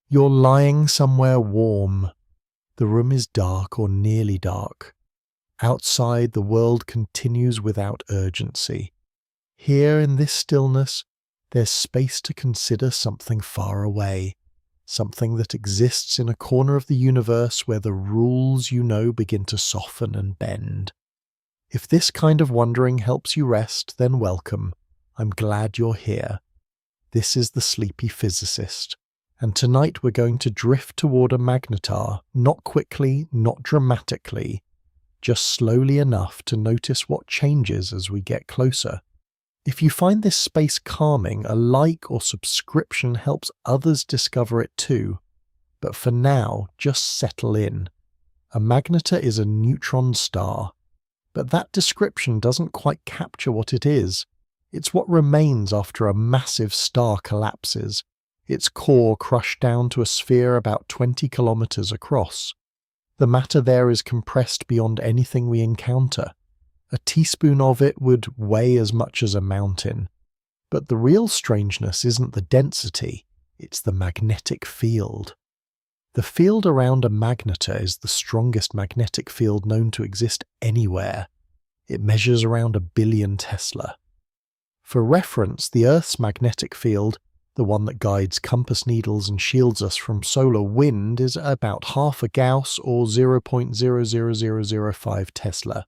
You're lying somewhere warm. The room is dark or nearly dark. Outside, the world continues without urgency. Here in this stillness, there's space to consider something far away, something that exists in a corner of the universe where the rules you know begin to soften and bend. If this kind of wondering helps you rest, then welcome. I'm glad you're here. This is the Sleepy Physicist, and tonight we're going to drift toward a magnetar, not quickly, not dramatically, just slowly enough to notice what changes as we get closer. If you find this space calming, a like or subscription helps others discover it too. But for now, just settle in. A magnetar is a neutron star. But that description doesn't quite capture what it is. It's what remains after a massive star collapses, its core crushed down to a sphere about 20 kilometers across. The matter there is compressed beyond anything we encounter. A teaspoon of it would weigh as much as a mountain. But the real strangeness isn't the density, it's the magnetic field. The field around a magnetar is the strongest magnetic field known to exist anywhere. It measures around 1 billion Tesla. For reference, the Earth's magnetic field, the one that guides compass needles and shields us from solar wind, is about half a Gauss or 0.00005 Tesla.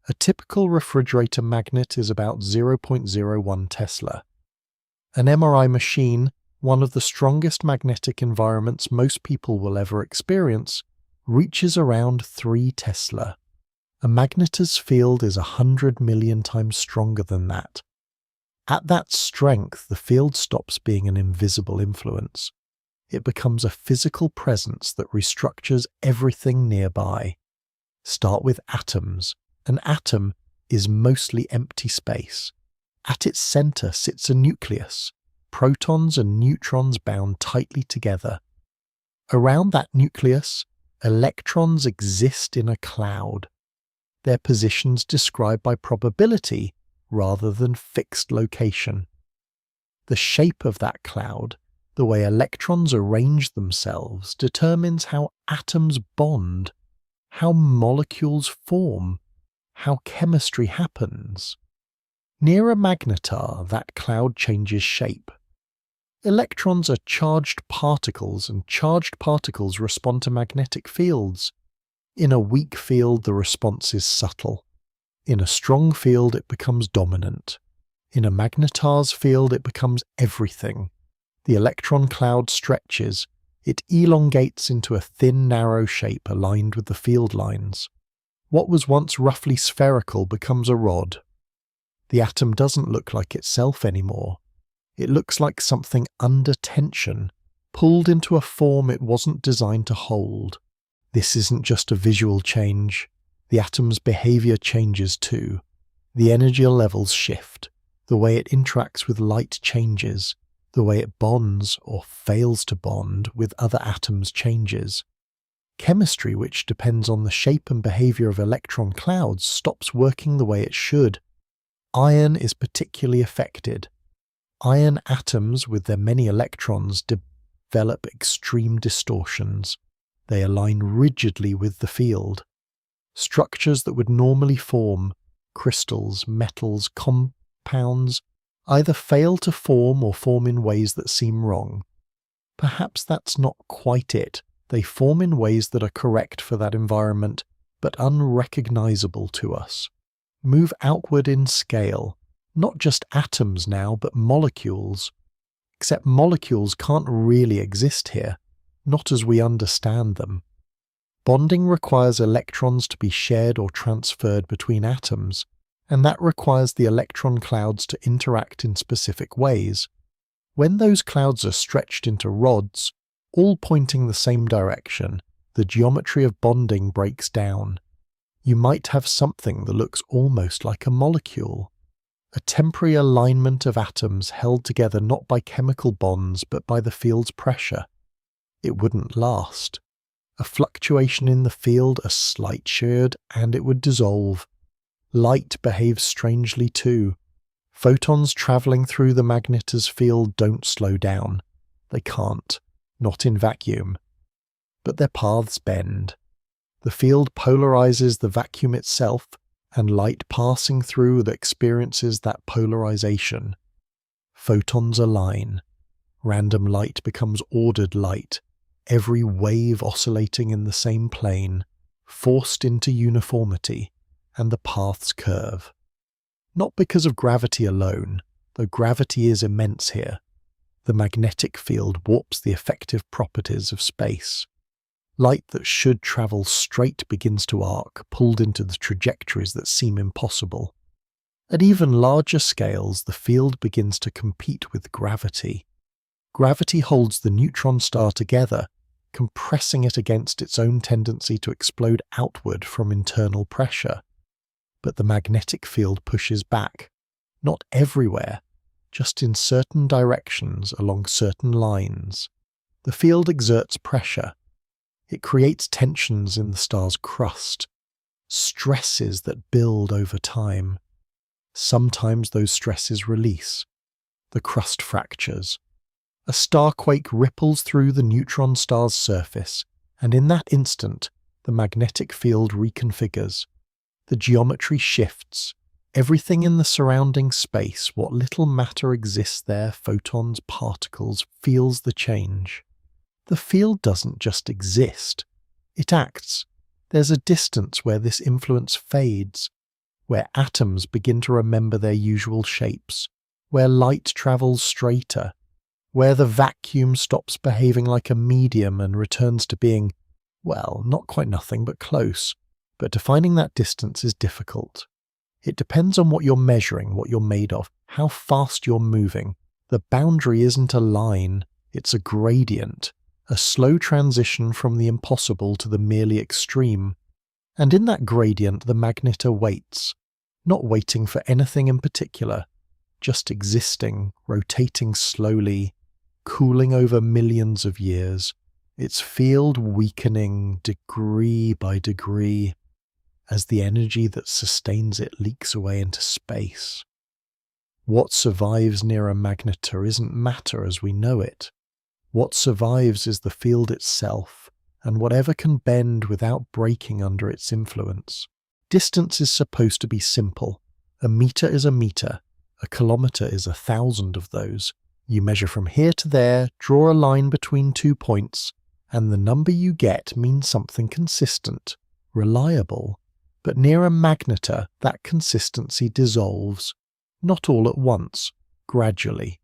A typical refrigerator magnet is about 0.01 Tesla. An MRI machine, one of the strongest magnetic environments most people will ever experience, reaches around 3 Tesla. A magnetar's field is 100 million times stronger than that. At that strength, the field stops being an invisible influence. It becomes a physical presence that restructures everything nearby. Start with atoms. An atom is mostly empty space. At its center sits a nucleus, protons and neutrons bound tightly together. Around that nucleus, electrons exist in a cloud. Their positions described by probability rather than fixed location. The shape of that cloud, the way electrons arrange themselves, determines how atoms bond, how molecules form, how chemistry happens. Near a magnetar, that cloud changes shape. Electrons are charged particles, and charged particles respond to magnetic fields. In a weak field, the response is subtle. In a strong field, it becomes dominant. In a magnetar's field, it becomes everything. The electron cloud stretches. It elongates into a thin, narrow shape aligned with the field lines. What was once roughly spherical becomes a rod. The atom doesn't look like itself anymore. It looks like something under tension, pulled into a form it wasn't designed to hold. This isn't just a visual change. The atom's behavior changes too. The energy levels shift. The way it interacts with light changes. The way it bonds, or fails to bond, with other atoms changes. Chemistry, which depends on the shape and behavior of electron clouds, stops working the way it should. Iron is particularly affected. Iron atoms, with their many electrons, develop extreme distortions. They align rigidly with the field. Structures that would normally form, crystals, metals, compounds, either fail to form or form in ways that seem wrong. Perhaps that's not quite it. They form in ways that are correct for that environment, but unrecognizable to us. Move outward in scale. Not just atoms now, but molecules. Except molecules can't really exist here, not as we understand them. Bonding requires electrons to be shared or transferred between atoms, and that requires the electron clouds to interact in specific ways. When those clouds are stretched into rods, all pointing the same direction, the geometry of bonding breaks down. You might have something that looks almost like a molecule. A temporary alignment of atoms held together not by chemical bonds but by the field's pressure. It wouldn't last. A fluctuation in the field, a slight sheared, and it would dissolve. Light behaves strangely too. Photons travelling through the magnetar's field don't slow down. They can't. not in vacuum. But their paths bend. The field polarizes the vacuum itself, and light passing through that experiences that polarization. Photons align. Random light becomes ordered light, every wave oscillating in the same plane, forced into uniformity, and the paths curve. Not because of gravity alone, though gravity is immense here. The magnetic field warps the effective properties of space. Light that should travel straight begins to arc, pulled into the trajectories that seem impossible. At even larger scales, the field begins to compete with gravity. Gravity holds the neutron star together, compressing it against its own tendency to explode outward from internal pressure. But the magnetic field pushes back, not everywhere, just in certain directions along certain lines. The field exerts pressure. It creates tensions in the star's crust, stresses that build over time. Sometimes those stresses release. The crust fractures. A starquake ripples through the neutron star's surface, and in that instant, the magnetic field reconfigures. The geometry shifts. Everything in the surrounding space, what little matter exists there, photons, particles, feels the change. The field doesn't just exist. It acts. There's a distance where this influence fades, where atoms begin to remember their usual shapes, where light travels straighter, where the vacuum stops behaving like a medium and returns to being, well, not quite nothing, but close. But defining that distance is difficult. It depends on what you're measuring, what you're made of, how fast you're moving. The boundary isn't a line, it's a gradient, a slow transition from the impossible to the merely extreme. And in that gradient, the magnetar waits, not waiting for anything in particular, just existing, rotating slowly, cooling over millions of years, its field weakening degree by degree, as the energy that sustains it leaks away into space. What survives near a magnetar isn't matter as we know it. What survives is the field itself, and whatever can bend without breaking under its influence. Distance is supposed to be simple. A meter is a meter. A kilometer is 1,000 of those. You measure from here to there, draw a line between 2 points, and the number you get means something consistent, reliable. But near a magnetar, that consistency dissolves, not all at once, gradually.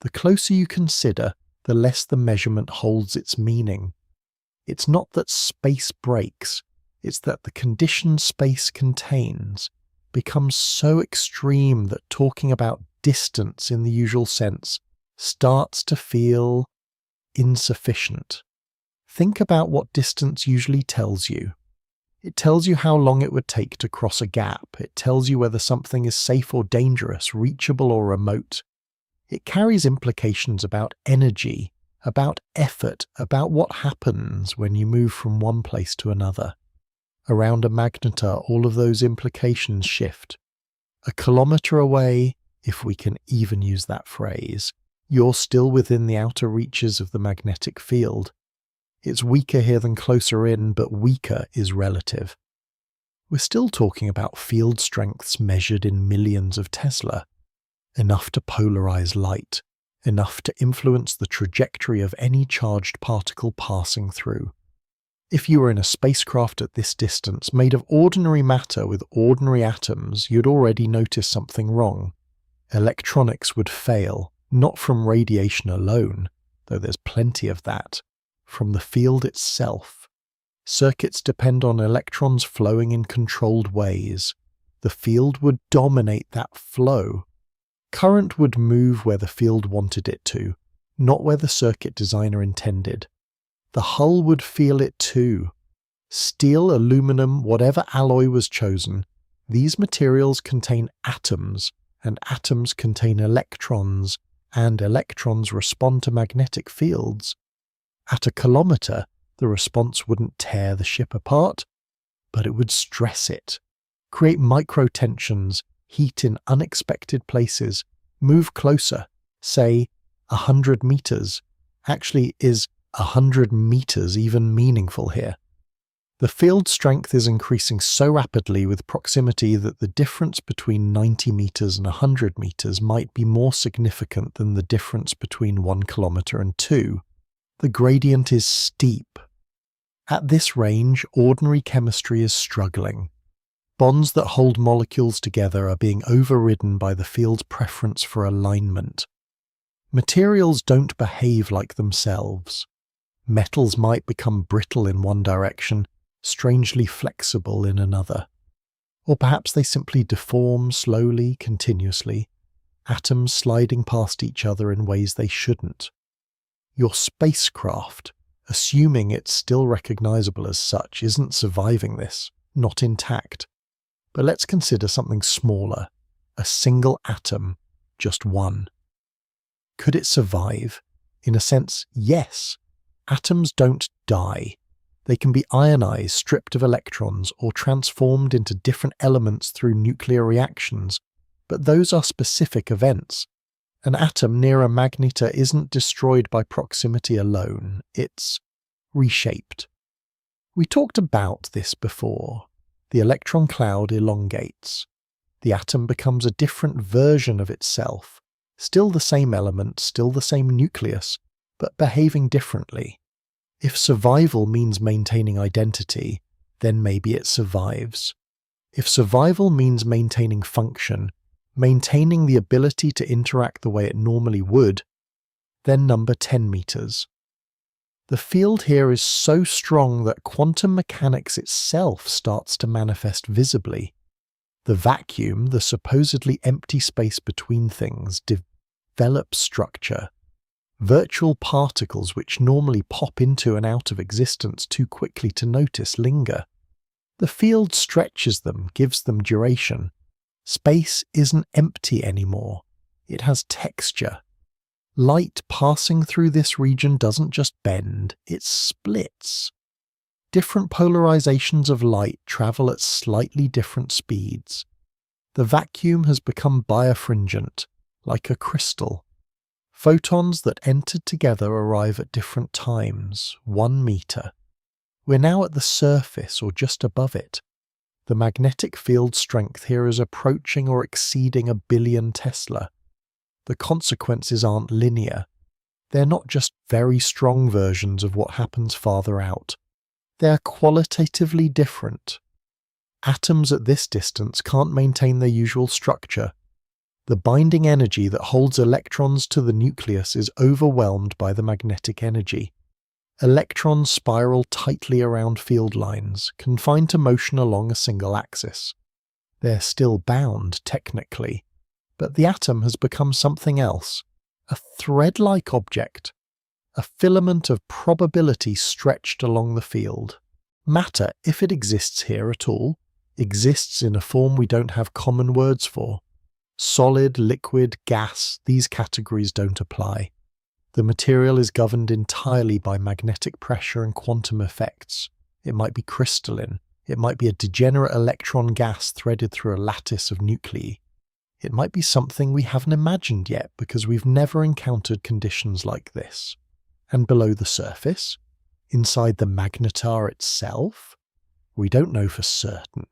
The closer you consider, the less the measurement holds its meaning. It's not that space breaks, it's that the condition space contains becomes so extreme that talking about distance in the usual sense starts to feel insufficient. Think about what distance usually tells you. It tells you how long it would take to cross a gap. It tells you whether something is safe or dangerous, reachable or remote. It carries implications about energy, about effort, about what happens when you move from one place to another. Around a magnetar, all of those implications shift. A kilometer away, if we can even use that phrase, you're still within the outer reaches of the magnetic field. It's weaker here than closer in, but weaker is relative. We're still talking about field strengths measured in millions of Tesla. Enough to polarize light, enough to influence the trajectory of any charged particle passing through. If you were in a spacecraft at this distance, made of ordinary matter with ordinary atoms, you'd already notice something wrong. Electronics would fail, not from radiation alone, though there's plenty of that, from the field itself. Circuits depend on electrons flowing in controlled ways. The field would dominate that flow. Current would move where the field wanted it to, not where the circuit designer intended. The hull would feel it too. Steel, aluminum, whatever alloy was chosen, these materials contain atoms, and atoms contain electrons, and electrons respond to magnetic fields. At a kilometer, the response wouldn't tear the ship apart, but it would stress it, create microtensions, heat in unexpected places, move closer, say 100 meters, Actually, is 100 meters even meaningful here? The field strength is increasing so rapidly with proximity that the difference between 90 meters and 100 meters might be more significant than the difference between 1 kilometer and 2. The gradient is steep. At this range, ordinary chemistry is struggling. Bonds that hold molecules together are being overridden by the field's preference for alignment. Materials don't behave like themselves. Metals might become brittle in one direction, strangely flexible in another. Or perhaps they simply deform slowly, continuously, atoms sliding past each other in ways they shouldn't. Your spacecraft, assuming it's still recognizable as such, isn't surviving this, not intact. But let's consider something smaller, a single atom, just one. Could it survive? In a sense, yes. Atoms don't die. They can be ionized, stripped of electrons, or transformed into different elements through nuclear reactions, but those are specific events. An atom near a magnetar isn't destroyed by proximity alone, it's reshaped. We talked about this before. The electron cloud elongates. The atom becomes a different version of itself, still the same element, still the same nucleus, but behaving differently. If survival means maintaining identity, then maybe it survives. If survival means maintaining function, maintaining the ability to interact the way it normally would, then number 10 meters. The field here is so strong that quantum mechanics itself starts to manifest visibly. The vacuum, the supposedly empty space between things, develops structure. Virtual particles which normally pop into and out of existence too quickly to notice linger. The field stretches them, gives them duration. Space isn't empty anymore. It has texture. Light passing through this region doesn't just bend, it splits. Different polarizations of light travel at slightly different speeds. The vacuum has become birefringent, like a crystal. Photons that entered together arrive at different times, 1 meter. We're now at the surface or just above it. The magnetic field strength here is approaching or exceeding 1 billion Tesla. The consequences aren't linear. They're not just very strong versions of what happens farther out. They're qualitatively different. Atoms at this distance can't maintain their usual structure. The binding energy that holds electrons to the nucleus is overwhelmed by the magnetic energy. Electrons spiral tightly around field lines, confined to motion along a single axis. They're still bound, technically, but the atom has become something else, a thread-like object, a filament of probability stretched along the field. Matter, if it exists here at all, exists in a form we don't have common words for. Solid, liquid, gas, these categories don't apply. The material is governed entirely by magnetic pressure and quantum effects. It might be crystalline. It might be a degenerate electron gas threaded through a lattice of nuclei. It might be something we haven't imagined yet because we've never encountered conditions like this. And below the surface, inside the magnetar itself, we don't know for certain.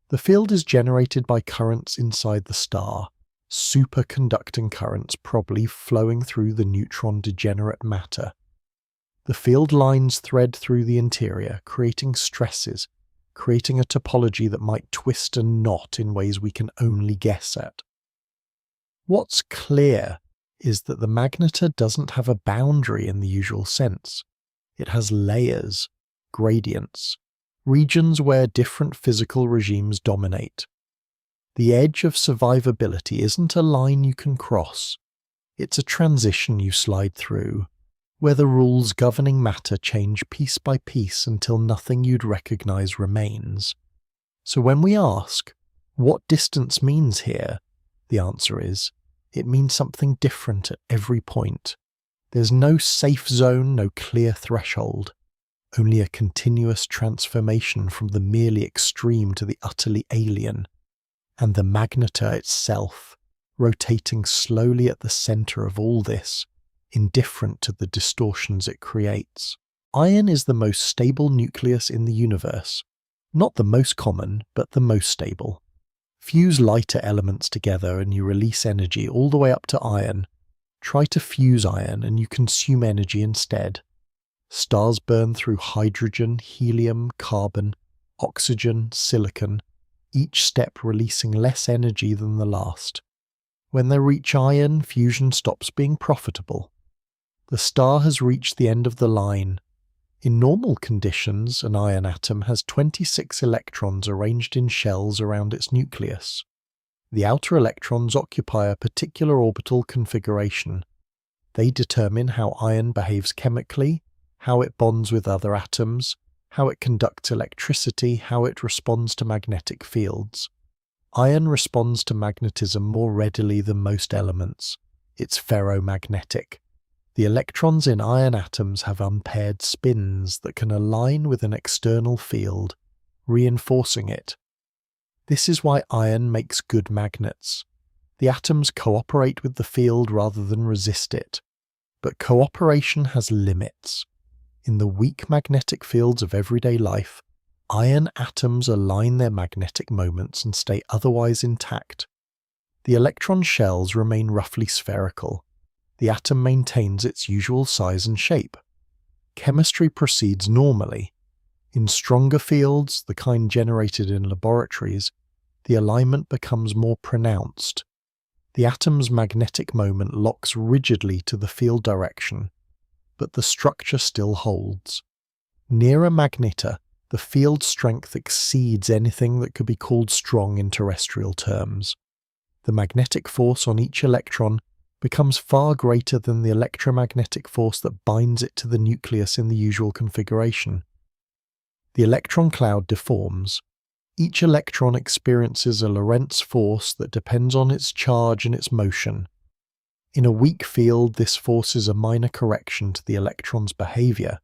The field is generated by currents inside the star, superconducting currents probably flowing through the neutron degenerate matter. The field lines thread through the interior, creating stresses, creating a topology that might twist and knot in ways we can only guess at. What's clear is that the magnetar doesn't have a boundary in the usual sense. It has layers, gradients, regions where different physical regimes dominate. The edge of survivability isn't a line you can cross. It's a transition you slide through, where the rules governing matter change piece by piece until nothing you'd recognize remains. So when we ask, what distance means here, the answer is, it means something different at every point. There's no safe zone, no clear threshold. Only a continuous transformation from the merely extreme to the utterly alien, and the magnetar itself, rotating slowly at the center of all this, indifferent to the distortions it creates. Iron is the most stable nucleus in the universe. Not the most common, but the most stable. Fuse lighter elements together and you release energy all the way up to iron. Try to fuse iron and you consume energy instead. Stars burn through hydrogen, helium, carbon, oxygen, silicon, each step releasing less energy than the last. When they reach iron, fusion stops being profitable. The star has reached the end of the line. In normal conditions, an iron atom has 26 electrons arranged in shells around its nucleus. The outer electrons occupy a particular orbital configuration. They determine how iron behaves chemically, how it bonds with other atoms, how it conducts electricity, how it responds to magnetic fields. Iron responds to magnetism more readily than most elements. It's ferromagnetic. The electrons in iron atoms have unpaired spins that can align with an external field, reinforcing it. This is why iron makes good magnets. The atoms cooperate with the field rather than resist it. But cooperation has limits. In the weak magnetic fields of everyday life, iron atoms align their magnetic moments and stay otherwise intact. The electron shells remain roughly spherical. The atom maintains its usual size and shape. Chemistry proceeds normally. In stronger fields, the kind generated in laboratories, the alignment becomes more pronounced. The atom's magnetic moment locks rigidly to the field direction, but the structure still holds. Near a magnetar, the field strength exceeds anything that could be called strong in terrestrial terms. The magnetic force on each electron becomes far greater than the electromagnetic force that binds it to the nucleus in the usual configuration. The electron cloud deforms. Each electron experiences a Lorentz force that depends on its charge and its motion. In a weak field, this forces a minor correction to the electron's behavior.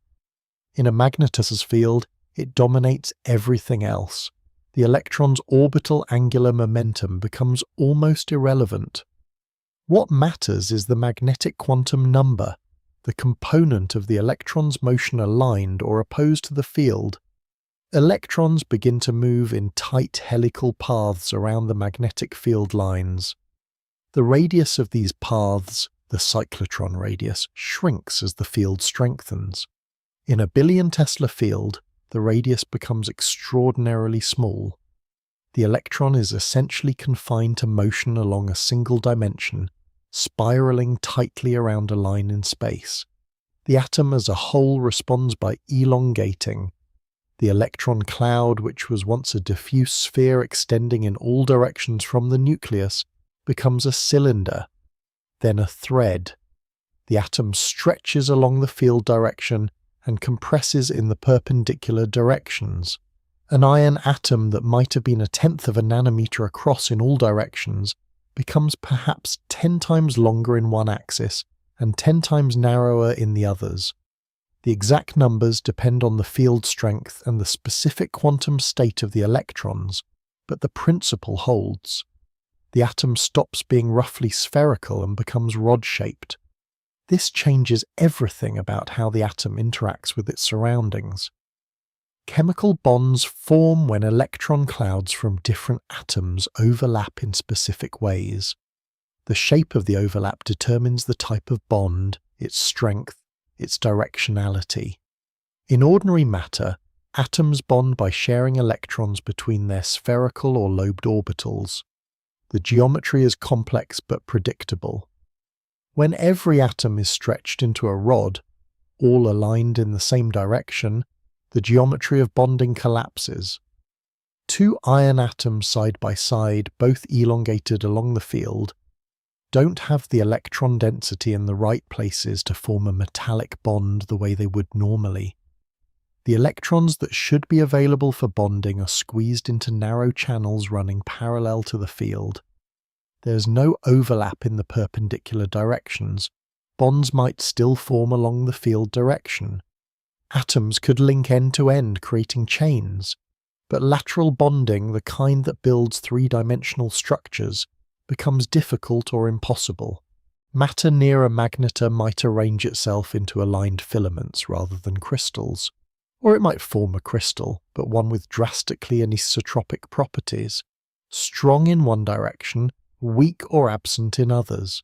In a magnetar's field, it dominates everything else. The electron's orbital angular momentum becomes almost irrelevant. What matters is the magnetic quantum number, the component of the electron's motion aligned or opposed to the field. Electrons begin to move in tight helical paths around the magnetic field lines. The radius of these paths, the cyclotron radius, shrinks as the field strengthens. In a billion Tesla field, the radius becomes extraordinarily small. The electron is essentially confined to motion along a single dimension, spiraling tightly around a line in space. The atom as a whole responds by elongating. The electron cloud, which was once a diffuse sphere extending in all directions from the nucleus, becomes a cylinder, then a thread. The atom stretches along the field direction and compresses in the perpendicular directions. An iron atom that might have been 1/10 of a nanometer across in all directions becomes perhaps 10 times longer in one axis and 10 times narrower in the others. The exact numbers depend on the field strength and the specific quantum state of the electrons, but the principle holds. The atom stops being roughly spherical and becomes rod-shaped. This changes everything about how the atom interacts with its surroundings. Chemical bonds form when electron clouds from different atoms overlap in specific ways. The shape of the overlap determines the type of bond, its strength, its directionality. In ordinary matter, atoms bond by sharing electrons between their spherical or lobed orbitals. The geometry is complex but predictable. When every atom is stretched into a rod, all aligned in the same direction, the geometry of bonding collapses. Two iron atoms side by side, both elongated along the field, don't have the electron density in the right places to form a metallic bond the way they would normally. The electrons that should be available for bonding are squeezed into narrow channels running parallel to the field. There's no overlap in the perpendicular directions. Bonds might still form along the field direction. Atoms could link end to end, creating chains. But lateral bonding, the kind that builds three-dimensional structures, becomes difficult or impossible. Matter near a magnetar might arrange itself into aligned filaments rather than crystals, or it might form a crystal, but one with drastically anisotropic properties, strong in one direction, weak or absent in others.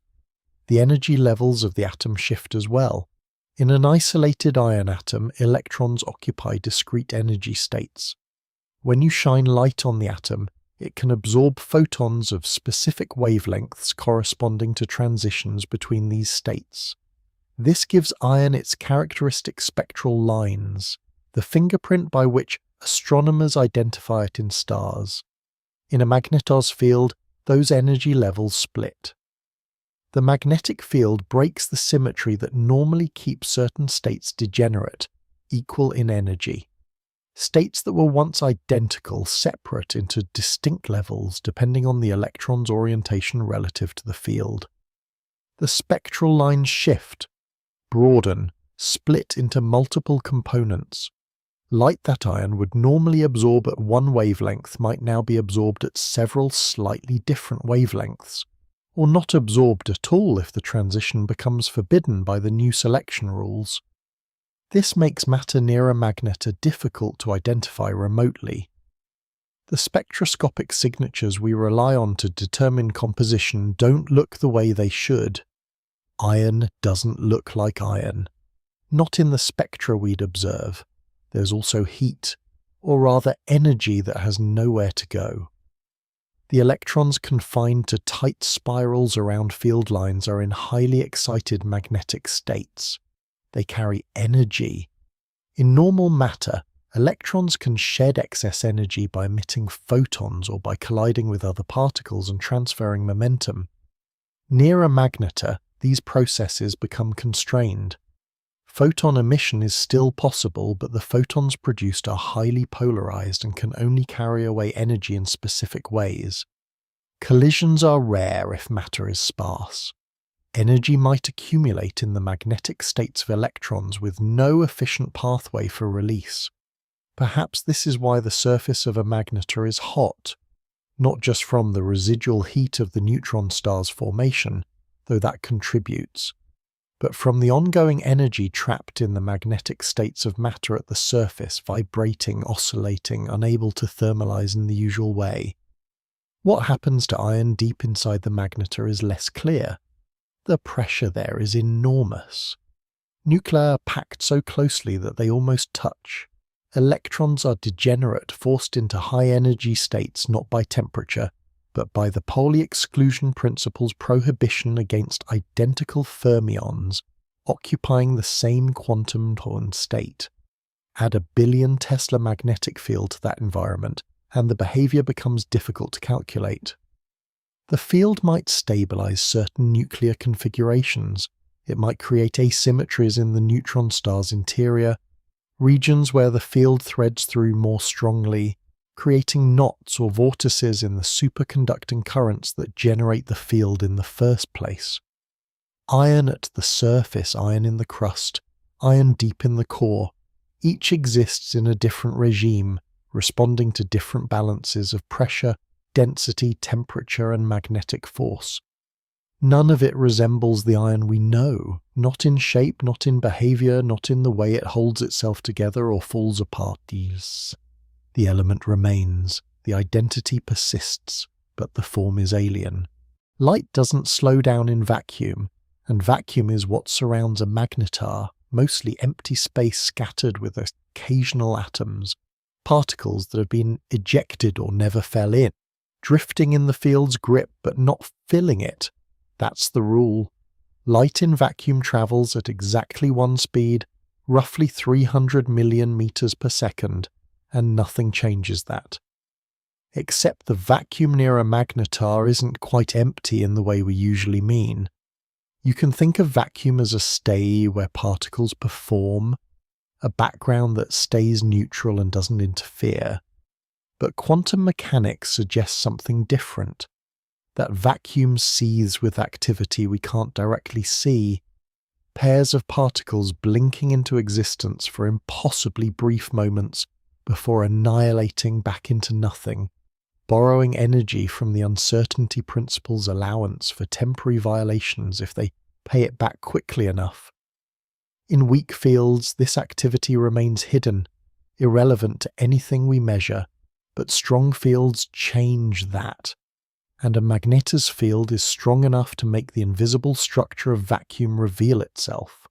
The energy levels of the atom shift as well. In an isolated iron atom, electrons occupy discrete energy states. When you shine light on the atom, it can absorb photons of specific wavelengths corresponding to transitions between these states. This gives iron its characteristic spectral lines, the fingerprint by which astronomers identify it in stars. In a magnetar's field, those energy levels split. The magnetic field breaks the symmetry that normally keeps certain states degenerate, equal in energy. States that were once identical separate into distinct levels depending on the electron's orientation relative to the field. The spectral lines shift, broaden, split into multiple components. Light that iron would normally absorb at one wavelength might now be absorbed at several slightly different wavelengths, or not absorbed at all if the transition becomes forbidden by the new selection rules. This makes matter near a magnetar difficult to identify remotely. The spectroscopic signatures we rely on to determine composition don't look the way they should. Iron doesn't look like iron. Not in the spectra we'd observe. There's also heat, or rather energy that has nowhere to go. The electrons confined to tight spirals around field lines are in highly excited magnetic states. They carry energy. In normal matter, electrons can shed excess energy by emitting photons or by colliding with other particles and transferring momentum. Near a magnetar, these processes become constrained. Photon emission is still possible, but the photons produced are highly polarized and can only carry away energy in specific ways. Collisions are rare if matter is sparse. Energy might accumulate in the magnetic states of electrons with no efficient pathway for release. Perhaps this is why the surface of a magnetar is hot, not just from the residual heat of the neutron star's formation, though that contributes, but from the ongoing energy trapped in the magnetic states of matter at the surface, vibrating, oscillating, unable to thermalize in the usual way. What happens to iron deep inside the magnetar is less clear. The pressure there is enormous. Nuclei are packed so closely that they almost touch. Electrons are degenerate, forced into high-energy states not by temperature, but by the Pauli exclusion principle's prohibition against identical fermions occupying the same quantum tone state. Add a billion Tesla magnetic field to that environment, and the behavior becomes difficult to calculate. The field might stabilize certain nuclear configurations. It might create asymmetries in the neutron star's interior, regions where the field threads through more strongly, creating knots or vortices in the superconducting currents that generate the field in the first place. Iron at the surface, iron in the crust, iron deep in the core, each exists in a different regime, responding to different balances of pressure, density, temperature, and magnetic force. None of it resembles the iron we know, not in shape, not in behavior, not in the way it holds itself together or falls apart. The element remains, the identity persists, but the form is alien. Light doesn't slow down in vacuum, and vacuum is what surrounds a magnetar, mostly empty space scattered with occasional atoms, particles that have been ejected or never fell in, drifting in the field's grip but not filling it. That's the rule. Light in vacuum travels at exactly one speed, roughly 300 million meters per second, and nothing changes that. Except the vacuum near a magnetar isn't quite empty in the way we usually mean. You can think of vacuum as a stay where particles perform, a background that stays neutral and doesn't interfere. But quantum mechanics suggests something different, that vacuum seethes with activity we can't directly see, pairs of particles blinking into existence for impossibly brief moments before annihilating back into nothing, borrowing energy from the uncertainty principle's allowance for temporary violations if they pay it back quickly enough. In weak fields, this activity remains hidden, irrelevant to anything we measure, but strong fields change that. And a magnetar's field is strong enough to make the invisible structure of vacuum reveal itself.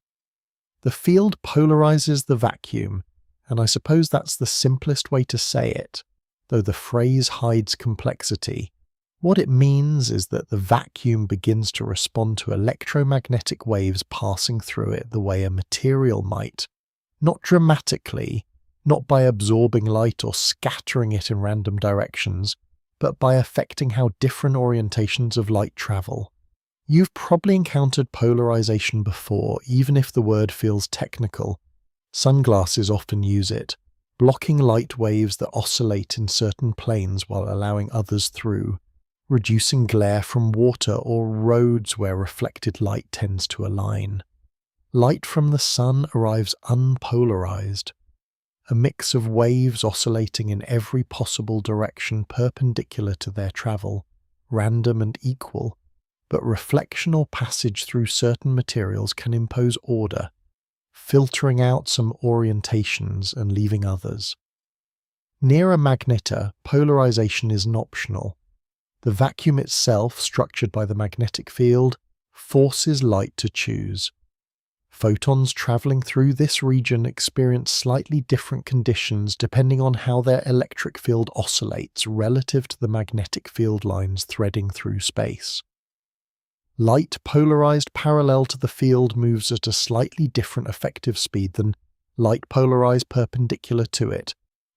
The field polarizes the vacuum, and I suppose that's the simplest way to say it, though the phrase hides complexity. What it means is that the vacuum begins to respond to electromagnetic waves passing through it the way a material might, not dramatically, not by absorbing light or scattering it in random directions, but by affecting how different orientations of light travel. You've probably encountered polarization before, even if the word feels technical. Sunglasses often use it, blocking light waves that oscillate in certain planes while allowing others through, reducing glare from water or roads where reflected light tends to align. Light from the sun arrives unpolarized, a mix of waves oscillating in every possible direction perpendicular to their travel, random and equal, but reflection or passage through certain materials can impose order, filtering out some orientations and leaving others. Near a magnetar, polarization isn't optional. The vacuum itself, structured by the magnetic field, forces light to choose. Photons traveling through this region experience slightly different conditions depending on how their electric field oscillates relative to the magnetic field lines threading through space. Light polarized parallel to the field moves at a slightly different effective speed than light polarized perpendicular to it,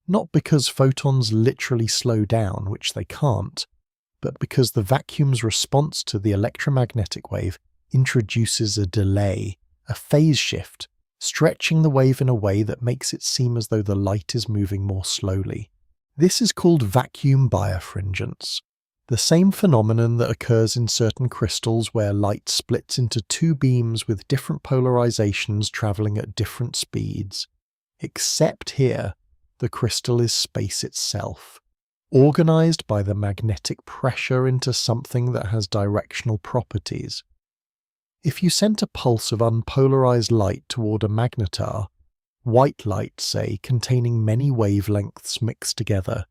not because photons literally slow down, which they can't, but because the vacuum's response to the electromagnetic wave introduces a delay, a phase shift, stretching the wave in a way that makes it seem as though the light is moving more slowly. This is called vacuum birefringence, the same phenomenon that occurs in certain crystals where light splits into two beams with different polarizations traveling at different speeds. Except here, the crystal is space itself, organized by the magnetic pressure into something that has directional properties. If you sent a pulse of unpolarized light toward a magnetar, white light, say, containing many wavelengths mixed together,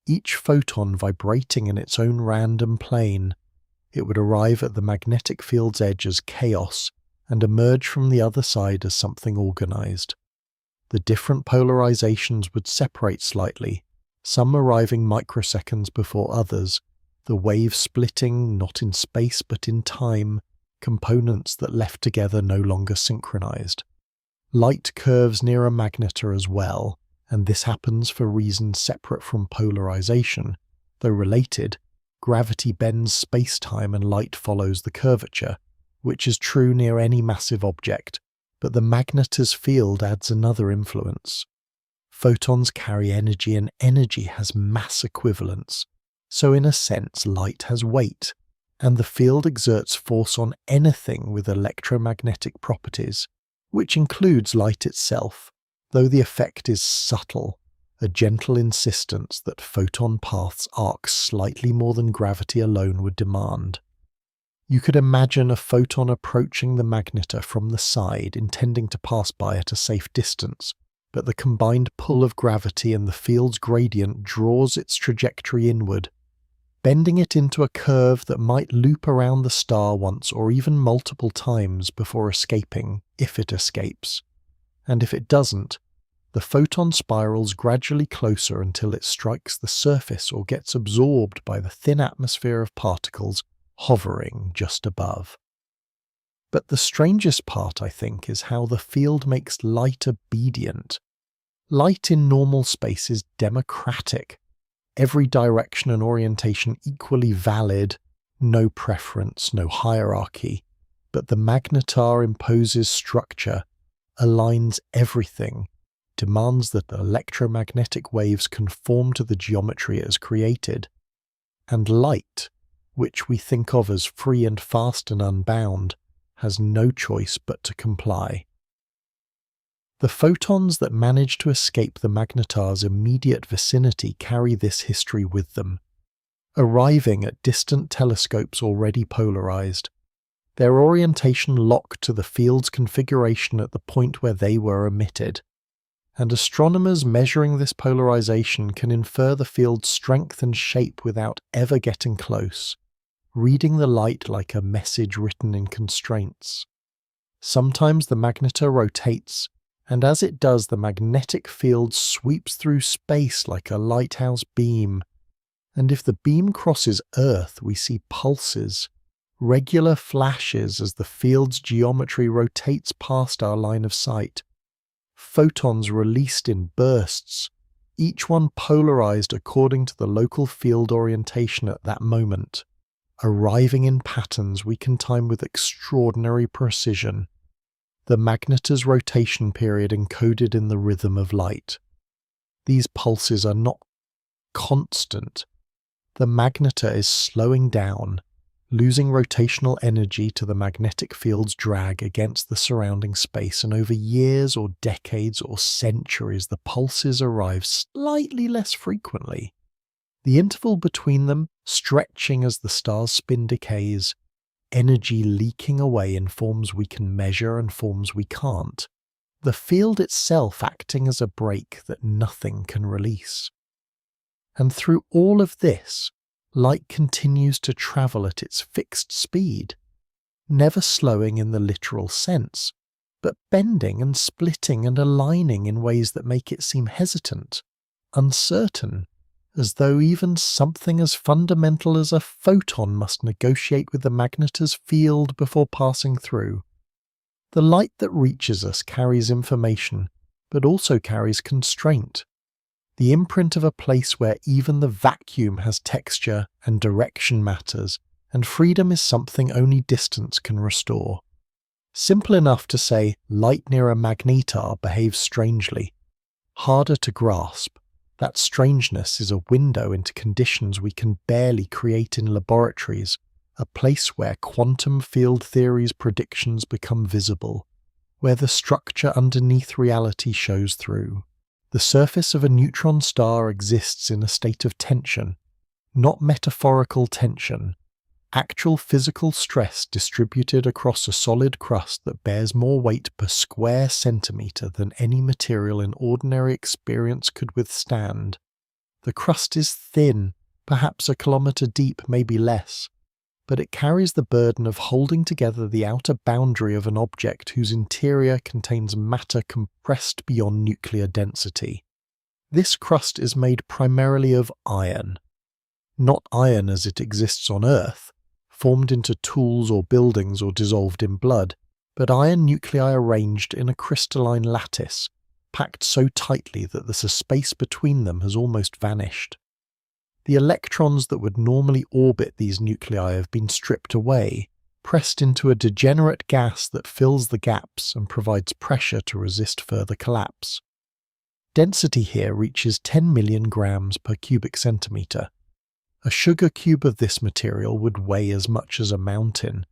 each photon vibrating in its own random plane, it would arrive at the magnetic field's edge as chaos and emerge from the other side as something organized. The different polarizations would separate slightly, some arriving microseconds before others, the wave splitting not in space but in time, components that left together no longer synchronized. Light curves near a magnetar as well, and this happens for reasons separate from polarization. Though related, gravity bends space-time and light follows the curvature, which is true near any massive object, but the magnetar's field adds another influence. Photons carry energy and energy has mass equivalence, so in a sense light has weight, and the field exerts force on anything with electromagnetic properties, which includes light itself, though the effect is subtle, a gentle insistence that photon paths arc slightly more than gravity alone would demand. You could imagine a photon approaching the magnetar from the side, intending to pass by at a safe distance, but the combined pull of gravity and the field's gradient draws its trajectory inward, bending it into a curve that might loop around the star once or even multiple times before escaping, if it escapes. And if it doesn't, the photon spirals gradually closer until it strikes the surface or gets absorbed by the thin atmosphere of particles hovering just above. But the strangest part, I think, is how the field makes light obedient. Light in normal space is democratic, every direction and orientation equally valid, no preference, no hierarchy, but the magnetar imposes structure, aligns everything, demands that the electromagnetic waves conform to the geometry it has created, and light, which we think of as free and fast and unbound, has no choice but to comply. The photons that manage to escape the magnetar's immediate vicinity carry this history with them, arriving at distant telescopes already polarized, their orientation locked to the field's configuration at the point where they were emitted. And astronomers measuring this polarization can infer the field's strength and shape without ever getting close, reading the light like a message written in constraints. Sometimes the magnetar rotates, and as it does, the magnetic field sweeps through space like a lighthouse beam. And if the beam crosses Earth, we see pulses, regular flashes as the field's geometry rotates past our line of sight. Photons released in bursts, each one polarized according to the local field orientation at that moment, arriving in patterns we can time with extraordinary precision. The magnetar's rotation period encoded in the rhythm of light. These pulses are not constant. The magnetar is slowing down, losing rotational energy to the magnetic field's drag against the surrounding space, and over years or decades or centuries the pulses arrive slightly less frequently, the interval between them stretching as the star's spin decays, energy leaking away in forms we can measure and forms we can't, the field itself acting as a brake that nothing can release. And through all of this, light continues to travel at its fixed speed, never slowing in the literal sense, but bending and splitting and aligning in ways that make it seem hesitant, uncertain, as though even something as fundamental as a photon must negotiate with the magnetar's field before passing through. The light that reaches us carries information, but also carries constraint. The imprint of a place where even the vacuum has texture and direction matters, and freedom is something only distance can restore. Simple enough to say light near a magnetar behaves strangely. Harder to grasp, that strangeness is a window into conditions we can barely create in laboratories, a place where quantum field theory's predictions become visible, where the structure underneath reality shows through. The surface of a neutron star exists in a state of tension, not metaphorical tension, actual physical stress distributed across a solid crust that bears more weight per square centimeter than any material in ordinary experience could withstand. The crust is thin, perhaps a kilometer deep, maybe less, but it carries the burden of holding together the outer boundary of an object whose interior contains matter compressed beyond nuclear density. This crust is made primarily of iron. Not iron as it exists on Earth, formed into tools or buildings or dissolved in blood, but iron nuclei arranged in a crystalline lattice, packed so tightly that the space between them has almost vanished. The electrons that would normally orbit these nuclei have been stripped away, pressed into a degenerate gas that fills the gaps and provides pressure to resist further collapse. Density here reaches 10 million grams per cubic centimeter. A sugar cube of this material would weigh as much as a mountain.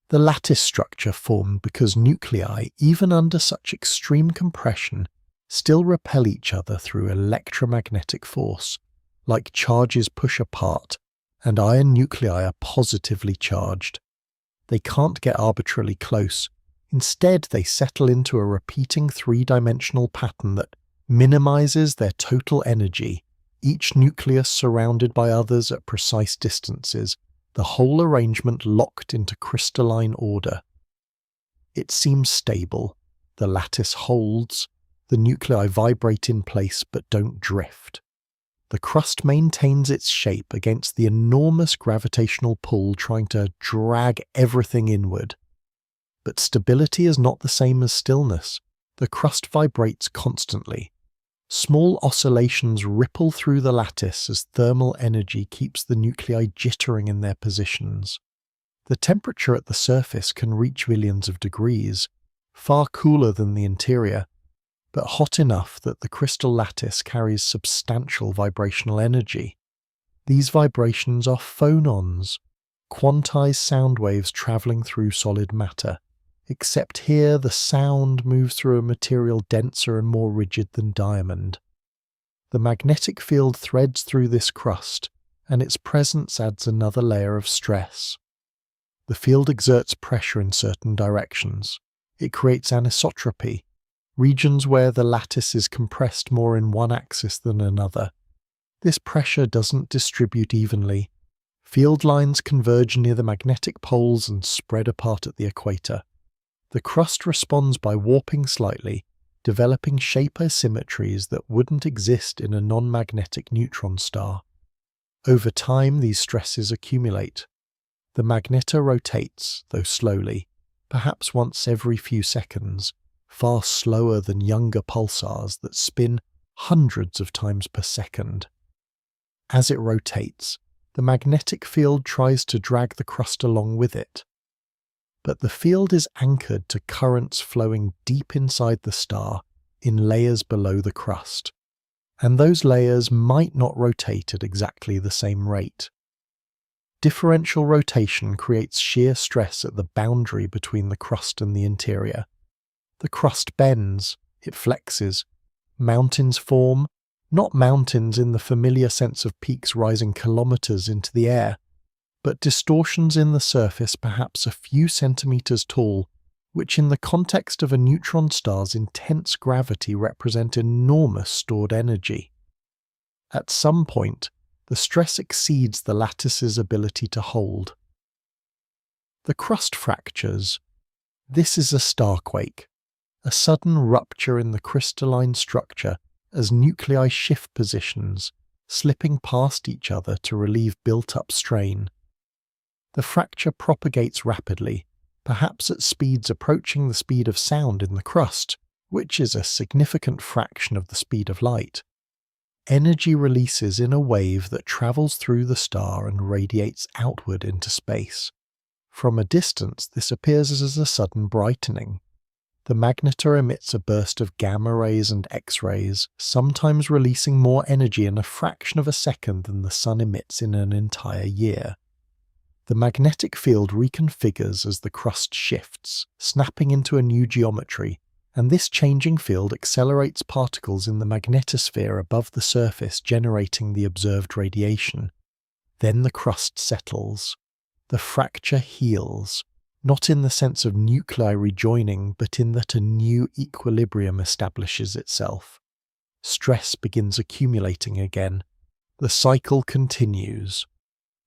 The lattice structure formed because nuclei, even under such extreme compression, still repel each other through electromagnetic force, like charges push apart, and iron nuclei are positively charged. They can't get arbitrarily close. Instead, they settle into a repeating three-dimensional pattern that minimizes their total energy, each nucleus surrounded by others at precise distances, the whole arrangement locked into crystalline order. It seems stable. The lattice holds. The nuclei vibrate in place but don't drift. The crust maintains its shape against the enormous gravitational pull trying to drag everything inward. But stability is not the same as stillness. The crust vibrates constantly. Small oscillations ripple through the lattice as thermal energy keeps the nuclei jittering in their positions. The temperature at the surface can reach millions of degrees, far cooler than the interior, but hot enough that the crystal lattice carries substantial vibrational energy. These vibrations are phonons, quantized sound waves traveling through solid matter, except here the sound moves through a material denser and more rigid than diamond. The magnetic field threads through this crust, and its presence adds another layer of stress. The field exerts pressure in certain directions. It creates anisotropy, regions where the lattice is compressed more in one axis than another. This pressure doesn't distribute evenly. Field lines converge near the magnetic poles and spread apart at the equator. The crust responds by warping slightly, developing shape asymmetries that wouldn't exist in a non-magnetic neutron star. Over time, these stresses accumulate. The magnetar rotates, though slowly, perhaps once every few seconds, far slower than younger pulsars that spin hundreds of times per second. As it rotates, the magnetic field tries to drag the crust along with it. But the field is anchored to currents flowing deep inside the star in layers below the crust, and those layers might not rotate at exactly the same rate. Differential rotation creates shear stress at the boundary between the crust and the interior. The crust bends, it flexes, mountains form, not mountains in the familiar sense of peaks rising kilometers into the air, but distortions in the surface perhaps a few centimeters tall, which in the context of a neutron star's intense gravity represent enormous stored energy. At some point, the stress exceeds the lattice's ability to hold. The crust fractures. This is a starquake, a sudden rupture in the crystalline structure as nuclei shift positions, slipping past each other to relieve built-up strain. The fracture propagates rapidly, perhaps at speeds approaching the speed of sound in the crust, which is a significant fraction of the speed of light. Energy releases in a wave that travels through the star and radiates outward into space. From a distance, this appears as a sudden brightening. The magnetar emits a burst of gamma rays and X-rays, sometimes releasing more energy in a fraction of a second than the sun emits in an entire year. The magnetic field reconfigures as the crust shifts, snapping into a new geometry, and this changing field accelerates particles in the magnetosphere above the surface, generating the observed radiation. Then the crust settles. The fracture heals, not in the sense of nuclei rejoining, but in that a new equilibrium establishes itself. Stress begins accumulating again. The cycle continues.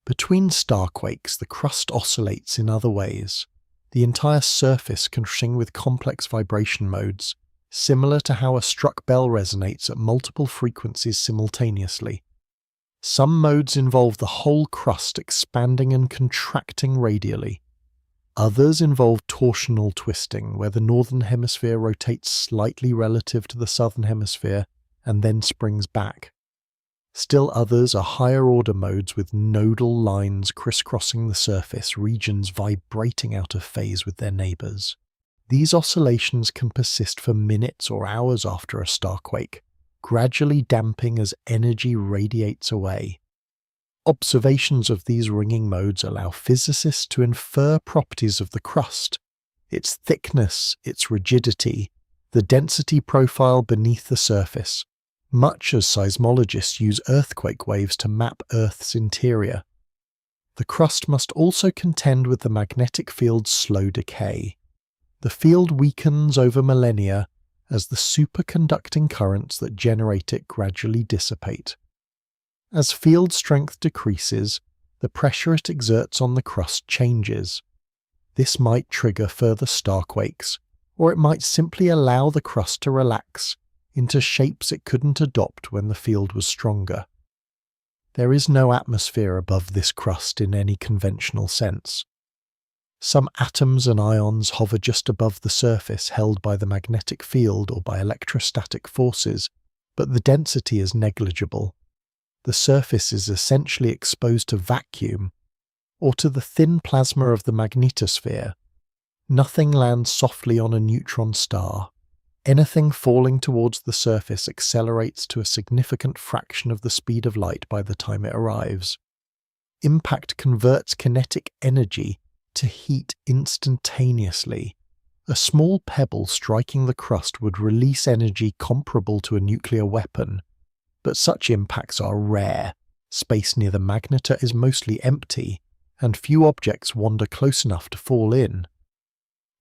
Between starquakes, the crust oscillates in other ways, the entire surface conversing with complex vibration modes, similar to how a struck bell resonates at multiple frequencies simultaneously. Some modes involve the whole crust expanding and contracting radially. Others involve torsional twisting, where the northern hemisphere rotates slightly relative to the southern hemisphere and then springs back. Still others are higher-order modes with nodal lines crisscrossing the surface, regions vibrating out of phase with their neighbors. These oscillations can persist for minutes or hours after a starquake, gradually damping as energy radiates away. Observations of these ringing modes allow physicists to infer properties of the crust, its thickness, its rigidity, the density profile beneath the surface, much as seismologists use earthquake waves to map Earth's interior. The crust must also contend with the magnetic field's slow decay. The field weakens over millennia as the superconducting currents that generate it gradually dissipate. As field strength decreases, the pressure it exerts on the crust changes. This might trigger further starquakes, or it might simply allow the crust to relax into shapes it couldn't adopt when the field was stronger. There is no atmosphere above this crust in any conventional sense. Some atoms and ions hover just above the surface, held by the magnetic field or by electrostatic forces, but the density is negligible. The surface is essentially exposed to vacuum, or to the thin plasma of the magnetosphere. Nothing lands softly on a neutron star. Anything falling towards the surface accelerates to a significant fraction of the speed of light by the time it arrives. Impact converts kinetic energy to heat instantaneously. A small pebble striking the crust would release energy comparable to a nuclear weapon, but such impacts are rare, Space near the magnetar is mostly empty, and few objects wander close enough to fall in.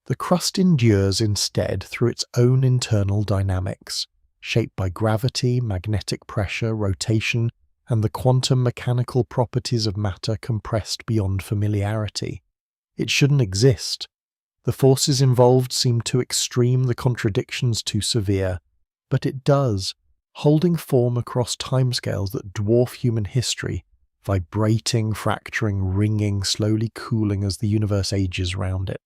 The crust endures instead through its own internal dynamics, shaped by gravity, magnetic pressure, rotation, and the quantum mechanical properties of matter compressed beyond familiarity. It shouldn't exist. The forces involved seem too extreme, the contradictions too severe, but it does, holding form across timescales that dwarf human history, vibrating, fracturing, ringing, slowly cooling as the universe ages round it.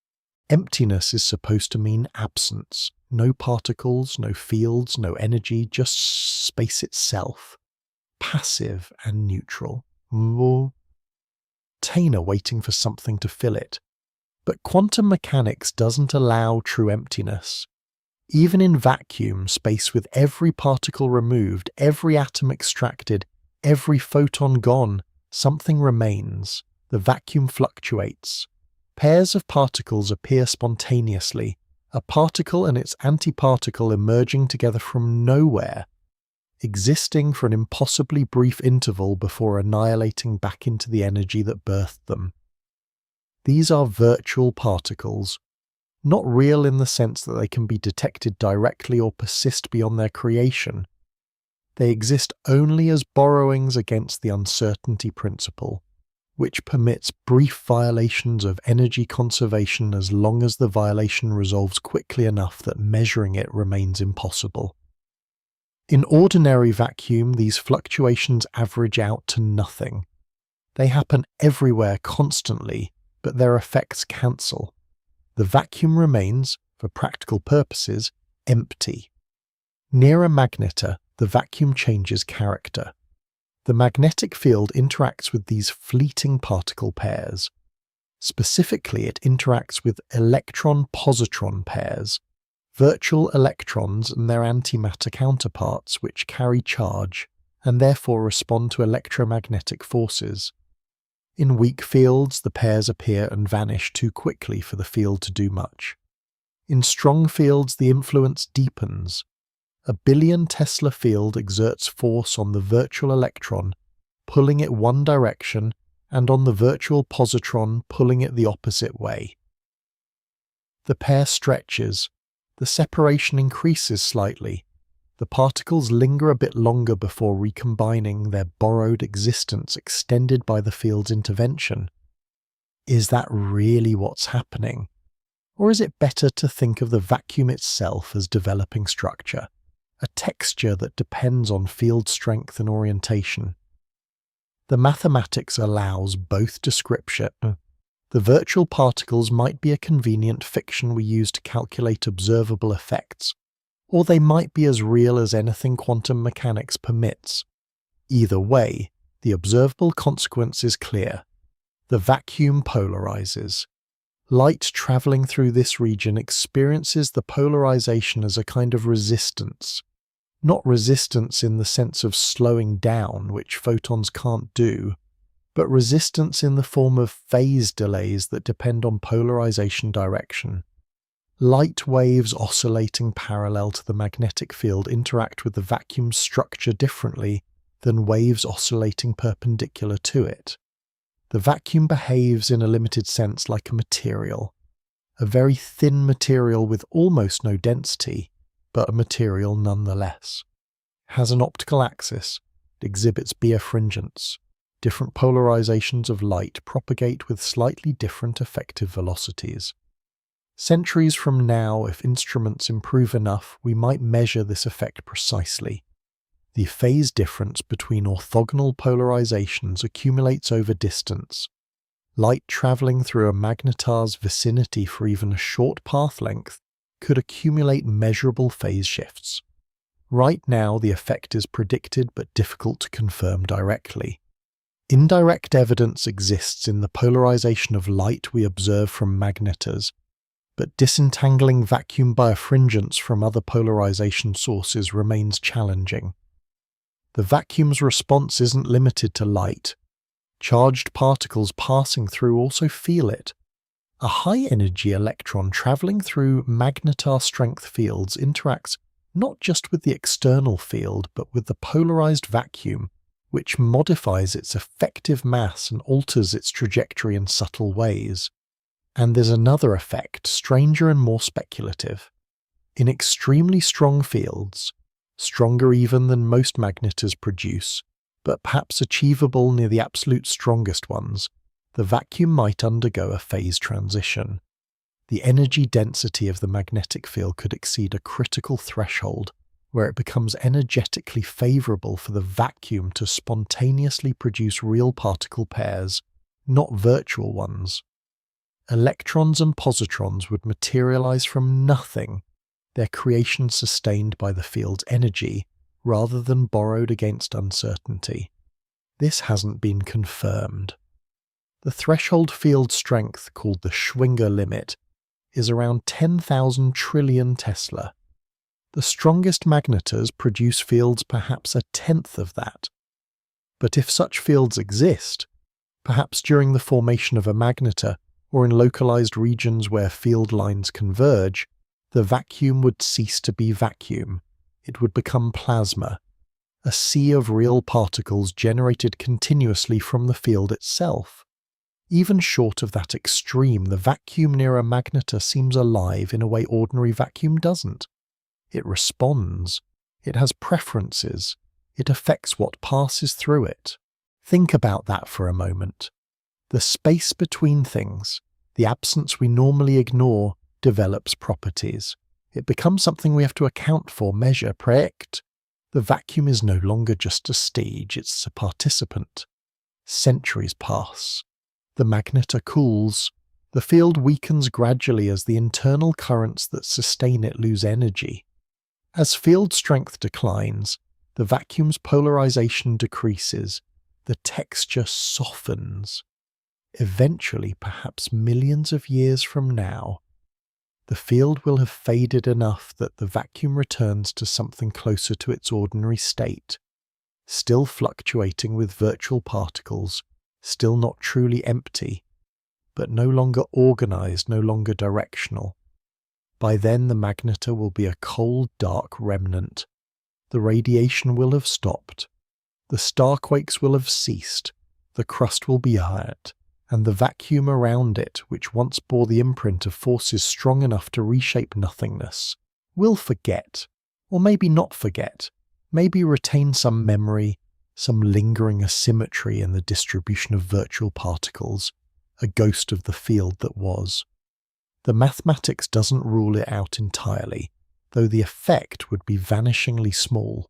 Emptiness is supposed to mean absence. No particles, no fields, no energy, just space itself. Passive and neutral. Container waiting for something to fill it. But quantum mechanics doesn't allow true emptiness. Even in vacuum space, with every particle removed, every atom extracted, every photon gone, something remains. The vacuum fluctuates. Pairs of particles appear spontaneously, a particle and its antiparticle emerging together from nowhere, existing for an impossibly brief interval before annihilating back into the energy that birthed them. These are virtual particles, not real in the sense that they can be detected directly or persist beyond their creation. They exist only as borrowings against the uncertainty principle, which permits brief violations of energy conservation as long as the violation resolves quickly enough that measuring it remains impossible. In ordinary vacuum, these fluctuations average out to nothing. They happen everywhere constantly, but their effects cancel. The vacuum remains, for practical purposes, empty. Near a magnetar, the vacuum changes character. The magnetic field interacts with these fleeting particle pairs. Specifically, it interacts with electron-positron pairs, virtual electrons and their antimatter counterparts which carry charge and therefore respond to electromagnetic forces. In weak fields, the pairs appear and vanish too quickly for the field to do much. In strong fields, the influence deepens. A billion Tesla field exerts force on the virtual electron, pulling it one direction, and on the virtual positron, pulling it the opposite way. The pair stretches. The separation increases slightly. The particles linger a bit longer before recombining, their borrowed existence extended by the field's intervention. Is that really what's happening? Or is it better to think of the vacuum itself as developing structure? A texture that depends on field strength and orientation. The mathematics allows both description. The virtual particles might be a convenient fiction we use to calculate observable effects, or they might be as real as anything quantum mechanics permits. Either way, the observable consequence is clear. The vacuum polarizes. Light traveling through this region experiences the polarization as a kind of resistance. Not resistance in the sense of slowing down, which photons can't do, but resistance in the form of phase delays that depend on polarization direction. Light waves oscillating parallel to the magnetic field interact with the vacuum structure differently than waves oscillating perpendicular to it. The vacuum behaves in a limited sense like a material, a very thin material with almost no density, but a material nonetheless. It has an optical axis, it exhibits birefringence. Different polarizations of light propagate with slightly different effective velocities. Centuries from now, if instruments improve enough, we might measure this effect precisely. The phase difference between orthogonal polarizations accumulates over distance. Light traveling through a magnetar's vicinity for even a short path length could accumulate measurable phase shifts. Right now, the effect is predicted but difficult to confirm directly. Indirect evidence exists in the polarization of light we observe from magnetars, but disentangling vacuum birefringence from other polarization sources remains challenging. The vacuum's response isn't limited to light. Charged particles passing through also feel it. A high-energy electron traveling through magnetar strength fields interacts not just with the external field, but with the polarized vacuum, which modifies its effective mass and alters its trajectory in subtle ways. And there's another effect, stranger and more speculative. In extremely strong fields, stronger even than most magnetars produce, but perhaps achievable near the absolute strongest ones, the vacuum might undergo a phase transition. The energy density of the magnetic field could exceed a critical threshold where it becomes energetically favorable for the vacuum to spontaneously produce real particle pairs, not virtual ones. Electrons and positrons would materialize from nothing, their creation sustained by the field's energy rather than borrowed against uncertainty. This hasn't been confirmed. The threshold field strength, called the Schwinger limit, is around 10,000 trillion Tesla. The strongest magnetars produce fields perhaps a tenth of that. But if such fields exist, perhaps during the formation of a magnetar or in localized regions where field lines converge, the vacuum would cease to be vacuum. It would become plasma, a sea of real particles generated continuously from the field itself. Even short of that extreme, the vacuum near a magnetar seems alive in a way ordinary vacuum doesn't. It responds. It has preferences. It affects what passes through it. Think about that for a moment. The space between things, the absence we normally ignore, develops properties. It becomes something we have to account for, measure, predict. The vacuum is no longer just a stage, it's a participant. Centuries pass. The magnetar cools. The field weakens gradually as the internal currents that sustain it lose energy. As field strength declines, the vacuum's polarization decreases. The texture softens. Eventually, perhaps millions of years from now, the field will have faded enough that the vacuum returns to something closer to its ordinary state, still fluctuating with virtual particles, still not truly empty, but no longer organized, no longer directional. By then the magnetar will be a cold, dark remnant. The radiation will have stopped. The starquakes will have ceased. The crust will be hard, and the vacuum around it, which once bore the imprint of forces strong enough to reshape nothingness, will forget, or maybe not forget, maybe retain some memory, some lingering asymmetry in the distribution of virtual particles, a ghost of the field that was. The mathematics doesn't rule it out entirely, though the effect would be vanishingly small.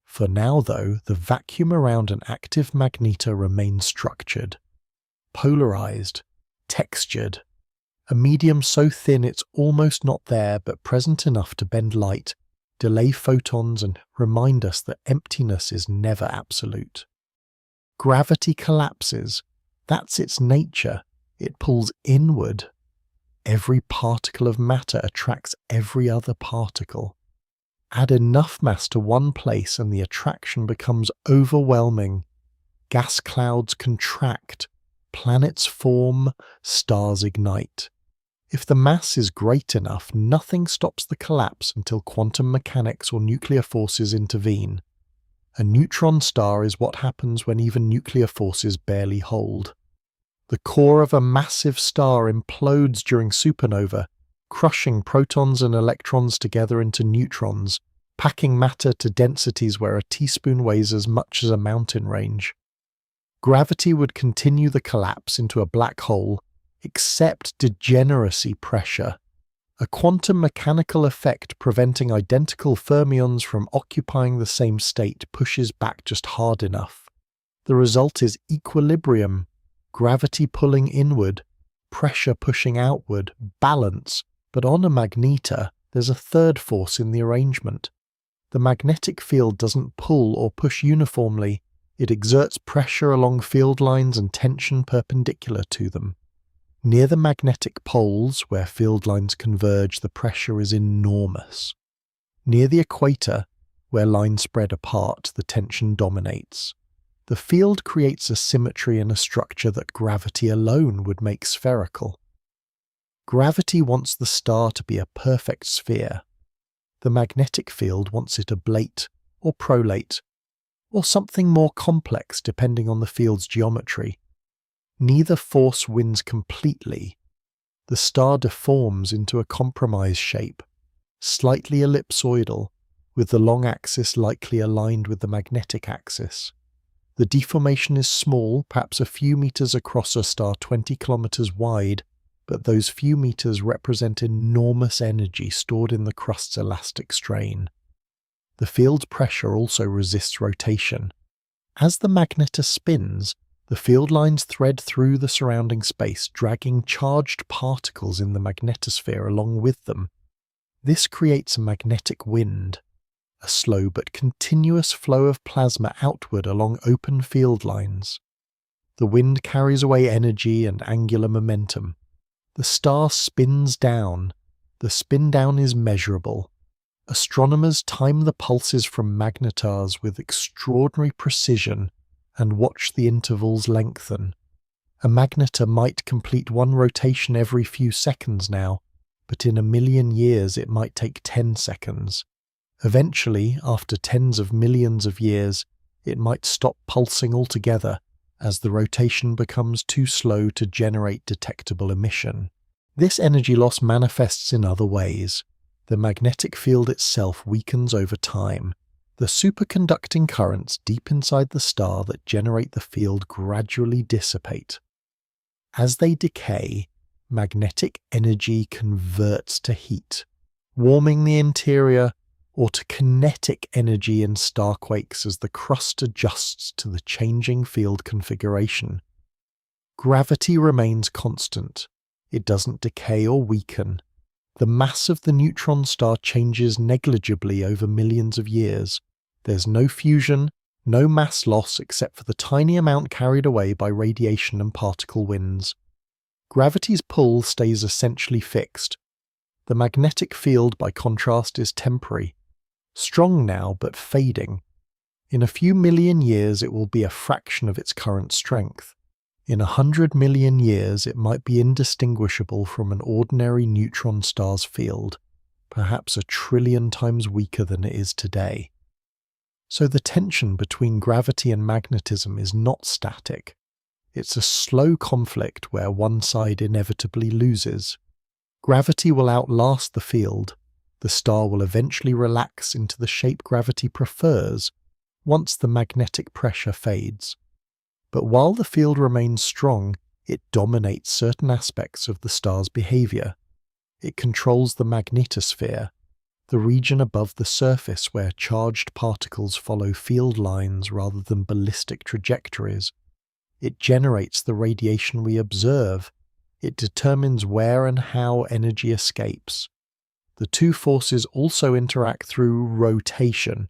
For now, though, the vacuum around an active magnetar remains structured, polarized, textured, a medium so thin it's almost not there but present enough to bend light, delay photons and remind us that emptiness is never absolute. Gravity collapses. That's its nature. It pulls inward. Every particle of matter attracts every other particle. Add enough mass to one place and the attraction becomes overwhelming. Gas clouds contract, planets form, stars ignite. If the mass is great enough, nothing stops the collapse until quantum mechanics or nuclear forces intervene. A neutron star is what happens when even nuclear forces barely hold. The core of a massive star implodes during supernova, crushing protons and electrons together into neutrons, packing matter to densities where a teaspoon weighs as much as a mountain range. Gravity would continue the collapse into a black hole, except degeneracy pressure, a quantum mechanical effect preventing identical fermions from occupying the same state pushes back just hard enough. The result is equilibrium, gravity pulling inward, pressure pushing outward, balance, but on a magnetar, there's a third force in the arrangement. The magnetic field doesn't pull or push uniformly, it exerts pressure along field lines and tension perpendicular to them. Near the magnetic poles, where field lines converge, the pressure is enormous. Near the equator, where lines spread apart, the tension dominates. The field creates a symmetry in a structure that gravity alone would make spherical. Gravity wants the star to be a perfect sphere. The magnetic field wants it oblate or prolate. or something more complex depending on the field's geometry. Neither force wins completely. The star deforms into a compromise shape, slightly ellipsoidal, with the long axis likely aligned with the magnetic axis. The deformation is small, perhaps a few meters across a star 20 kilometers wide, but those few meters represent enormous energy stored in the crust's elastic strain. The field's pressure also resists rotation. As the magnetar spins, the field lines thread through the surrounding space, dragging charged particles in the magnetosphere along with them. This creates a magnetic wind, a slow but continuous flow of plasma outward along open field lines. The wind carries away energy and angular momentum. The star spins down. The spin down is measurable. Astronomers time the pulses from magnetars with extraordinary precision and watch the intervals lengthen. A magnetar might complete one rotation every few seconds now, but in 1,000,000 years it might take 10 seconds. Eventually, after tens of millions of years, it might stop pulsing altogether as the rotation becomes too slow to generate detectable emission. This energy loss manifests in other ways. The magnetic field itself weakens over time. The superconducting currents deep inside the star that generate the field gradually dissipate. As they decay, magnetic energy converts to heat, warming the interior, or to kinetic energy in starquakes as the crust adjusts to the changing field configuration. Gravity remains constant. It doesn't decay or weaken. The mass of the neutron star changes negligibly over millions of years. There's no fusion, no mass loss except for the tiny amount carried away by radiation and particle winds. Gravity's pull stays essentially fixed. The magnetic field, by contrast, is temporary. Strong now, but fading. In a few million years it will be a fraction of its current strength. In 100 million years it might be indistinguishable from an ordinary neutron star's field, perhaps 1,000,000,000,000 times weaker than it is today. So the tension between gravity and magnetism is not static. It's a slow conflict where one side inevitably loses. Gravity will outlast the field. The star will eventually relax into the shape gravity prefers once the magnetic pressure fades. But while the field remains strong, it dominates certain aspects of the star's behavior. It controls the magnetosphere, the region above the surface where charged particles follow field lines rather than ballistic trajectories. It generates the radiation we observe. It determines where and how energy escapes. The two forces also interact through rotation.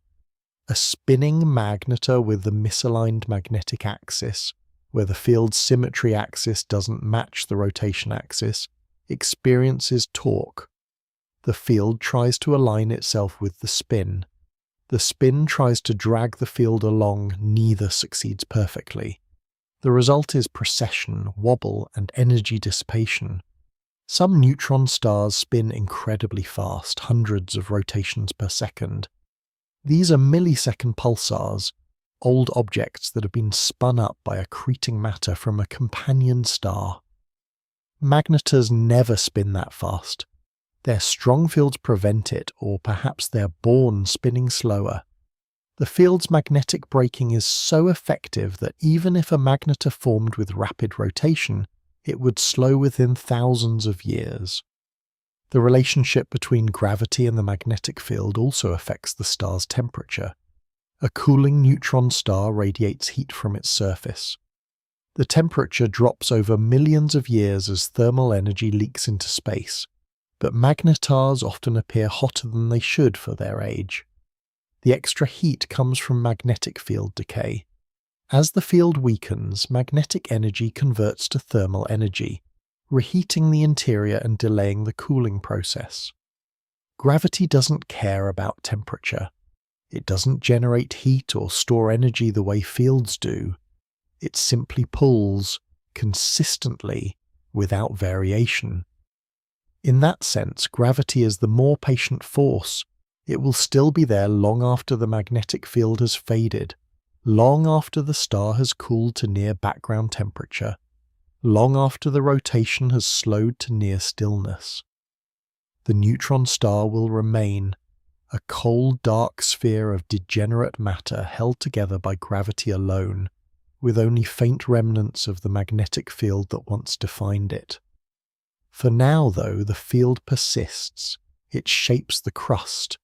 A spinning magnetar with the misaligned magnetic axis, where the field's symmetry axis doesn't match the rotation axis, experiences torque. The field tries to align itself with the spin. The spin tries to drag the field along, neither succeeds perfectly. The result is precession, wobble, and energy dissipation. Some neutron stars spin incredibly fast, hundreds of rotations per second. These are millisecond pulsars, old objects that have been spun up by accreting matter from a companion star. Magnetars never spin that fast. Their strong fields prevent it, or perhaps they're born spinning slower. The field's magnetic braking is so effective that even if a magnetar formed with rapid rotation, it would slow within thousands of years. The relationship between gravity and the magnetic field also affects the star's temperature. A cooling neutron star radiates heat from its surface. The temperature drops over millions of years as thermal energy leaks into space, but magnetars often appear hotter than they should for their age. The extra heat comes from magnetic field decay. As the field weakens, magnetic energy converts to thermal energy, reheating the interior and delaying the cooling process. Gravity doesn't care about temperature. It doesn't generate heat or store energy the way fields do. It simply pulls, consistently, without variation. In that sense, gravity is the more patient force. It will still be there long after the magnetic field has faded. long after the star has cooled to near background temperature, long after the rotation has slowed to near stillness. The neutron star will remain a cold, dark sphere of degenerate matter held together by gravity alone, with only faint remnants of the magnetic field that once defined it. For now, though, the field persists. It shapes the crust.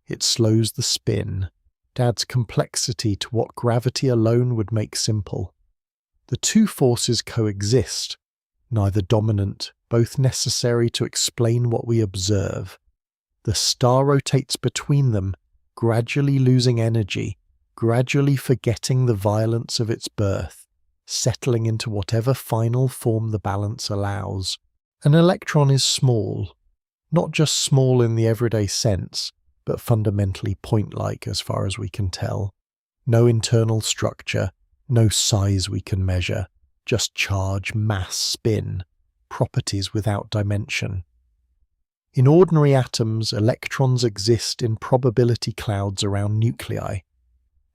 It slows the spin. It adds complexity to what gravity alone would make simple. The two forces coexist, neither dominant, both necessary to explain what we observe. The star rotates between them, gradually losing energy, gradually forgetting the violence of its birth, settling into whatever final form the balance allows. An electron is small, not just small in the everyday sense, but fundamentally point-like as far as we can tell. No internal structure, no size we can measure, just charge, mass, spin, properties without dimension. In ordinary atoms, electrons exist in probability clouds around nuclei.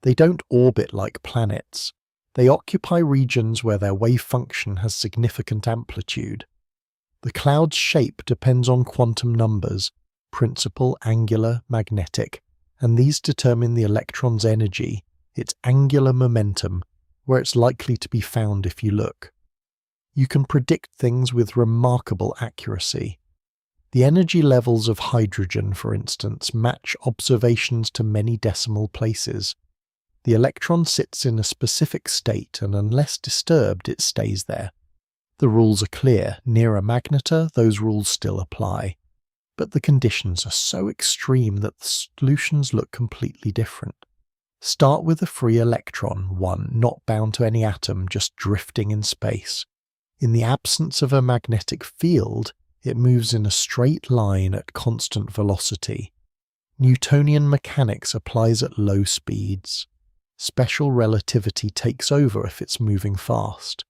They don't orbit like planets. They occupy regions where their wave function has significant amplitude. The cloud's shape depends on quantum numbers, principal, angular, magnetic, and these determine the electron's energy, its angular momentum, where it's likely to be found if you look. You can predict things with remarkable accuracy. The energy levels of hydrogen, for instance, match observations to many decimal places. The electron sits in a specific state, and unless disturbed, it stays there. The rules are clear. Near a magnetar, those rules still apply. But the conditions are so extreme that the solutions look completely different. Start with a free electron, one not bound to any atom, just drifting in space. In the absence of a magnetic field, it moves in a straight line at constant velocity. Newtonian mechanics applies at low speeds. Special relativity takes over if it's moving fast.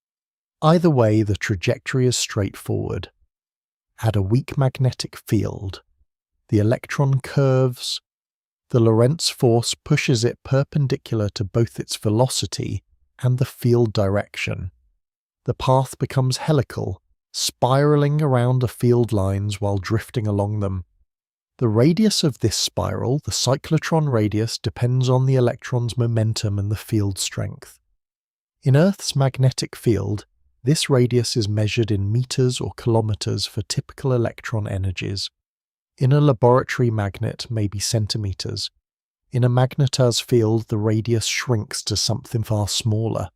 Either way, the trajectory is straightforward. Add a weak magnetic field. The electron curves. The Lorentz force pushes it perpendicular to both its velocity and the field direction. The path becomes helical, spiraling around the field lines while drifting along them. The radius of this spiral, the cyclotron radius, depends on the electron's momentum and the field strength. In Earth's magnetic field, this radius is measured in meters or kilometers for typical electron energies. In a laboratory magnet, maybe centimeters. In a magnetar's field, the radius shrinks to something far smaller.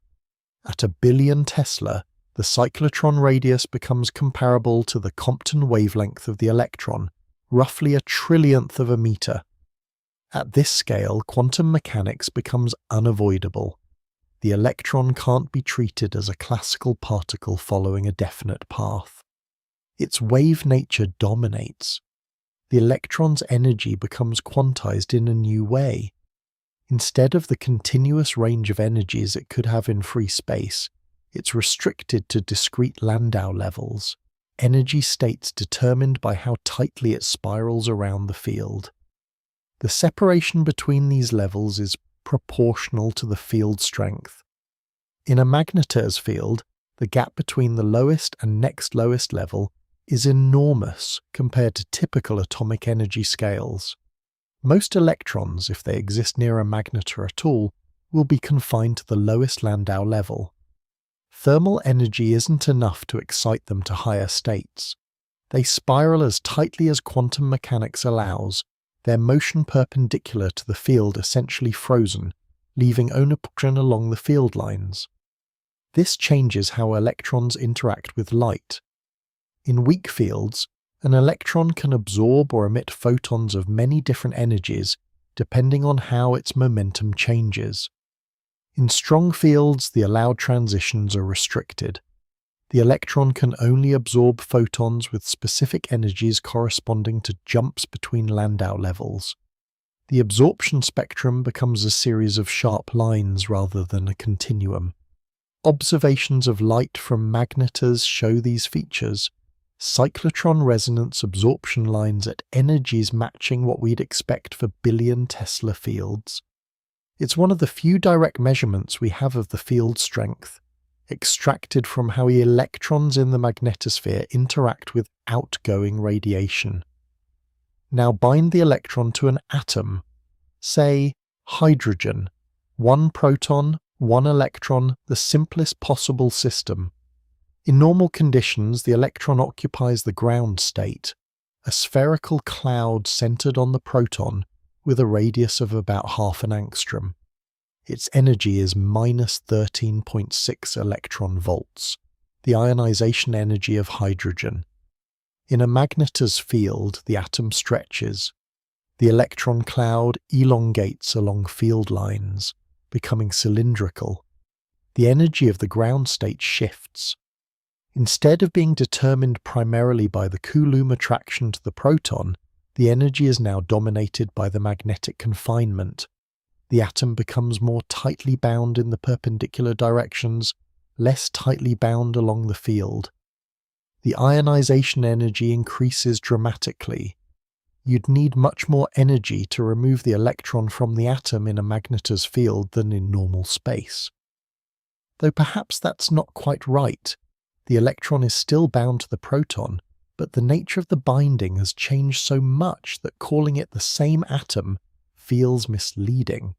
At 1 billion Tesla, the cyclotron radius becomes comparable to the Compton wavelength of the electron, roughly 1/1,000,000th of a meter. At this scale, quantum mechanics becomes unavoidable. The electron can't be treated as a classical particle following a definite path. Its wave nature dominates. The electron's energy becomes quantized in a new way. Instead of the continuous range of energies it could have in free space, it's restricted to discrete Landau levels, energy states determined by how tightly it spirals around the field. The separation between these levels is proportional to the field strength. In a magnetar's field, the gap between the lowest and next lowest level is enormous compared to typical atomic energy scales. Most electrons, if they exist near a magnetar at all, will be confined to the lowest Landau level. Thermal energy isn't enough to excite them to higher states. They spiral as tightly as quantum mechanics allows, their motion perpendicular to the field essentially frozen, leaving only puncture along the field lines. This changes how electrons interact with light. In weak fields, an electron can absorb or emit photons of many different energies depending on how its momentum changes. In strong fields, the allowed transitions are restricted. The electron can only absorb photons with specific energies corresponding to jumps between Landau levels. The absorption spectrum becomes a series of sharp lines rather than a continuum. Observations of light from magnetars show these features. Cyclotron resonance absorption lines at energies matching what we'd expect for billion Tesla fields. It's one of the few direct measurements we have of the field strength, extracted from how electrons in the magnetosphere interact with outgoing radiation. Now bind the electron to an atom, say hydrogen, 1 proton, 1 electron, the simplest possible system. In normal conditions, the electron occupies the ground state, a spherical cloud centered on the proton with a radius of about half an angstrom. Its energy is minus 13.6 electron volts, the ionization energy of hydrogen. In a magnetar's field, the atom stretches. The electron cloud elongates along field lines, becoming cylindrical. The energy of the ground state shifts. Instead of being determined primarily by the Coulomb attraction to the proton, the energy is now dominated by the magnetic confinement. The atom becomes more tightly bound in the perpendicular directions, less tightly bound along the field. The ionization energy increases dramatically. You'd need much more energy to remove the electron from the atom in a magnetar's field than in normal space. Though perhaps that's not quite right. The electron is still bound to the proton, but the nature of the binding has changed so much that calling it the same atom feels misleading.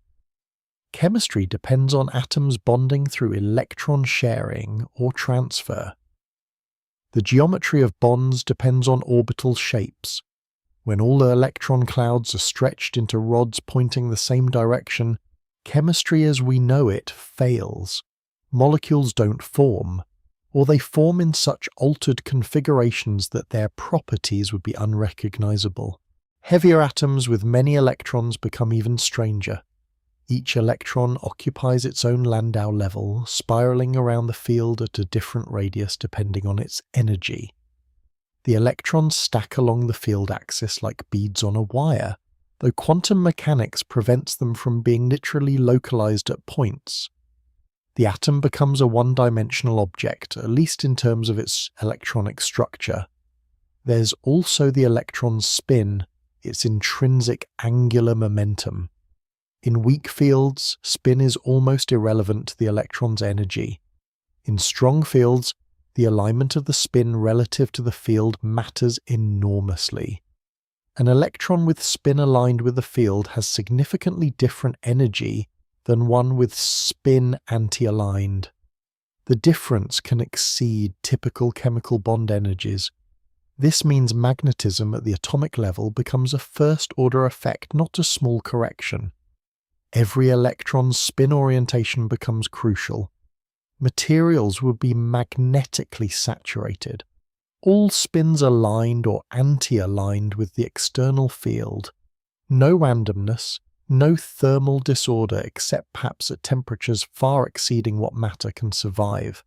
Chemistry depends on atoms bonding through electron sharing or transfer. The geometry of bonds depends on orbital shapes. When all the electron clouds are stretched into rods pointing the same direction, chemistry as we know it fails. Molecules don't form, or they form in such altered configurations that their properties would be unrecognizable. Heavier atoms with many electrons become even stranger. Each electron occupies its own Landau level, spiraling around the field at a different radius depending on its energy. The electrons stack along the field axis like beads on a wire, though quantum mechanics prevents them from being literally localized at points. The atom becomes a one-dimensional object, at least in terms of its electronic structure. There's also the electron's spin, its intrinsic angular momentum. In weak fields, spin is almost irrelevant to the electron's energy. In strong fields, the alignment of the spin relative to the field matters enormously. An electron with spin aligned with the field has significantly different energy than one with spin anti-aligned. The difference can exceed typical chemical bond energies. This means magnetism at the atomic level becomes a first-order effect, not a small correction. Every electron's spin orientation becomes crucial. Materials would be magnetically saturated. All spins aligned or anti-aligned with the external field. No randomness, no thermal disorder except perhaps at temperatures far exceeding what matter can survive.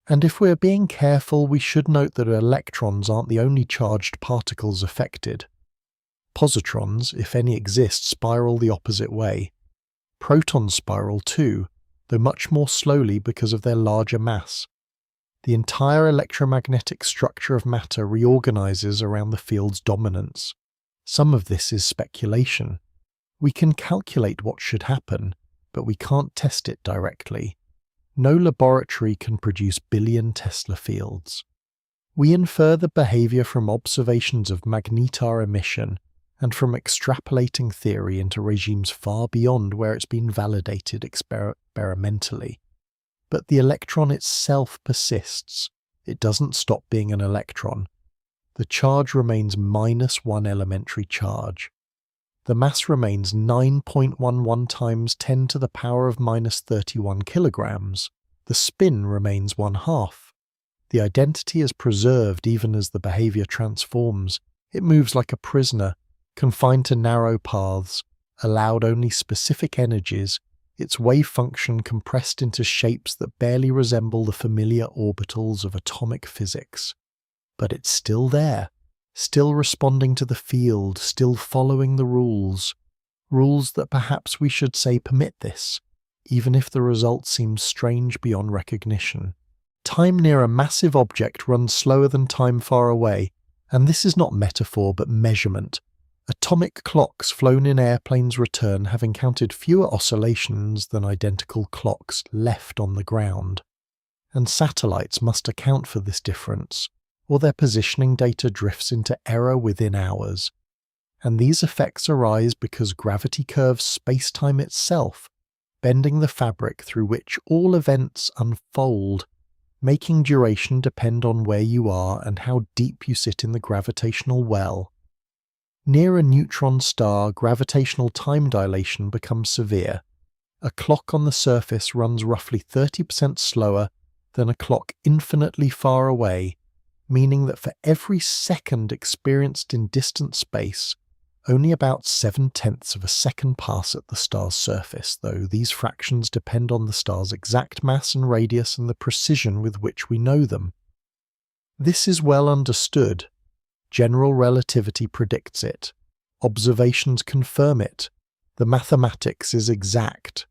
And if we're being careful, we should note that electrons aren't the only charged particles affected. Positrons, if any exist, spiral the opposite way. Protons spiral too, though much more slowly because of their larger mass. The entire electromagnetic structure of matter reorganizes around the field's dominance. Some of this is speculation. We can calculate what should happen, but we can't test it directly. No laboratory can produce billion Tesla fields. We infer the behavior from observations of magnetar emission and from extrapolating theory into regimes far beyond where it's been validated experimentally. But the electron itself persists. It doesn't stop being an electron. The charge remains -1 elementary charge. The mass remains 9.11 times 10 to the power of -31 kilograms. The spin remains 1/2. The identity is preserved even as the behavior transforms. It moves like a prisoner, confined to narrow paths, allowed only specific energies, its wave function compressed into shapes that barely resemble the familiar orbitals of atomic physics. But it's still there. Still responding to the field, still following the rules that perhaps we should say permit this, even if the result seems strange beyond recognition. Time near a massive object runs slower than time far away, and this is not metaphor but measurement. Atomic clocks flown in airplanes return having counted fewer oscillations than identical clocks left on the ground, and satellites must account for this difference, or their positioning data drifts into error within hours. And these effects arise because gravity curves space-time itself, bending the fabric through which all events unfold, making duration depend on where you are and how deep you sit in the gravitational well. Near a neutron star, gravitational time dilation becomes severe. A clock on the surface runs roughly 30% slower than a clock infinitely far away, meaning that for every second experienced in distant space, only about 7/10 of a second pass at the star's surface, though these fractions depend on the star's exact mass and radius and the precision with which we know them. This is well understood. General relativity predicts it. Observations confirm it. The mathematics is exact.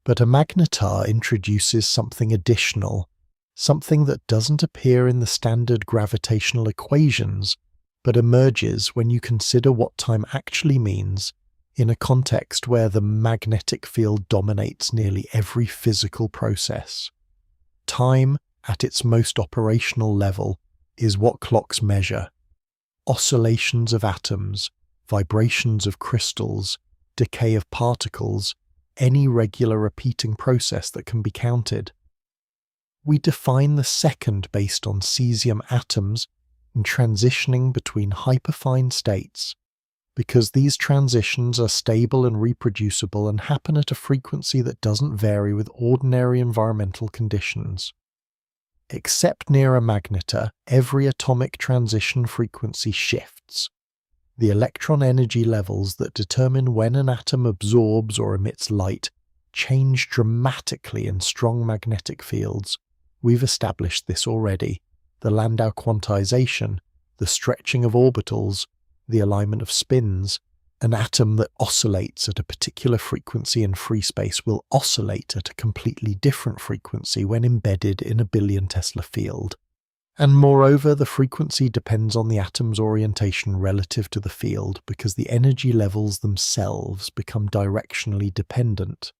But a magnetar introduces something additional, something that doesn't appear in the standard gravitational equations, but emerges when you consider what time actually means in a context where the magnetic field dominates nearly every physical process. Time, at its most operational level, is what clocks measure. Oscillations of atoms, vibrations of crystals, decay of particles, any regular repeating process that can be counted. We define the second based on cesium atoms and transitioning between hyperfine states, because these transitions are stable and reproducible and happen at a frequency that doesn't vary with ordinary environmental conditions. Except near a magnetar, every atomic transition frequency shifts. The electron energy levels that determine when an atom absorbs or emits light change dramatically in strong magnetic fields. We've established this already. The Landau quantization, the stretching of orbitals, the alignment of spins. An atom that oscillates at a particular frequency in free space will oscillate at a completely different frequency when embedded in a billion Tesla field. And moreover, the frequency depends on the atom's orientation relative to the field because the energy levels themselves become directionally dependent.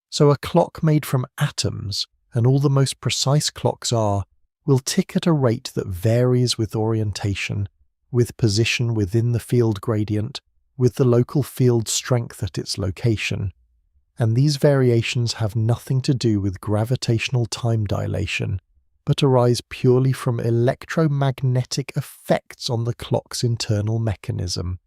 So a clock made from atoms, and all the most precise clocks are, will tick at a rate that varies with orientation, with position within the field gradient, with the local field strength at its location. And these variations have nothing to do with gravitational time dilation, but arise purely from electromagnetic effects on the clock's internal mechanism.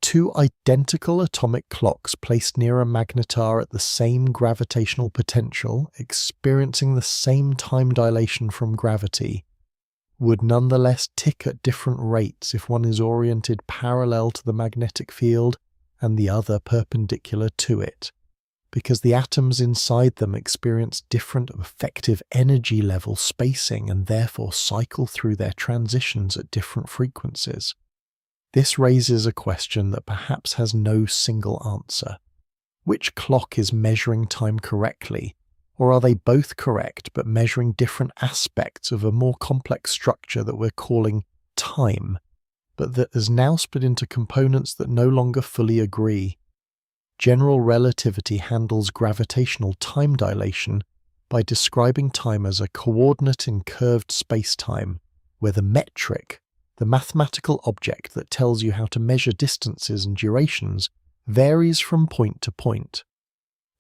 Two identical atomic clocks placed near a magnetar at the same gravitational potential, experiencing the same time dilation from gravity, would nonetheless tick at different rates if one is oriented parallel to the magnetic field and the other perpendicular to it, because the atoms inside them experience different effective energy level spacing and therefore cycle through their transitions at different frequencies. This raises a question that perhaps has no single answer. Which clock is measuring time correctly? Or are they both correct but measuring different aspects of a more complex structure that we're calling time, but that is now split into components that no longer fully agree? General relativity handles gravitational time dilation by describing time as a coordinate in curved space-time, where the metric, the mathematical object that tells you how to measure distances and durations, varies from point to point.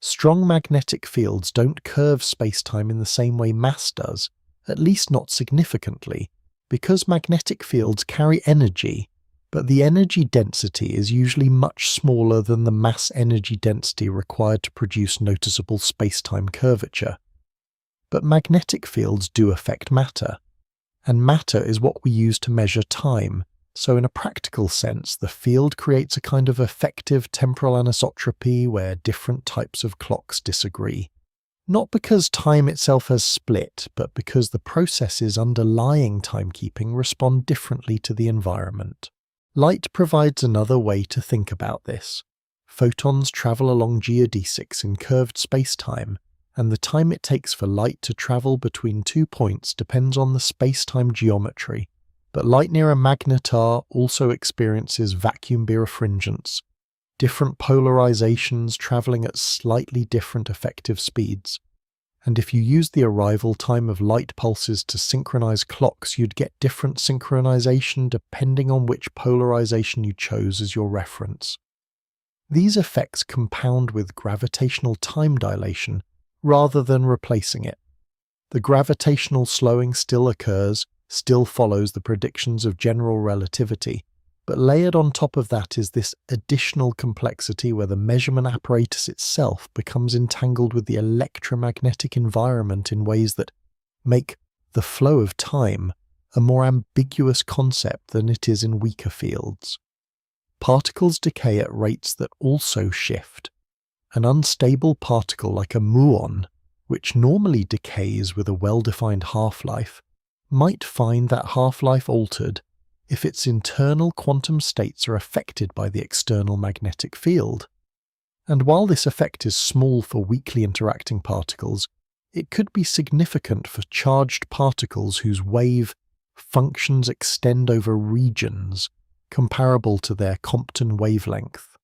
Strong magnetic fields don't curve space-time in the same way mass does, at least not significantly, because magnetic fields carry energy, but the energy density is usually much smaller than the mass energy density required to produce noticeable space-time curvature. But magnetic fields do affect matter, and matter is what we use to measure time, so in a practical sense the field creates a kind of effective temporal anisotropy where different types of clocks disagree. Not because time itself has split, but because the processes underlying timekeeping respond differently to the environment. Light provides another way to think about this. Photons travel along geodesics in curved space-time, and the time it takes for light to travel between 2 points depends on the space-time geometry, But light near a magnetar also experiences vacuum birefringence, different polarizations traveling at slightly different effective speeds. And if you use the arrival time of light pulses to synchronize clocks, you'd get different synchronization depending on which polarization you chose as your reference. These effects compound with gravitational time dilation rather than replacing it. The gravitational slowing still occurs, still follows the predictions of general relativity, but layered on top of that is this additional complexity where the measurement apparatus itself becomes entangled with the electromagnetic environment in ways that make the flow of time a more ambiguous concept than it is in weaker fields. Particles decay at rates that also shift. An unstable particle like a muon, which normally decays with a well-defined half-life, might find that half-life altered if its internal quantum states are affected by the external magnetic field. And while this effect is small for weakly interacting particles, it could be significant for charged particles whose wave functions extend over regions comparable to their Compton wavelength.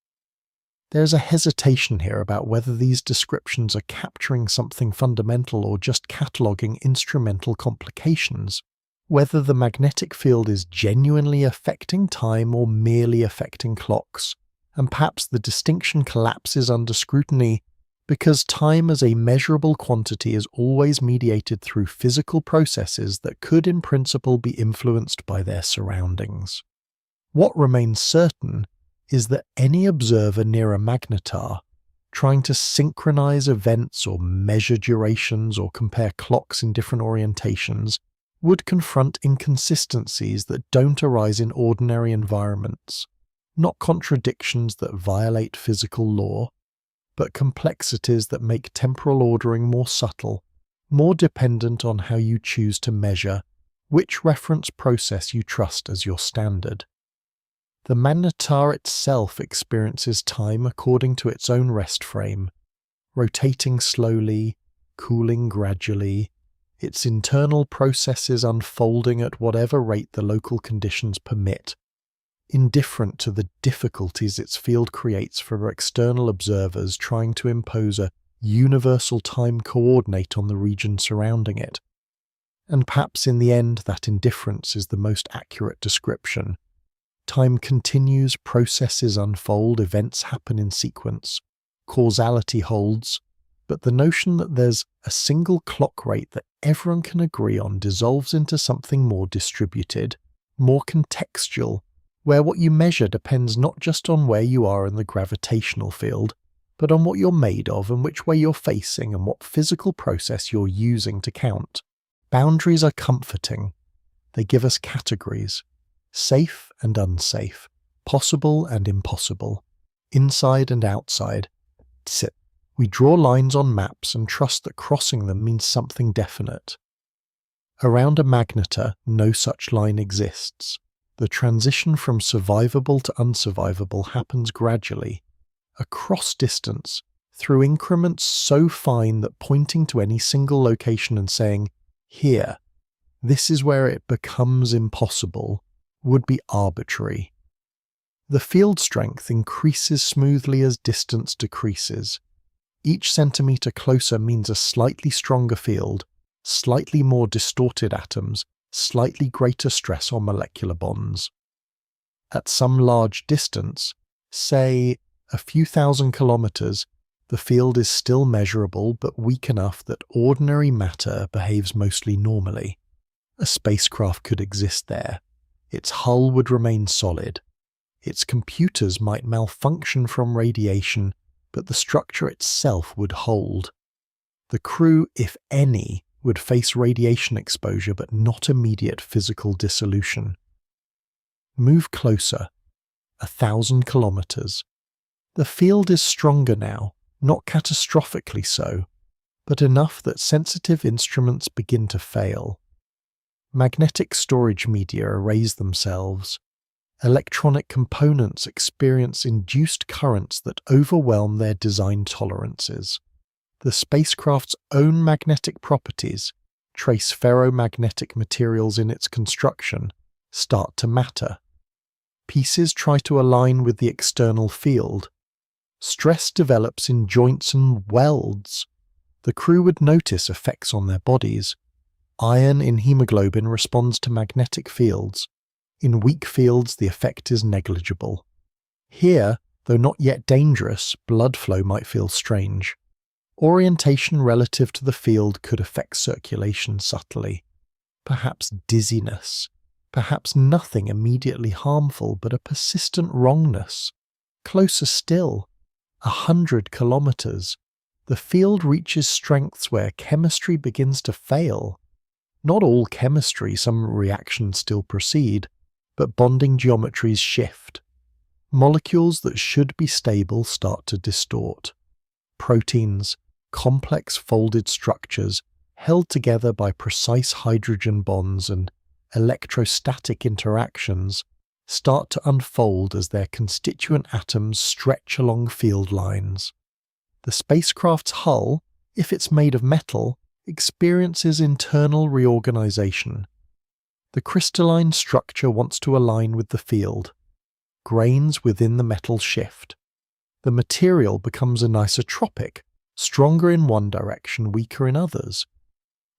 There's a hesitation here about whether these descriptions are capturing something fundamental or just cataloguing instrumental complications, whether the magnetic field is genuinely affecting time or merely affecting clocks, and perhaps the distinction collapses under scrutiny because time as a measurable quantity is always mediated through physical processes that could in principle be influenced by their surroundings. What remains certain is that any observer near a magnetar, trying to synchronize events or measure durations or compare clocks in different orientations, would confront inconsistencies that don't arise in ordinary environments, not contradictions that violate physical law, but complexities that make temporal ordering more subtle, more dependent on how you choose to measure, which reference process you trust as your standard. The magnetar itself experiences time according to its own rest frame, rotating slowly, cooling gradually, its internal processes unfolding at whatever rate the local conditions permit, indifferent to the difficulties its field creates for external observers trying to impose a universal time coordinate on the region surrounding it. And perhaps in the end that indifference is the most accurate description. Time continues, processes unfold, events happen in sequence, causality holds, but the notion that there's a single clock rate that everyone can agree on dissolves into something more distributed, more contextual, where what you measure depends not just on where you are in the gravitational field, but on what you're made of and which way you're facing and what physical process you're using to count. Boundaries are comforting. They give us categories. Safe and unsafe, possible and impossible, inside and outside. We draw lines on maps and trust that crossing them means something definite. Around a magnetar, no such line exists. The transition from survivable to unsurvivable happens gradually, across distance, through increments so fine that pointing to any single location and saying, "Here, this is where it becomes impossible," would be arbitrary. The field strength increases smoothly as distance decreases. Each centimeter closer means a slightly stronger field, slightly more distorted atoms, slightly greater stress on molecular bonds. At some large distance, say a few thousand kilometers, the field is still measurable but weak enough that ordinary matter behaves mostly normally. A spacecraft could exist there. Its hull would remain solid. Its computers might malfunction from radiation, but the structure itself would hold. The crew, if any, would face radiation exposure but not immediate physical dissolution. Move closer, 1,000 kilometers. The field is stronger now, not catastrophically so, but enough that sensitive instruments begin to fail. Magnetic storage media erase themselves. Electronic components experience induced currents that overwhelm their design tolerances. The spacecraft's own magnetic properties, trace ferromagnetic materials in its construction, start to matter. Pieces try to align with the external field. Stress develops in joints and welds. The crew would notice effects on their bodies. Iron in hemoglobin responds to magnetic fields. In weak fields, the effect is negligible. Here, though not yet dangerous, blood flow might feel strange. Orientation relative to the field could affect circulation subtly. Perhaps dizziness. Perhaps nothing immediately harmful, but a persistent wrongness. Closer still, 100 kilometers. The field reaches strengths where chemistry begins to fail. Not all chemistry, some reactions still proceed, but bonding geometries shift. Molecules that should be stable start to distort. Proteins, complex folded structures held together by precise hydrogen bonds and electrostatic interactions, start to unfold as their constituent atoms stretch along field lines. The spacecraft's hull, if it's made of metal, experiences internal reorganization. The crystalline structure wants to align with the field. Grains within the metal shift. The material becomes anisotropic, stronger in one direction, weaker in others.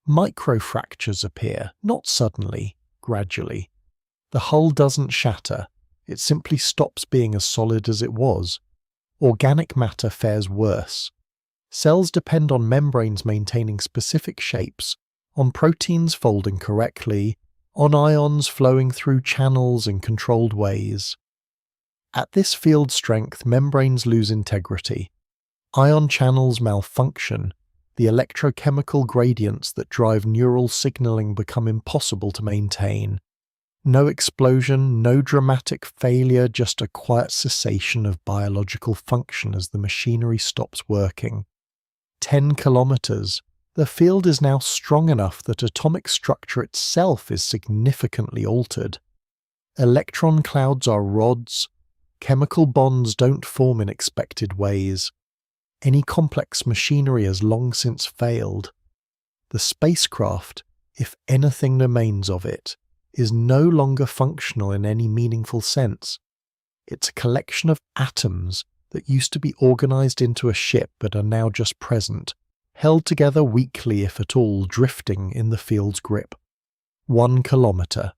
Microfractures appear, not suddenly, gradually. The hull doesn't shatter, it simply stops being as solid as it was. Organic matter fares worse. Cells depend on membranes maintaining specific shapes, on proteins folding correctly, on ions flowing through channels in controlled ways. At this field strength, membranes lose integrity. Ion channels malfunction. The electrochemical gradients that drive neural signaling become impossible to maintain. No explosion, no dramatic failure, just a quiet cessation of biological function as the machinery stops working. 10 kilometers. The field is now strong enough that atomic structure itself is significantly altered. Electron clouds are rods. Chemical bonds don't form in expected ways. Any complex machinery has long since failed. The spacecraft, if anything remains of it, is no longer functional in any meaningful sense. It's a collection of atoms that used to be organized into a ship but are now just present, held together weakly if at all, drifting in the field's grip. 1 kilometer.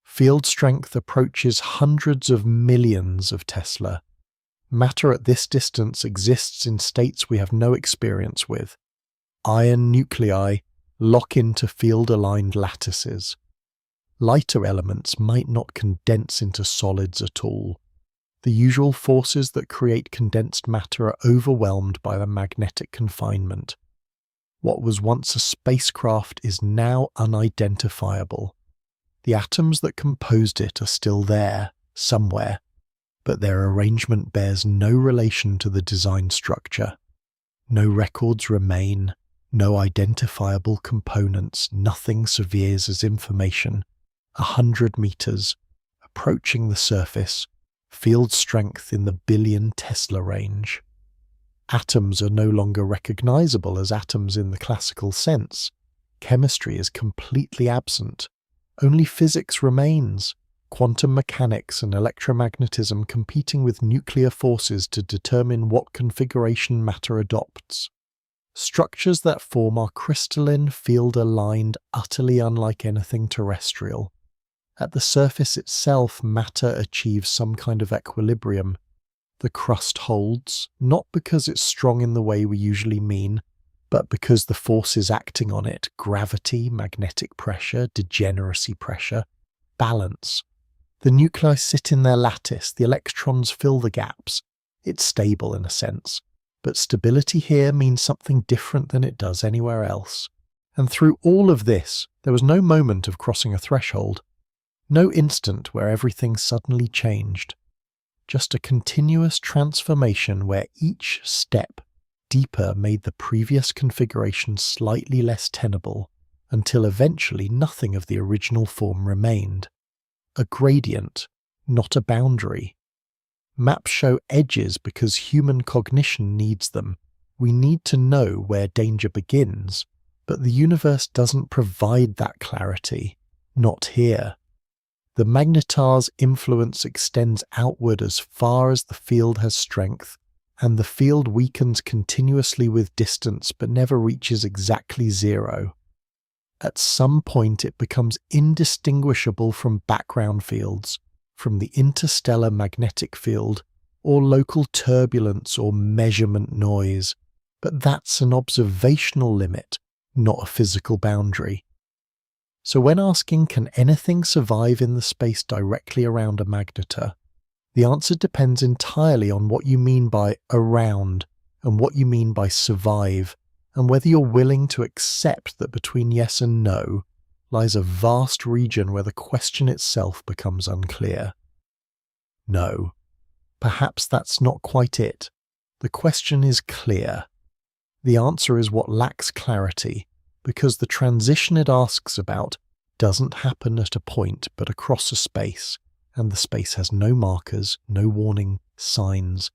Field strength approaches hundreds of millions of Tesla. Matter at this distance exists in states we have no experience with. Iron nuclei lock into field-aligned lattices. Lighter elements might not condense into solids at all. The usual forces that create condensed matter are overwhelmed by the magnetic confinement. What was once a spacecraft is now unidentifiable. The atoms that composed it are still there, somewhere, but their arrangement bears no relation to the design structure. No records remain, no identifiable components, nothing surveys as information. 100 meters, approaching the surface, field strength in the billion Tesla range. Atoms are no longer recognizable as atoms in the classical sense. Chemistry is completely absent. Only physics remains, quantum mechanics and electromagnetism competing with nuclear forces to determine what configuration matter adopts. Structures that form are crystalline, field-aligned, utterly unlike anything terrestrial. At the surface itself, matter achieves some kind of equilibrium. The crust holds, not because it's strong in the way we usually mean, but because the forces acting on it, gravity, magnetic pressure, degeneracy pressure, balance. The nuclei sit in their lattice, the electrons fill the gaps. It's stable in a sense, but stability here means something different than it does anywhere else. And through all of this, there was no moment of crossing a threshold. No instant where everything suddenly changed. Just a continuous transformation where each step deeper made the previous configuration slightly less tenable, until eventually nothing of the original form remained. A gradient, not a boundary. Maps show edges because human cognition needs them. We need to know where danger begins, but the universe doesn't provide that clarity. Not here. The magnetar's influence extends outward as far as the field has strength, and the field weakens continuously with distance but never reaches exactly zero. At some point it becomes indistinguishable from background fields, from the interstellar magnetic field, or local turbulence or measurement noise, but that's an observational limit, not a physical boundary. So when asking can anything survive in the space directly around a magnetar, the answer depends entirely on what you mean by around and what you mean by survive, and whether you're willing to accept that between yes and no lies a vast region where the question itself becomes unclear. No, perhaps that's not quite it. The question is clear. The answer is what lacks clarity, because the transition it asks about doesn't happen at a point but across a space, and the space has no markers, no warning signs,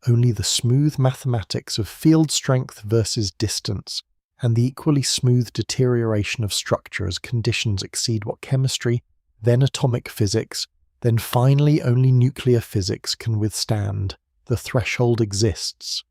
only the smooth mathematics of field strength versus distance, and the equally smooth deterioration of structure as conditions exceed what chemistry, then atomic physics, then finally only nuclear physics can withstand. The threshold exists,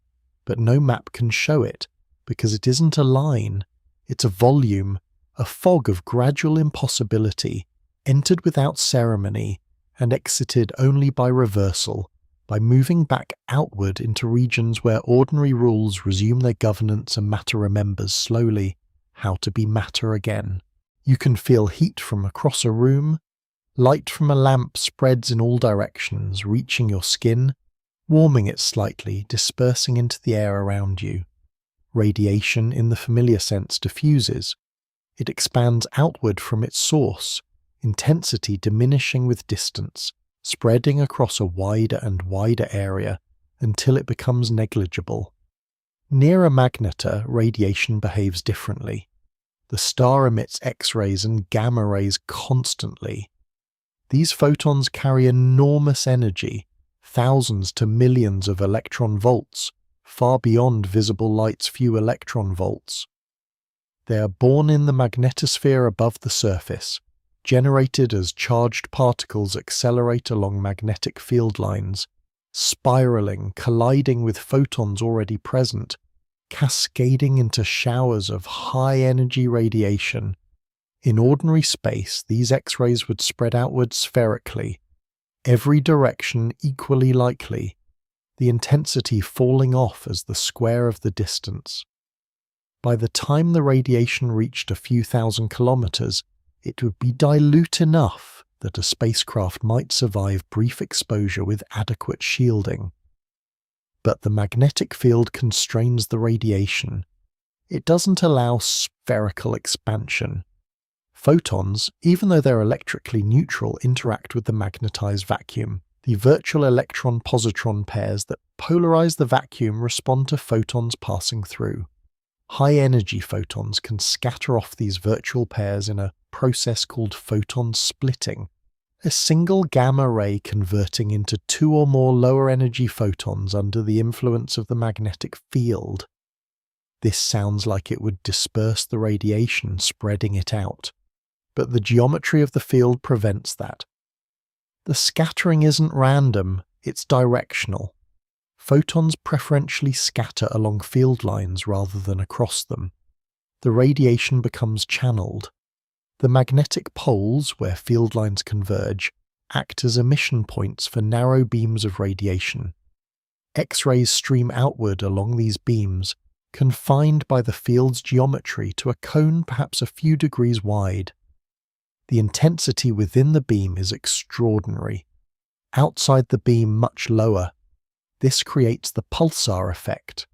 but no map can show it, because it isn't a line, it's a volume, a fog of gradual impossibility, entered without ceremony, and exited only by reversal, by moving back outward into regions where ordinary rules resume their governance and matter remembers slowly how to be matter again. You can feel heat from across a room, light from a lamp spreads in all directions, reaching your skin, warming it slightly, dispersing into the air around you. Radiation, in the familiar sense, diffuses. It expands outward from its source, intensity diminishing with distance, spreading across a wider and wider area until it becomes negligible. Near a magnetar, radiation behaves differently. The star emits X-rays and gamma rays constantly. These photons carry enormous energy, thousands to millions of electron volts, far beyond visible light's few electron volts. They are born in the magnetosphere above the surface, generated as charged particles accelerate along magnetic field lines, spiraling, colliding with photons already present, cascading into showers of high-energy radiation. In ordinary space, these X-rays would spread outward spherically, every direction equally likely, the intensity falling off as the square of the distance. By the time the radiation reached a few thousand kilometers, it would be dilute enough that a spacecraft might survive brief exposure with adequate shielding. But the magnetic field constrains the radiation. It doesn't allow spherical expansion. Photons, even though they're electrically neutral, interact with the magnetized vacuum. The virtual electron-positron pairs that polarize the vacuum respond to photons passing through. High-energy photons can scatter off these virtual pairs in a process called photon splitting, a single gamma ray converting into two or more lower-energy photons under the influence of the magnetic field. This sounds like it would disperse the radiation, spreading it out, but the geometry of the field prevents that. The scattering isn't random, it's directional. Photons preferentially scatter along field lines rather than across them. The radiation becomes channeled. The magnetic poles, where field lines converge, act as emission points for narrow beams of radiation. X-rays stream outward along these beams, confined by the field's geometry to a cone perhaps a few degrees wide. The intensity within the beam is extraordinary. Outside the beam much lower. This creates the pulsar effect.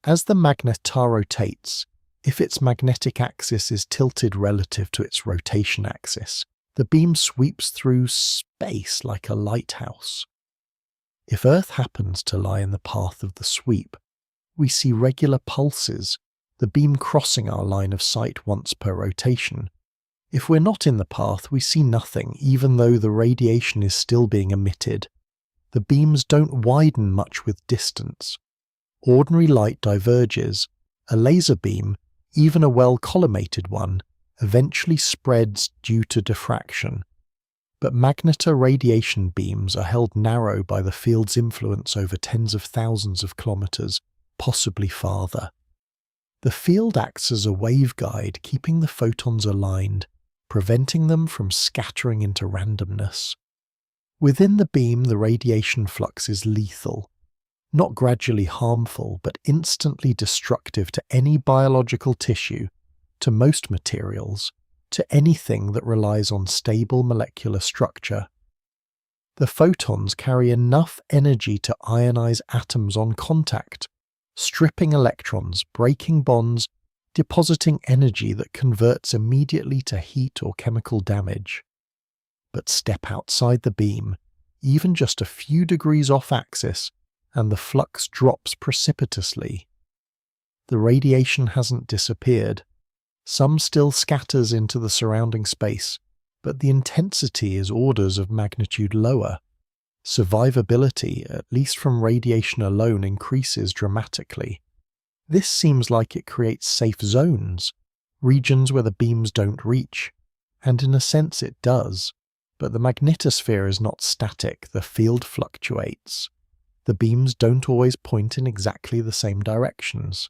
As the magnetar rotates, if its magnetic axis is tilted relative to its rotation axis, the beam sweeps through space like a lighthouse. If Earth happens to lie in the path of the sweep, we see regular pulses, the beam crossing our line of sight once per rotation. If we're not in the path, we see nothing, even though the radiation is still being emitted. The beams don't widen much with distance. Ordinary light diverges. A laser beam, even a well-collimated one, eventually spreads due to diffraction. But magnetar radiation beams are held narrow by the field's influence over tens of thousands of kilometers, possibly farther. The field acts as a waveguide, keeping the photons aligned, preventing them from scattering into randomness. Within the beam, the radiation flux is lethal, not gradually harmful, but instantly destructive to any biological tissue, to most materials, to anything that relies on stable molecular structure. The photons carry enough energy to ionize atoms on contact, stripping electrons, breaking bonds, depositing energy that converts immediately to heat or chemical damage. But step outside the beam, even just a few degrees off axis, and the flux drops precipitously. The radiation hasn't disappeared. Some still scatters into the surrounding space, but the intensity is orders of magnitude lower. Survivability, at least from radiation alone, increases dramatically. This seems like it creates safe zones, regions where the beams don't reach, and in a sense it does. But the magnetosphere is not static, the field fluctuates. The beams don't always point in exactly the same directions.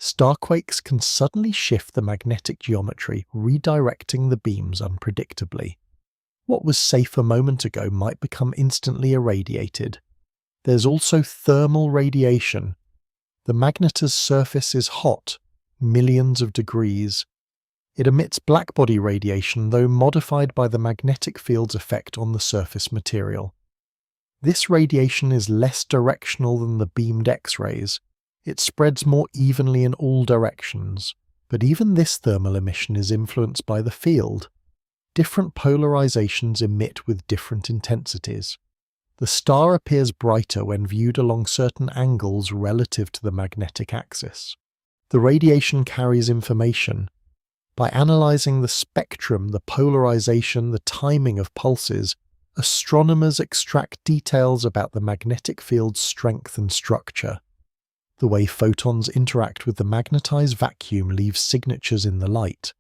Starquakes can suddenly shift the magnetic geometry, redirecting the beams unpredictably. What was safe a moment ago might become instantly irradiated. There's also thermal radiation. The magnetar's surface is hot, millions of degrees. It emits blackbody radiation, though modified by the magnetic field's effect on the surface material. This radiation is less directional than the beamed X-rays. It spreads more evenly in all directions, but even this thermal emission is influenced by the field. Different polarizations emit with different intensities. The star appears brighter when viewed along certain angles relative to the magnetic axis. The radiation carries information. By analyzing the spectrum, the polarization, the timing of pulses, astronomers extract details about the magnetic field's strength and structure. The way photons interact with the magnetized vacuum leaves signatures in the light.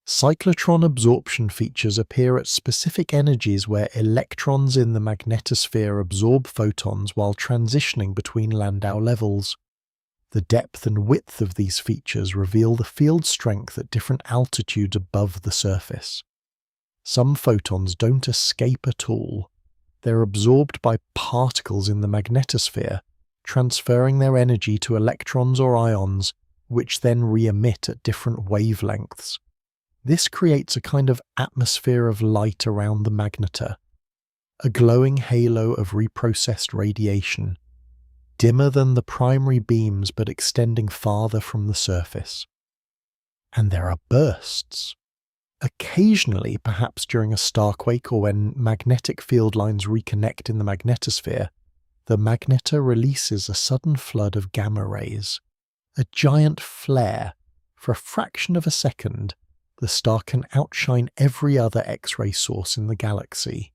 Cyclotron absorption features appear at specific energies where electrons in the magnetosphere absorb photons while transitioning between Landau levels. The depth and width of these features reveal the field strength at different altitudes above the surface. Some photons don't escape at all. They're absorbed by particles in the magnetosphere, transferring their energy to electrons or ions, which then re-emit at different wavelengths. This creates a kind of atmosphere of light around the magnetar, a glowing halo of reprocessed radiation, dimmer than the primary beams but extending farther from the surface. And there are bursts. Occasionally, perhaps during a starquake or when magnetic field lines reconnect in the magnetosphere, the magnetar releases a sudden flood of gamma rays. A giant flare. For a fraction of a second, the star can outshine every other X-ray source in the galaxy.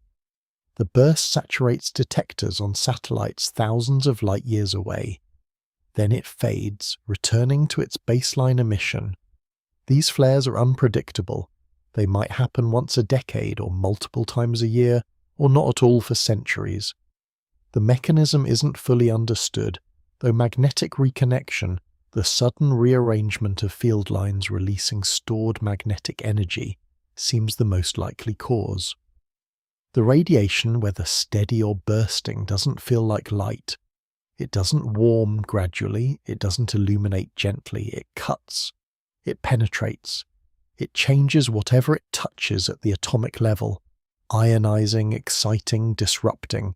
The burst saturates detectors on satellites thousands of light-years away. Then it fades, returning to its baseline emission. These flares are unpredictable. They might happen once a decade or multiple times a year, or not at all for centuries. The mechanism isn't fully understood, though magnetic reconnection, the sudden rearrangement of field lines releasing stored magnetic energy, seems the most likely cause. The radiation, whether steady or bursting, doesn't feel like light. It doesn't warm gradually, it doesn't illuminate gently, it cuts, it penetrates, it changes whatever it touches at the atomic level, ionizing, exciting, disrupting.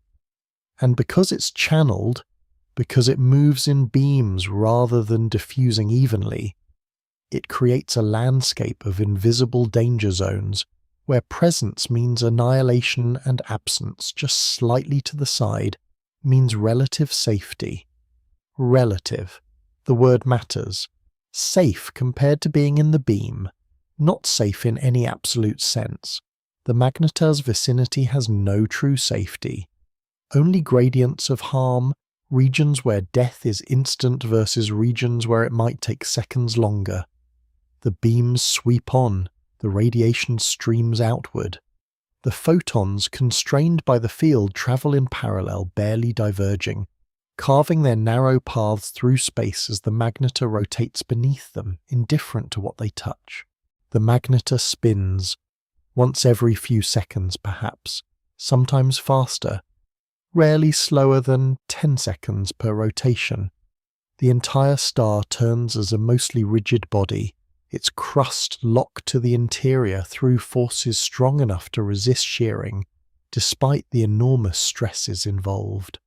And because it's channeled, because it moves in beams rather than diffusing evenly, it creates a landscape of invisible danger zones where presence means annihilation and absence just slightly to the side means relative safety. Relative. The word matters. Safe compared to being in the beam. Not safe in any absolute sense. The magnetar's vicinity has no true safety. Only gradients of harm, regions where death is instant versus regions where it might take seconds longer. The beams sweep on, the radiation streams outward. The photons, constrained by the field, travel in parallel, barely diverging, carving their narrow paths through space as the magnetar rotates beneath them, indifferent to what they touch. The magnetar spins, once every few seconds perhaps, sometimes faster, rarely slower than 10 seconds per rotation. The entire star turns as a mostly rigid body, its crust locked to the interior through forces strong enough to resist shearing, despite the enormous stresses involved.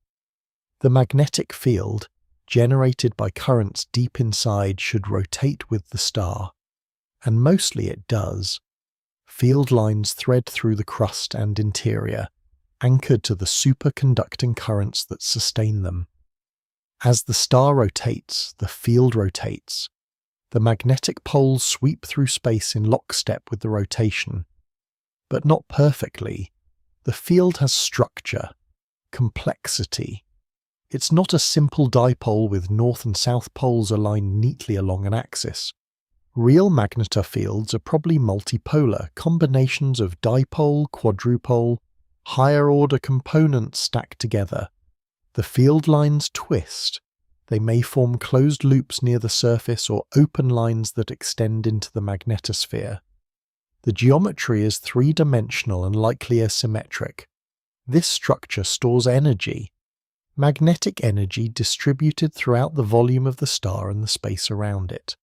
The magnetic field, generated by currents deep inside, should rotate with the star, and mostly it does. Field lines thread through the crust and interior, anchored to the superconducting currents that sustain them. As the star rotates, the field rotates. The magnetic poles sweep through space in lockstep with the rotation. But not perfectly. The field has structure, complexity. It's not a simple dipole with north and south poles aligned neatly along an axis. Real magnetar fields are probably multipolar, combinations of dipole, quadrupole, higher-order components stacked together. The field lines twist. They may form closed loops near the surface or open lines that extend into the magnetosphere. The geometry is three-dimensional and likely asymmetric. This structure stores energy, magnetic energy distributed throughout the volume of the star and the space around it.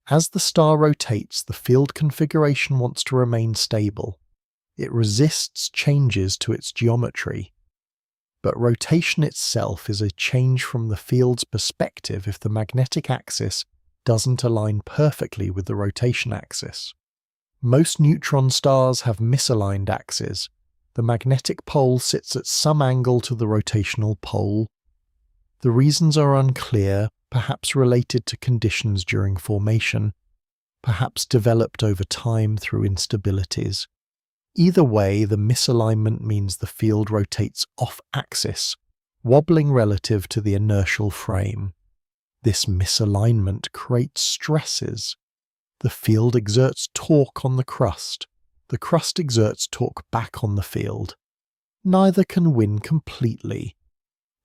As the star rotates, the field configuration wants to remain stable. It resists changes to its geometry. But rotation itself is a change from the field's perspective if the magnetic axis doesn't align perfectly with the rotation axis. Most neutron stars have misaligned axes. The magnetic pole sits at some angle to the rotational pole. The reasons are unclear, perhaps related to conditions during formation, perhaps developed over time through instabilities. Either way, the misalignment means the field rotates off-axis, wobbling relative to the inertial frame. This misalignment creates stresses. The field exerts torque on the crust. The crust exerts torque back on the field. Neither can win completely.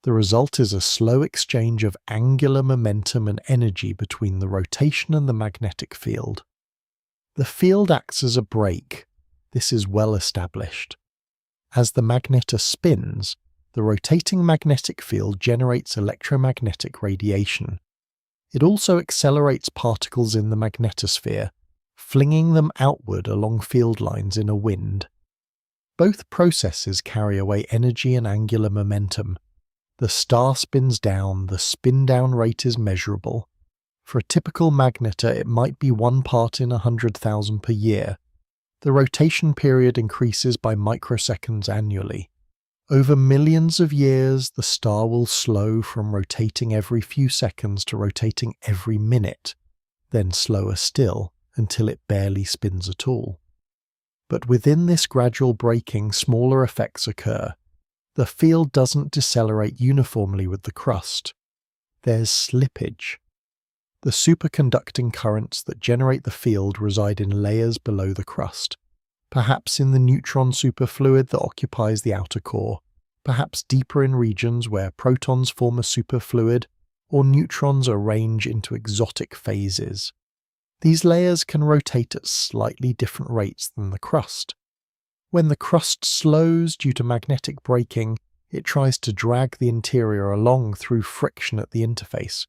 The result is a slow exchange of angular momentum and energy between the rotation and the magnetic field. The field acts as a brake. This is well established. As the magnetar spins, the rotating magnetic field generates electromagnetic radiation. It also accelerates particles in the magnetosphere, flinging them outward along field lines in a wind. Both processes carry away energy and angular momentum. The star spins down, the spin-down rate is measurable. For a typical magnetar, it might be 1 part in 100,000 per year. The rotation period increases by microseconds annually. Over millions of years, the star will slow from rotating every few seconds to rotating every minute, then slower still until it barely spins at all. But within this gradual braking, smaller effects occur. The field doesn't decelerate uniformly with the crust. There's slippage. The superconducting currents that generate the field reside in layers below the crust, perhaps in the neutron superfluid that occupies the outer core, perhaps deeper in regions where protons form a superfluid or neutrons arrange into exotic phases. These layers can rotate at slightly different rates than the crust. When the crust slows due to magnetic braking, it tries to drag the interior along through friction at the interface.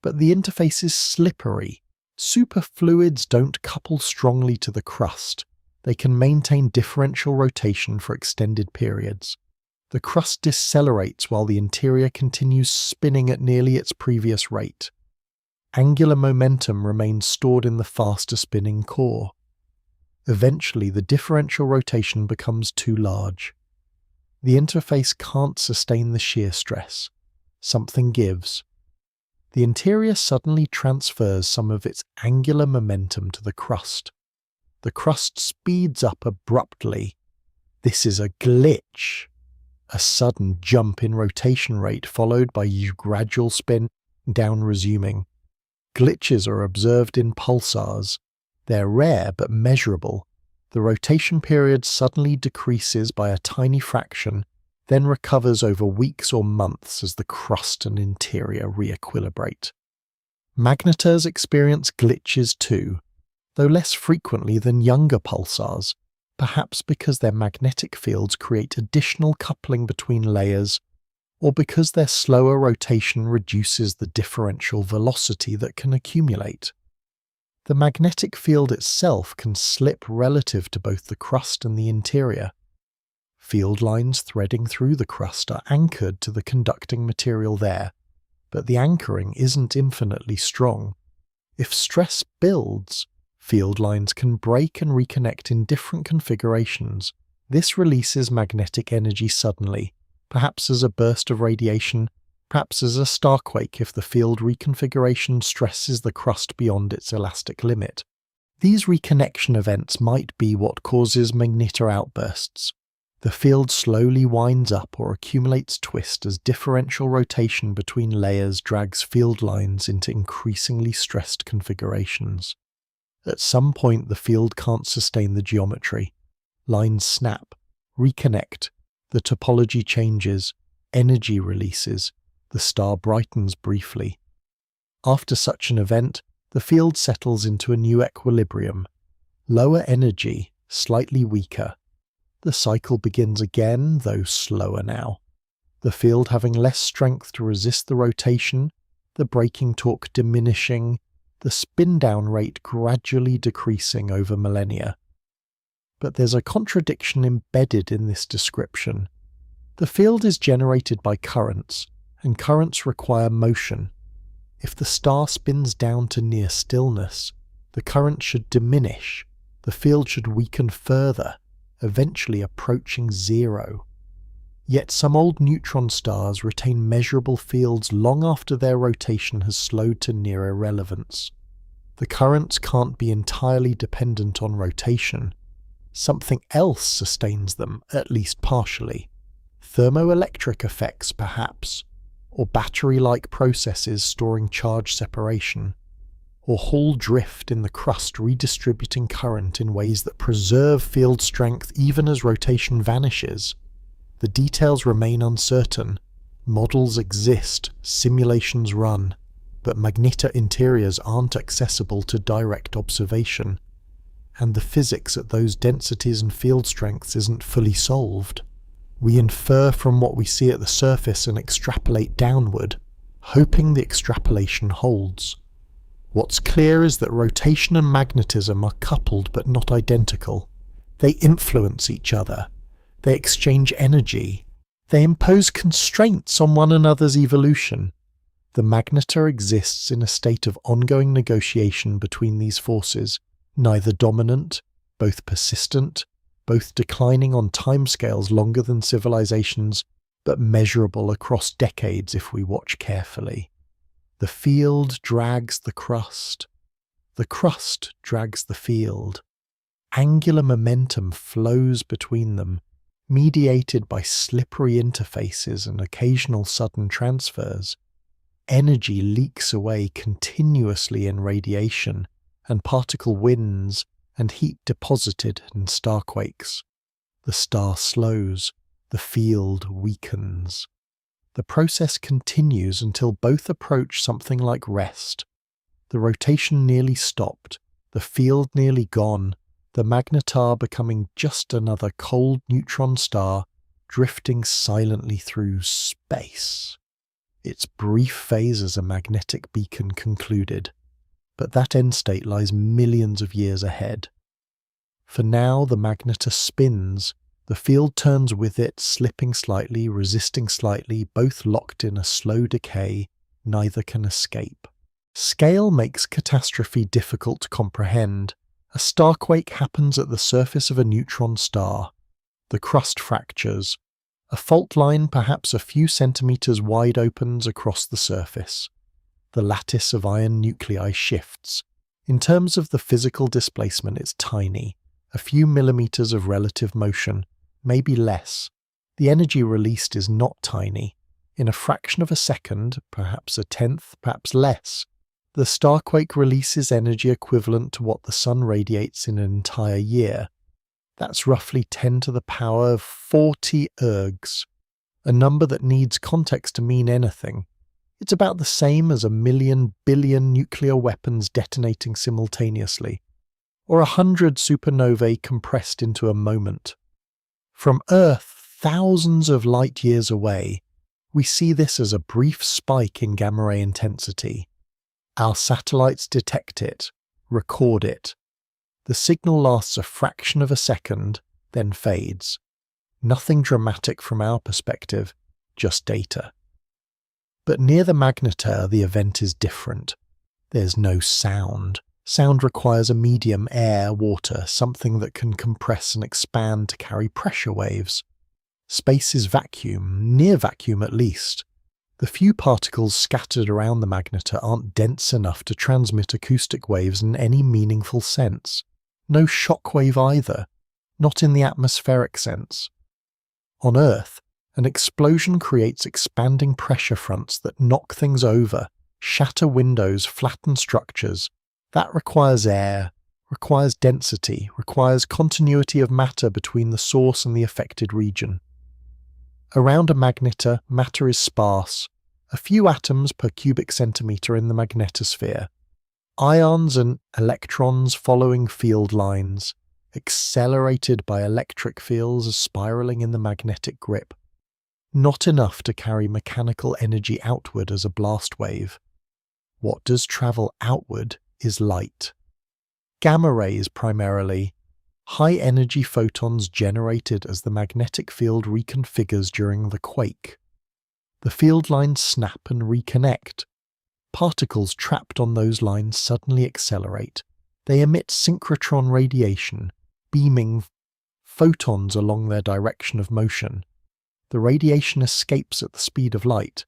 But the interface is slippery. Superfluids don't couple strongly to the crust. They can maintain differential rotation for extended periods. The crust decelerates while the interior continues spinning at nearly its previous rate. Angular momentum remains stored in the faster spinning core. Eventually, the differential rotation becomes too large. The interface can't sustain the shear stress. Something gives. The interior suddenly transfers some of its angular momentum to the crust. The crust speeds up abruptly. This is a glitch. A sudden jump in rotation rate followed by gradual spin, down resuming. Glitches are observed in pulsars. They're rare but measurable. The rotation period suddenly decreases by a tiny fraction, then recovers over weeks or months as the crust and interior re-equilibrate. Magnetars experience glitches too, though less frequently than younger pulsars, perhaps because their magnetic fields create additional coupling between layers, or because their slower rotation reduces the differential velocity that can accumulate. The magnetic field itself can slip relative to both the crust and the interior. Field lines threading through the crust are anchored to the conducting material there, but the anchoring isn't infinitely strong. If stress builds, field lines can break and reconnect in different configurations. This releases magnetic energy suddenly, perhaps as a burst of radiation, perhaps as a starquake if the field reconfiguration stresses the crust beyond its elastic limit. These reconnection events might be what causes Magnetar outbursts. The field slowly winds up or accumulates twist as differential rotation between layers drags field lines into increasingly stressed configurations. At some point the field can't sustain the geometry. Lines snap, reconnect, the topology changes, energy releases, the star brightens briefly. After such an event, the field settles into a new equilibrium. Lower energy, slightly weaker. The cycle begins again, though slower now. The field having less strength to resist the rotation, the braking torque diminishing, the spin-down rate gradually decreasing over millennia. But there's a contradiction embedded in this description. The field is generated by currents, and currents require motion. If the star spins down to near stillness, the current should diminish, the field should weaken further, eventually approaching zero. Yet some old neutron stars retain measurable fields long after their rotation has slowed to near irrelevance. The currents can't be entirely dependent on rotation. Something else sustains them, at least partially. Thermoelectric effects, perhaps, or battery-like processes storing charge separation, or Hall drift in the crust redistributing current in ways that preserve field strength even as rotation vanishes. The details remain uncertain. Models exist, simulations run, but Magnetar interiors aren't accessible to direct observation, and the physics at those densities and field strengths isn't fully solved. We infer from what we see at the surface and extrapolate downward, hoping the extrapolation holds. What's clear is that rotation and magnetism are coupled but not identical. They influence each other. They exchange energy. They impose constraints on one another's evolution. The magnetar exists in a state of ongoing negotiation between these forces, neither dominant, both persistent, both declining on timescales longer than civilizations, but measurable across decades if we watch carefully. The field drags the crust. The crust drags the field. Angular momentum flows between them, mediated by slippery interfaces and occasional sudden transfers. Energy leaks away continuously in radiation and particle winds and heat deposited in starquakes. The star slows, the field weakens. The process continues until both approach something like rest. The rotation nearly stopped, the field nearly gone, the magnetar becoming just another cold neutron star drifting silently through space. Its brief phase as a magnetic beacon concluded, but that end state lies millions of years ahead. For now, the magnetar spins, the field turns with it, slipping slightly, resisting slightly, both locked in a slow decay, neither can escape. Scale makes catastrophe difficult to comprehend. A starquake happens at the surface of a neutron star. The crust fractures. A fault line perhaps a few centimeters wide opens across the surface. The lattice of iron nuclei shifts. In terms of the physical displacement, it's tiny. A few millimeters of relative motion, maybe less. The energy released is not tiny. In a fraction of a second, perhaps a tenth, perhaps less, the starquake releases energy equivalent to what the sun radiates in an entire year. That's roughly 10 to the power of 40 ergs, a number that needs context to mean anything. It's about the same as 1,000,000,000,000 nuclear weapons detonating simultaneously, or 100 supernovae compressed into a moment. From Earth, thousands of light years away, we see this as a brief spike in gamma ray intensity. Our satellites detect it, record it. The signal lasts a fraction of a second, then fades. Nothing dramatic from our perspective, just data. But near the magnetar, the event is different. There's no sound. Sound requires a medium, air, water, something that can compress and expand to carry pressure waves. Space is vacuum, near vacuum at least. The few particles scattered around the magnetar aren't dense enough to transmit acoustic waves in any meaningful sense. No shockwave either, not in the atmospheric sense. On Earth, an explosion creates expanding pressure fronts that knock things over, shatter windows, flatten structures. That requires air, requires density, requires continuity of matter between the source and the affected region. Around a magnetar, matter is sparse, a few atoms per cubic centimetre in the magnetosphere. Ions and electrons following field lines, accelerated by electric fields spiralling in the magnetic grip. Not enough to carry mechanical energy outward as a blast wave. What does travel outward is light. Gamma rays primarily, high-energy photons generated as the magnetic field reconfigures during the quake. The field lines snap and reconnect. Particles trapped on those lines suddenly accelerate. They emit synchrotron radiation, beaming photons along their direction of motion. The radiation escapes at the speed of light.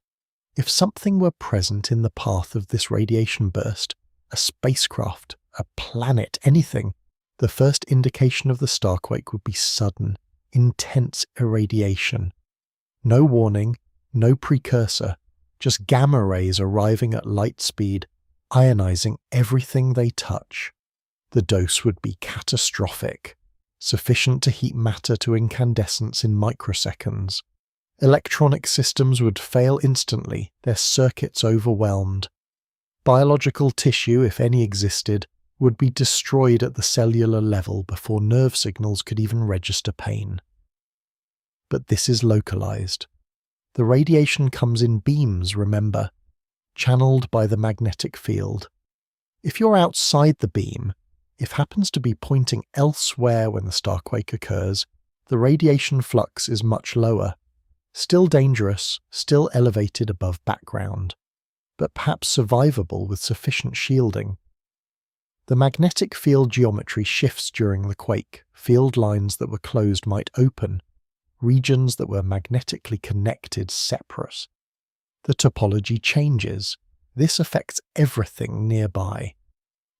If something were present in the path of this radiation burst, a spacecraft, a planet, anything, the first indication of the starquake would be sudden, intense irradiation. No warning, no precursor, just gamma rays arriving at light speed, ionizing everything they touch. The dose would be catastrophic, sufficient to heat matter to incandescence in microseconds. Electronic systems would fail instantly, their circuits overwhelmed. Biological tissue, if any existed, would be destroyed at the cellular level before nerve signals could even register pain. But this is localized. The radiation comes in beams, remember, channeled by the magnetic field. If you're outside the beam, if happens to be pointing elsewhere when the starquake occurs, the radiation flux is much lower. Still dangerous, still elevated above background, but perhaps survivable with sufficient shielding. The magnetic field geometry shifts during the quake. Field lines that were closed might open. Regions that were magnetically connected separate. The topology changes. This affects everything nearby.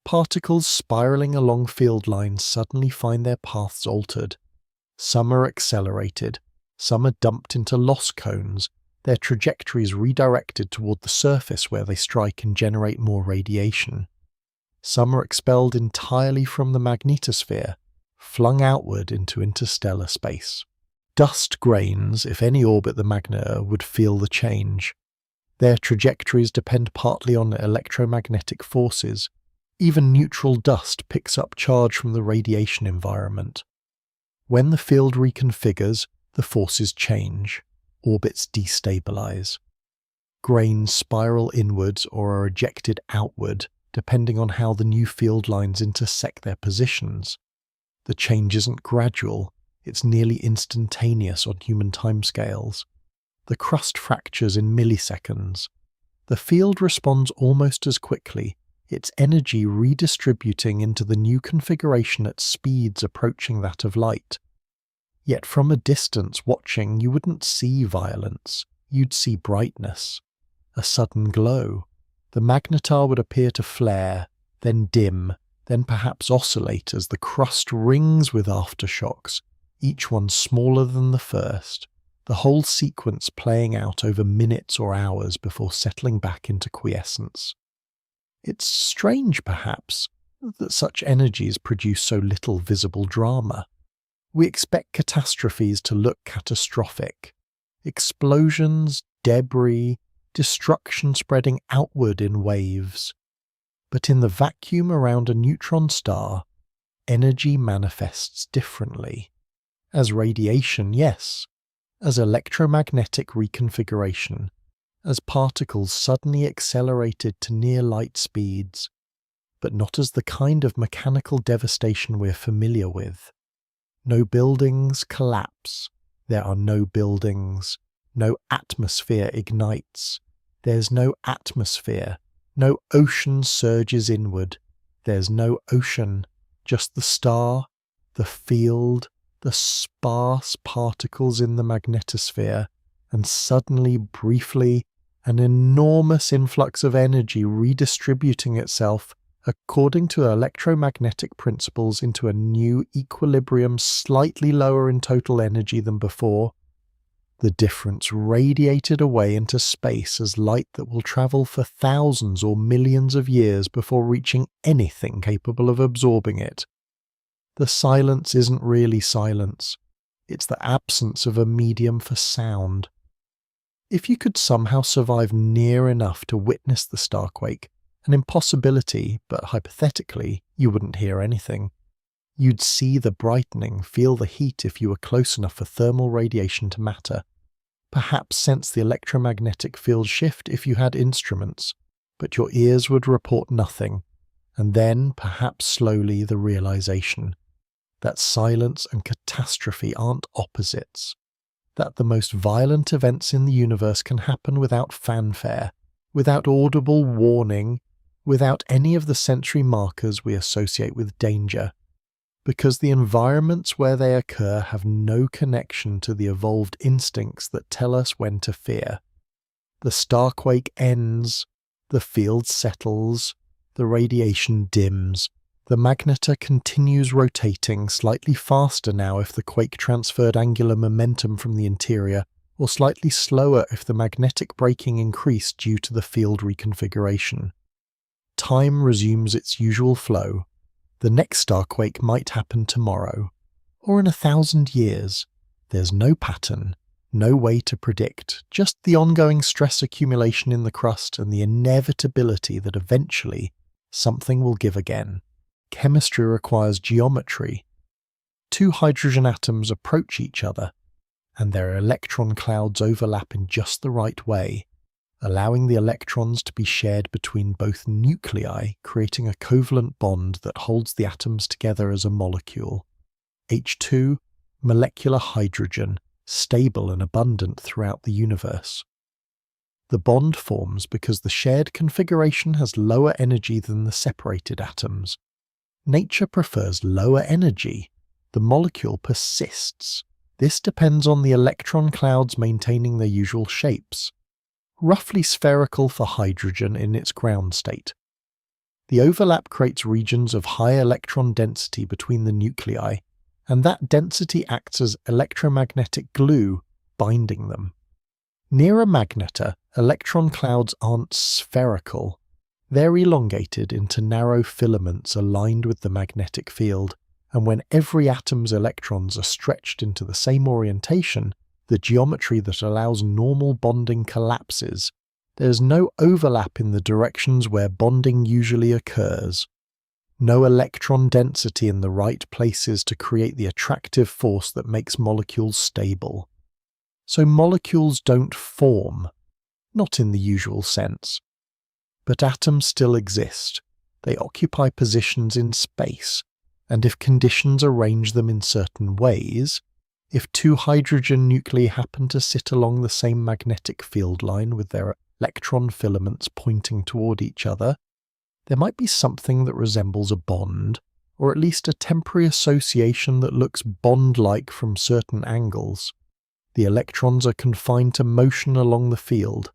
Particles spiraling along field lines suddenly find their paths altered. Some are accelerated. Some are dumped into loss cones, their trajectories redirected toward the surface where they strike and generate more radiation. Some are expelled entirely from the magnetosphere, flung outward into interstellar space. Dust grains, if any orbit the magnetar, would feel the change. Their trajectories depend partly on electromagnetic forces. Even neutral dust picks up charge from the radiation environment. When the field reconfigures, the forces change. Orbits destabilize. Grains spiral inwards or are ejected outward, depending on how the new field lines intersect their positions. The change isn't gradual, it's nearly instantaneous on human timescales. The crust fractures in milliseconds. The field responds almost as quickly, its energy redistributing into the new configuration at speeds approaching that of light. Yet from a distance watching, you wouldn't see violence, you'd see brightness, a sudden glow. The magnetar would appear to flare, then dim, then perhaps oscillate as the crust rings with aftershocks, each one smaller than the first, the whole sequence playing out over minutes or hours before settling back into quiescence. It's strange, perhaps, that such energies produce so little visible drama. We expect catastrophes to look catastrophic. Explosions, debris, destruction spreading outward in waves. But in the vacuum around a neutron star, energy manifests differently. As radiation, yes. As electromagnetic reconfiguration. As particles suddenly accelerated to near light speeds. But not as the kind of mechanical devastation we're familiar with. No buildings collapse. There are no buildings. No atmosphere ignites. There's no atmosphere. No ocean surges inward. There's no ocean. Just the star, the field, the sparse particles in the magnetosphere, and suddenly, briefly, an enormous influx of energy redistributing itself according to electromagnetic principles into a new equilibrium slightly lower in total energy than before. The difference radiated away into space as light that will travel for thousands or millions of years before reaching anything capable of absorbing it. The silence isn't really silence. It's the absence of a medium for sound. If you could somehow survive near enough to witness the starquake, an impossibility, but hypothetically, you wouldn't hear anything. You'd see the brightening, feel the heat if you were close enough for thermal radiation to matter. Perhaps sense the electromagnetic field shift if you had instruments, but your ears would report nothing, and then, perhaps slowly, the realization that silence and catastrophe aren't opposites, that the most violent events in the universe can happen without fanfare, without audible warning, without any of the sensory markers we associate with danger, because the environments where they occur have no connection to the evolved instincts that tell us when to fear. The starquake ends, the field settles, the radiation dims, the magnetar continues rotating, slightly faster now if the quake transferred angular momentum from the interior, or slightly slower if the magnetic braking increased due to the field reconfiguration. Time resumes its usual flow. The next starquake might happen tomorrow, or in 1,000 years. There's no pattern, no way to predict, just the ongoing stress accumulation in the crust and the inevitability that eventually something will give again. Chemistry requires geometry. Two hydrogen atoms approach each other, and their electron clouds overlap in just the right way, allowing the electrons to be shared between both nuclei, creating a covalent bond that holds the atoms together as a molecule. H2, molecular hydrogen, stable and abundant throughout the universe. The bond forms because the shared configuration has lower energy than the separated atoms. Nature prefers lower energy. The molecule persists. This depends on the electron clouds maintaining their usual shapes. Roughly spherical for hydrogen in its ground state. The overlap creates regions of high electron density between the nuclei, and that density acts as electromagnetic glue, binding them. Near a magnetar, electron clouds aren't spherical. They're elongated into narrow filaments aligned with the magnetic field, and when every atom's electrons are stretched into the same orientation, the geometry that allows normal bonding collapses. There's no overlap in the directions where bonding usually occurs. No electron density in the right places to create the attractive force that makes molecules stable. So molecules don't form, not in the usual sense. But atoms still exist. They occupy positions in space, and if conditions arrange them in certain ways, if two hydrogen nuclei happen to sit along the same magnetic field line with their electron filaments pointing toward each other, there might be something that resembles a bond, or at least a temporary association that looks bond-like from certain angles. The electrons are confined to motion along the field.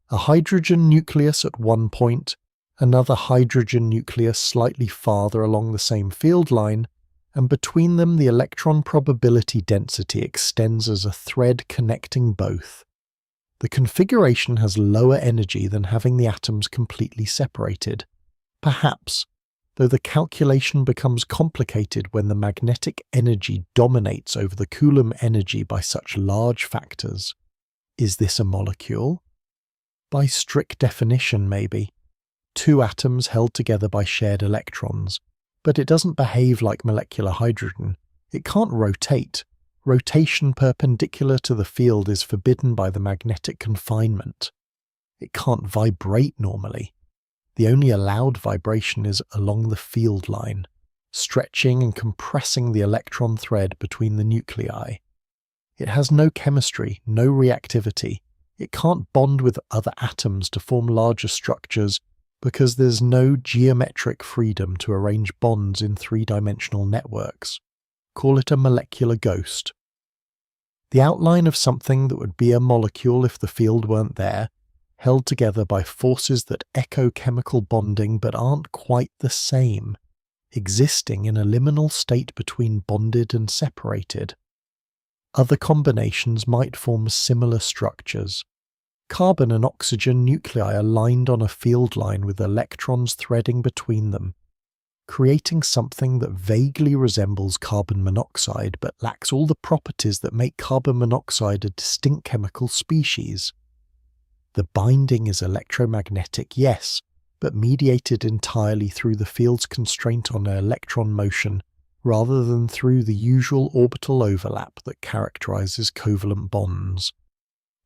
A hydrogen nucleus at one point, another hydrogen nucleus slightly farther along the same field line, and between them the electron probability density extends as a thread connecting both. The configuration has lower energy than having the atoms completely separated. Perhaps, though the calculation becomes complicated when the magnetic energy dominates over the Coulomb energy by such large factors. Is this a molecule? By strict definition, maybe. Two atoms held together by shared electrons, but it doesn't behave like molecular hydrogen. It can't rotate. Rotation perpendicular to the field is forbidden by the magnetic confinement. It can't vibrate normally. The only allowed vibration is along the field line, stretching and compressing the electron thread between the nuclei. It has no chemistry, no reactivity. It can't bond with other atoms to form larger structures because there's no geometric freedom to arrange bonds in three-dimensional networks. Call it a molecular ghost. The outline of something that would be a molecule if the field weren't there, held together by forces that echo chemical bonding but aren't quite the same, existing in a liminal state between bonded and separated. Other combinations might form similar structures. Carbon and oxygen nuclei aligned on a field line with electrons threading between them, creating something that vaguely resembles carbon monoxide but lacks all the properties that make carbon monoxide a distinct chemical species. The binding is electromagnetic, yes, but mediated entirely through the field's constraint on electron motion, rather than through the usual orbital overlap that characterizes covalent bonds.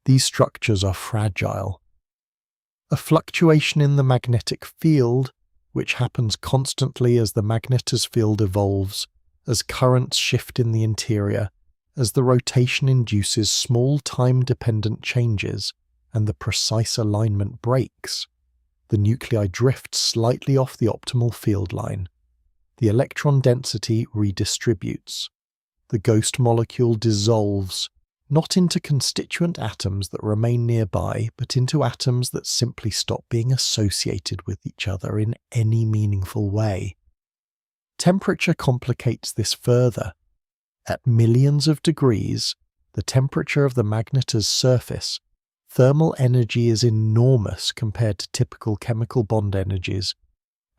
These structures are fragile. A fluctuation in the magnetic field, which happens constantly as the magnetars field evolves, as currents shift in the interior, as the rotation induces small time-dependent changes, and the precise alignment breaks. The nuclei drift slightly off the optimal field line. The electron density redistributes. The ghost molecule dissolves, not into constituent atoms that remain nearby, but into atoms that simply stop being associated with each other in any meaningful way. Temperature complicates this further. At millions of degrees, the temperature of the magnetar's surface, thermal energy is enormous compared to typical chemical bond energies,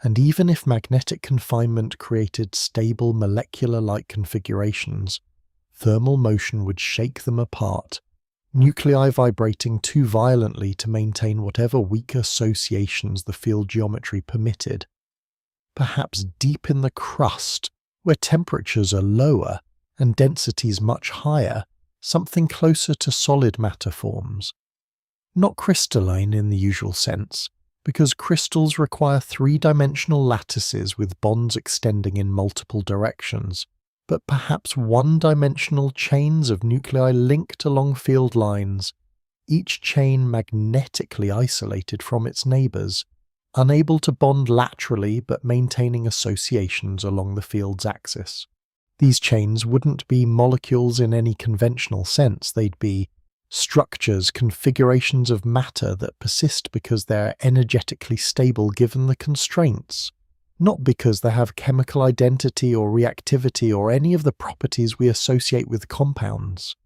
and even if magnetic confinement created stable molecular-like configurations, thermal motion would shake them apart, nuclei vibrating too violently to maintain whatever weak associations the field geometry permitted. Perhaps deep in the crust, where temperatures are lower and densities much higher, something closer to solid matter forms. Not crystalline in the usual sense, because crystals require three-dimensional lattices with bonds extending in multiple directions, but perhaps one-dimensional chains of nuclei linked along field lines, each chain magnetically isolated from its neighbours, unable to bond laterally but maintaining associations along the field's axis. These chains wouldn't be molecules in any conventional sense, they'd be structures, configurations of matter that persist because they're energetically stable given the constraints, not because they have chemical identity or reactivity or any of the properties we associate with compounds.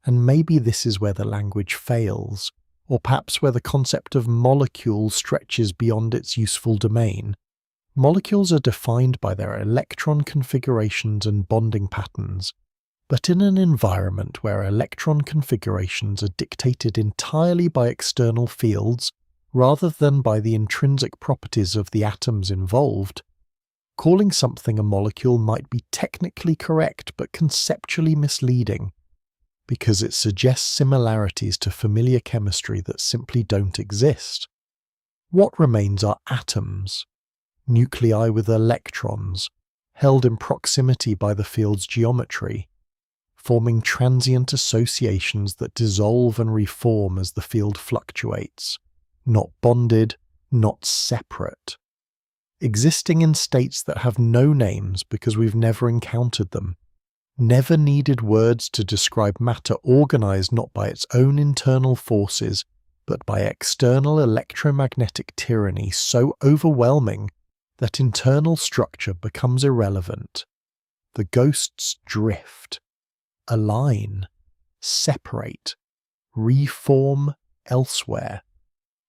And maybe this is where the language fails, or perhaps where the concept of molecule stretches beyond its useful domain. Molecules are defined by their electron configurations and bonding patterns, but in an environment where electron configurations are dictated entirely by external fields rather than by the intrinsic properties of the atoms involved, calling something a molecule might be technically correct but conceptually misleading, because it suggests similarities to familiar chemistry that simply don't exist. What remains are atoms, nuclei with electrons, held in proximity by the field's geometry, forming transient associations that dissolve and reform as the field fluctuates, not bonded, not separate, existing in states that have no names because we've never encountered them, never needed words to describe matter organized not by its own internal forces, but by external electromagnetic tyranny so overwhelming that internal structure becomes irrelevant. The ghosts drift, align, separate, reform elsewhere.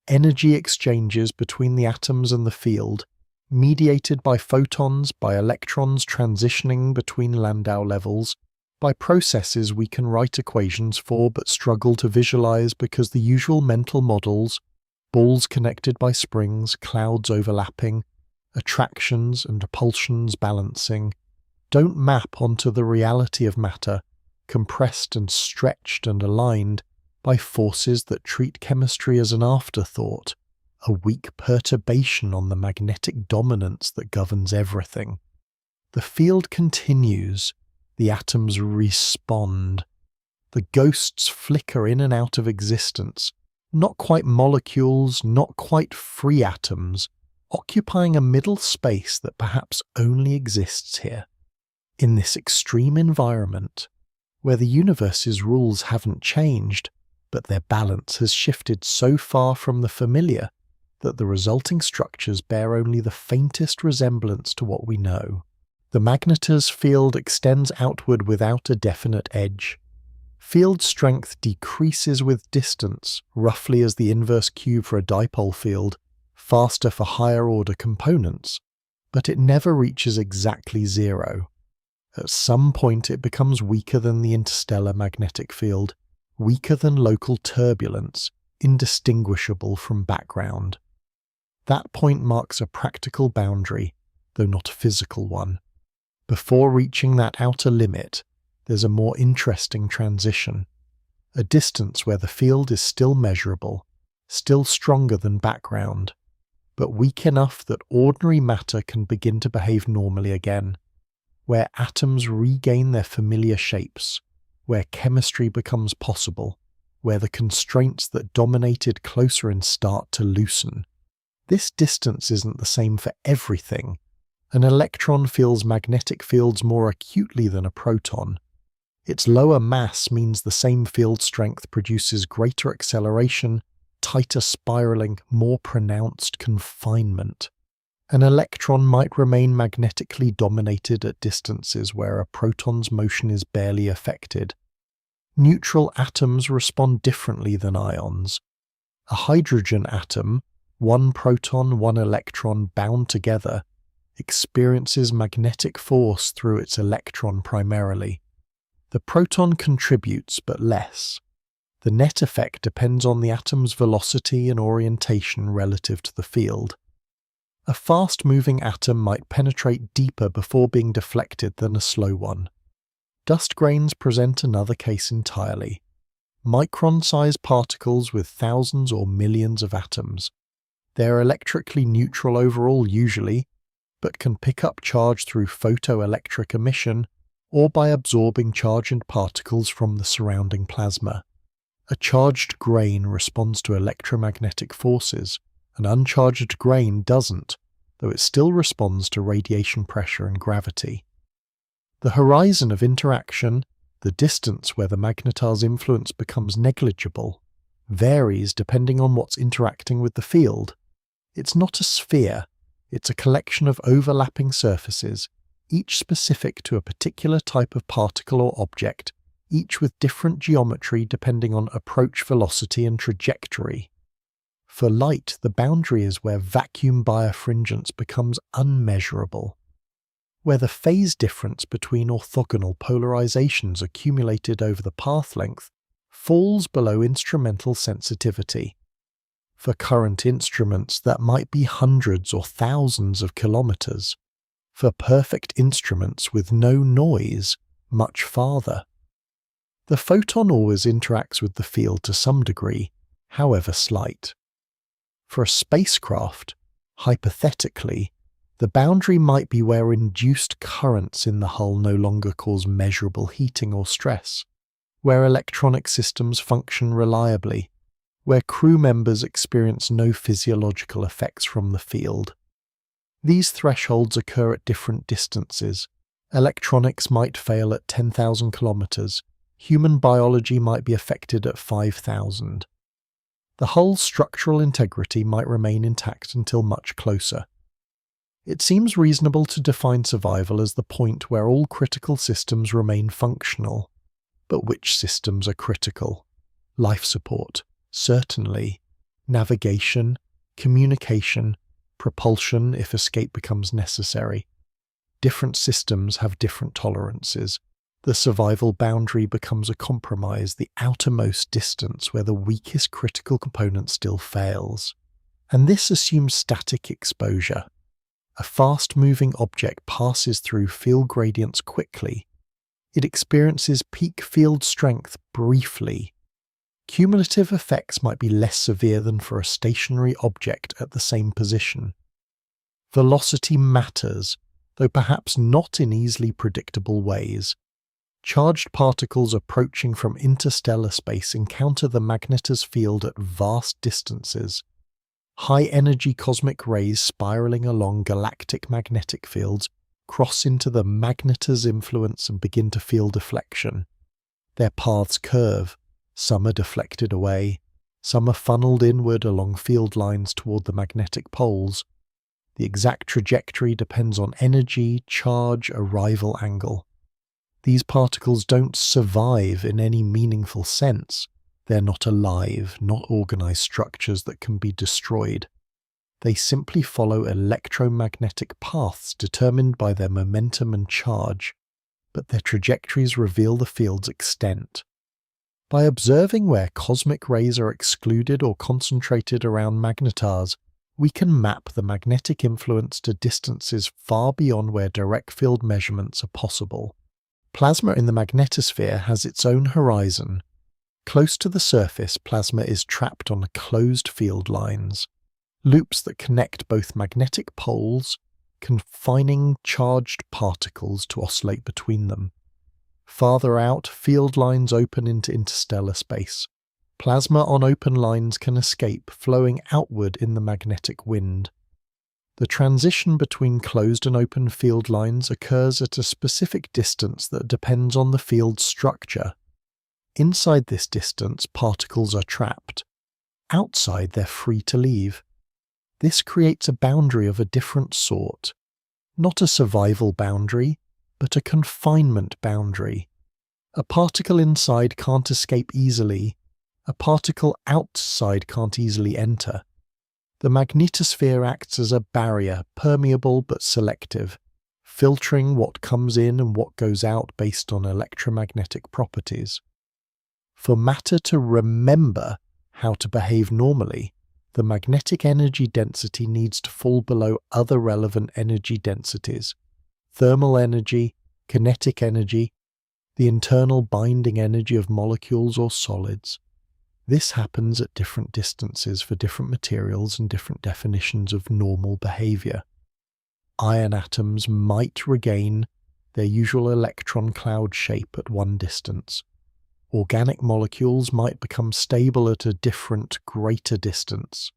Energy exchanges between the atoms and the field, mediated by photons, by electrons transitioning between Landau levels, by processes we can write equations for but struggle to visualize because the usual mental models, balls connected by springs, clouds overlapping, attractions and repulsions balancing, don't map onto the reality of matter, compressed and stretched and aligned by forces that treat chemistry as an afterthought, a weak perturbation on the magnetic dominance that governs everything. The field continues, the atoms respond. The ghosts flicker in and out of existence, not quite molecules, not quite free atoms, occupying a middle space that perhaps only exists here. In this extreme environment, where the universe's rules haven't changed, but their balance has shifted so far from the familiar that the resulting structures bear only the faintest resemblance to what we know. The magnetar's field extends outward without a definite edge. Field strength decreases with distance, roughly as the inverse cube for a dipole field, faster for higher-order components, but it never reaches exactly zero. At some point it becomes weaker than the interstellar magnetic field, weaker than local turbulence, indistinguishable from background. That point marks a practical boundary, though not a physical one. Before reaching that outer limit, there's a more interesting transition, a distance where the field is still measurable, still stronger than background, but weak enough that ordinary matter can begin to behave normally again, where atoms regain their familiar shapes, where chemistry becomes possible, where the constraints that dominated closer in start to loosen. This distance isn't the same for everything. An electron feels magnetic fields more acutely than a proton. Its lower mass means the same field strength produces greater acceleration, tighter spiraling, more pronounced confinement. An electron might remain magnetically dominated at distances where a proton's motion is barely affected. Neutral atoms respond differently than ions. A hydrogen atom, one proton, one electron bound together, experiences magnetic force through its electron primarily. The proton contributes, but less. The net effect depends on the atom's velocity and orientation relative to the field. A fast-moving atom might penetrate deeper before being deflected than a slow one. Dust grains present another case entirely. Micron-sized particles with thousands or millions of atoms. They're electrically neutral overall usually, but can pick up charge through photoelectric emission or by absorbing charge and particles from the surrounding plasma. A charged grain responds to electromagnetic forces. An uncharged grain doesn't, though it still responds to radiation pressure and gravity. The horizon of interaction, the distance where the magnetar's influence becomes negligible, varies depending on what's interacting with the field. It's not a sphere, it's a collection of overlapping surfaces, each specific to a particular type of particle or object, each with different geometry depending on approach velocity and trajectory. For light, the boundary is where vacuum birefringence becomes unmeasurable, where the phase difference between orthogonal polarizations accumulated over the path length falls below instrumental sensitivity. For current instruments, that might be hundreds or thousands of kilometers. For perfect instruments with no noise, much farther. The photon always interacts with the field to some degree, however slight. For a spacecraft, hypothetically, the boundary might be where induced currents in the hull no longer cause measurable heating or stress, where electronic systems function reliably, where crew members experience no physiological effects from the field. These thresholds occur at different distances. Electronics might fail at 10,000 kilometers. Human biology might be affected at 5,000. The hull's structural integrity might remain intact until much closer. It seems reasonable to define survival as the point where all critical systems remain functional. But which systems are critical? Life support, certainly. Navigation, communication, propulsion if escape becomes necessary. Different systems have different tolerances. The survival boundary becomes a compromise, the outermost distance where the weakest critical component still fails. And this assumes static exposure. A fast-moving object passes through field gradients quickly. It experiences peak field strength briefly. Cumulative effects might be less severe than for a stationary object at the same position. Velocity matters, though perhaps not in easily predictable ways. Charged particles approaching from interstellar space encounter the magnetar's field at vast distances. High-energy cosmic rays spiraling along galactic magnetic fields cross into the magnetar's influence and begin to feel deflection. Their paths curve. Some are deflected away. Some are funneled inward along field lines toward the magnetic poles. The exact trajectory depends on energy, charge, arrival angle. These particles don't survive in any meaningful sense. They're not alive, not organized structures that can be destroyed. They simply follow electromagnetic paths determined by their momentum and charge, but their trajectories reveal the field's extent. By observing where cosmic rays are excluded or concentrated around magnetars, we can map the magnetic influence to distances far beyond where direct field measurements are possible. Plasma in the magnetosphere has its own horizon. Close to the surface, plasma is trapped on closed field lines, loops that connect both magnetic poles, confining charged particles to oscillate between them. Farther out, field lines open into interstellar space. Plasma on open lines can escape, flowing outward in the magnetic wind. The transition between closed and open field lines occurs at a specific distance that depends on the field's structure. Inside this distance, particles are trapped. Outside, they're free to leave. This creates a boundary of a different sort. Not a survival boundary, but a confinement boundary. A particle inside can't escape easily. A particle outside can't easily enter. The magnetosphere acts as a barrier, permeable but selective, filtering what comes in and what goes out based on electromagnetic properties. For matter to remember how to behave normally, the magnetic energy density needs to fall below other relevant energy densities: thermal energy, kinetic energy, the internal binding energy of molecules or solids. This happens at different distances for different materials and different definitions of normal behavior. Iron atoms might regain their usual electron cloud shape at one distance. Organic molecules might become stable at a different, greater distance.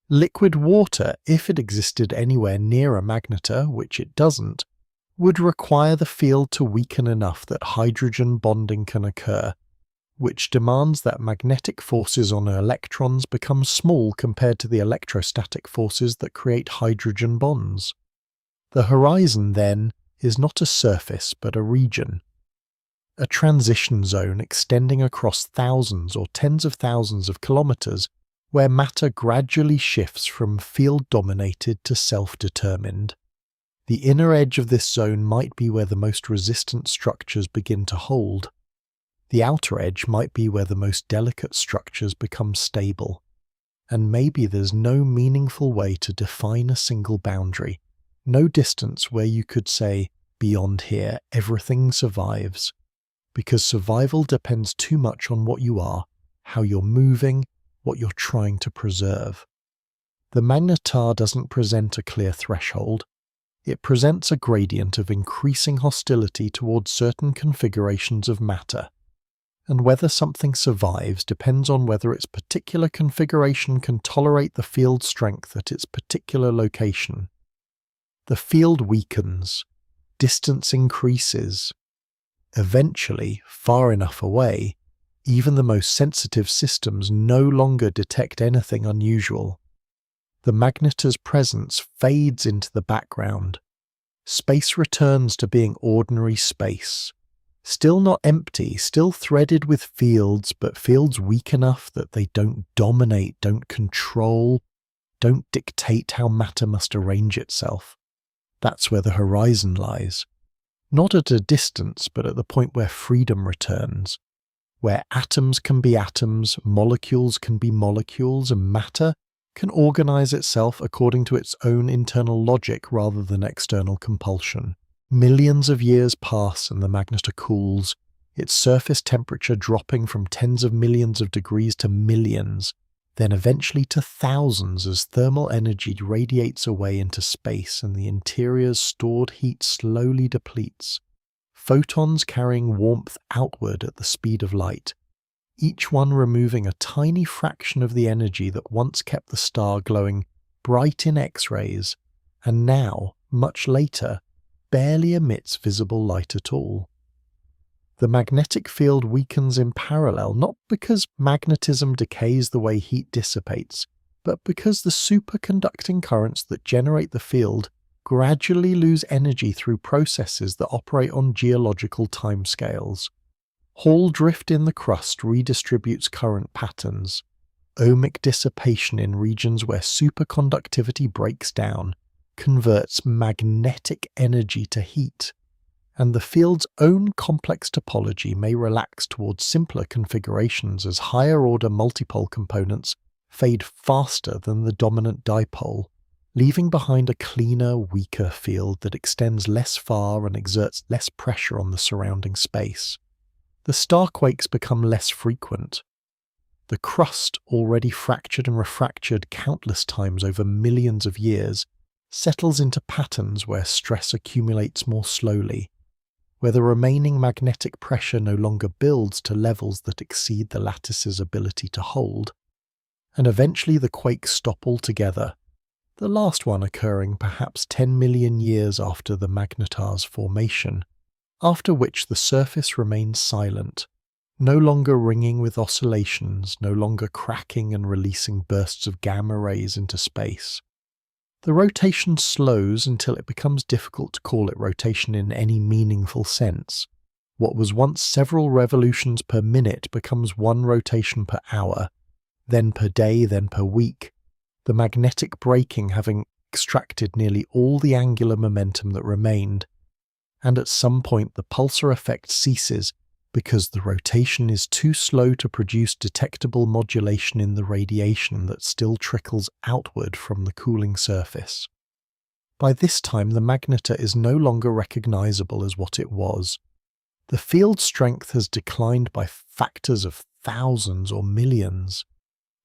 Liquid water, if it existed anywhere near a magnetar, which it doesn't, would require the field to weaken enough that hydrogen bonding can occur, which demands that magnetic forces on electrons become small compared to the electrostatic forces that create hydrogen bonds. The horizon, then, is not a surface but a region, a transition zone extending across thousands or tens of thousands of kilometers, where matter gradually shifts from field-dominated to self-determined. The inner edge of this zone might be where the most resistant structures begin to hold. The outer edge might be where the most delicate structures become stable. And maybe there's no meaningful way to define a single boundary, no distance where you could say, beyond here, everything survives. Because survival depends too much on what you are, how you're moving, what you're trying to preserve. The magnetar doesn't present a clear threshold. It presents a gradient of increasing hostility towards certain configurations of matter. And whether something survives depends on whether its particular configuration can tolerate the field strength at its particular location. The field weakens, distance increases. Eventually, far enough away, even the most sensitive systems no longer detect anything unusual. The magnetar's presence fades into the background. Space returns to being ordinary space. Still not empty, still threaded with fields, but fields weak enough that they don't dominate, don't control, don't dictate how matter must arrange itself. That's where the horizon lies. Not at a distance, but at the point where freedom returns, where atoms can be atoms, molecules can be molecules, and matter can organize itself according to its own internal logic rather than external compulsion. Millions of years pass and the magnetar cools, its surface temperature dropping from tens of millions of degrees to millions, then eventually to thousands as thermal energy radiates away into space and the interior's stored heat slowly depletes. Photons carrying warmth outward at the speed of light, each one removing a tiny fraction of the energy that once kept the star glowing bright in X-rays, and now, much later, barely emits visible light at all. The magnetic field weakens in parallel, not because magnetism decays the way heat dissipates, but because the superconducting currents that generate the field gradually lose energy through processes that operate on geological timescales. Hall drift in the crust redistributes current patterns. Ohmic dissipation in regions where superconductivity breaks down converts magnetic energy to heat, and the field's own complex topology may relax towards simpler configurations as higher-order multipole components fade faster than the dominant dipole, leaving behind a cleaner, weaker field that extends less far and exerts less pressure on the surrounding space. The starquakes become less frequent. The crust, already fractured and refractured countless times over millions of years, settles into patterns where stress accumulates more slowly, where the remaining magnetic pressure no longer builds to levels that exceed the lattice's ability to hold, and eventually the quakes stop altogether, the last one occurring perhaps 10 million years after the magnetar's formation, after which the surface remains silent, no longer ringing with oscillations, no longer cracking and releasing bursts of gamma rays into space. The rotation slows until it becomes difficult to call it rotation in any meaningful sense. What was once several revolutions per minute becomes one rotation per hour, then per day, then per week, the magnetic braking having extracted nearly all the angular momentum that remained, and at some point the pulsar effect ceases because the rotation is too slow to produce detectable modulation in the radiation that still trickles outward from the cooling surface. By this time the magnetar is no longer recognizable as what it was. The field strength has declined by factors of thousands or millions.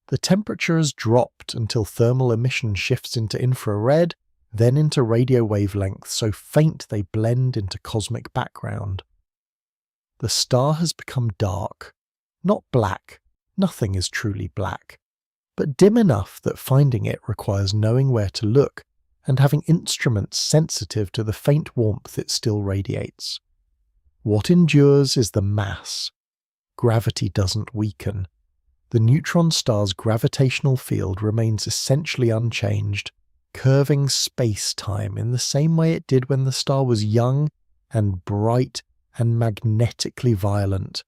The temperature has dropped until thermal emission shifts into infrared, then into radio wavelengths so faint they blend into cosmic background. The star has become dark, not black, nothing is truly black, but dim enough that finding it requires knowing where to look and having instruments sensitive to the faint warmth it still radiates. What endures is the mass. Gravity doesn't weaken. The neutron star's gravitational field remains essentially unchanged, curving space-time in the same way it did when the star was young and bright and magnetically violent.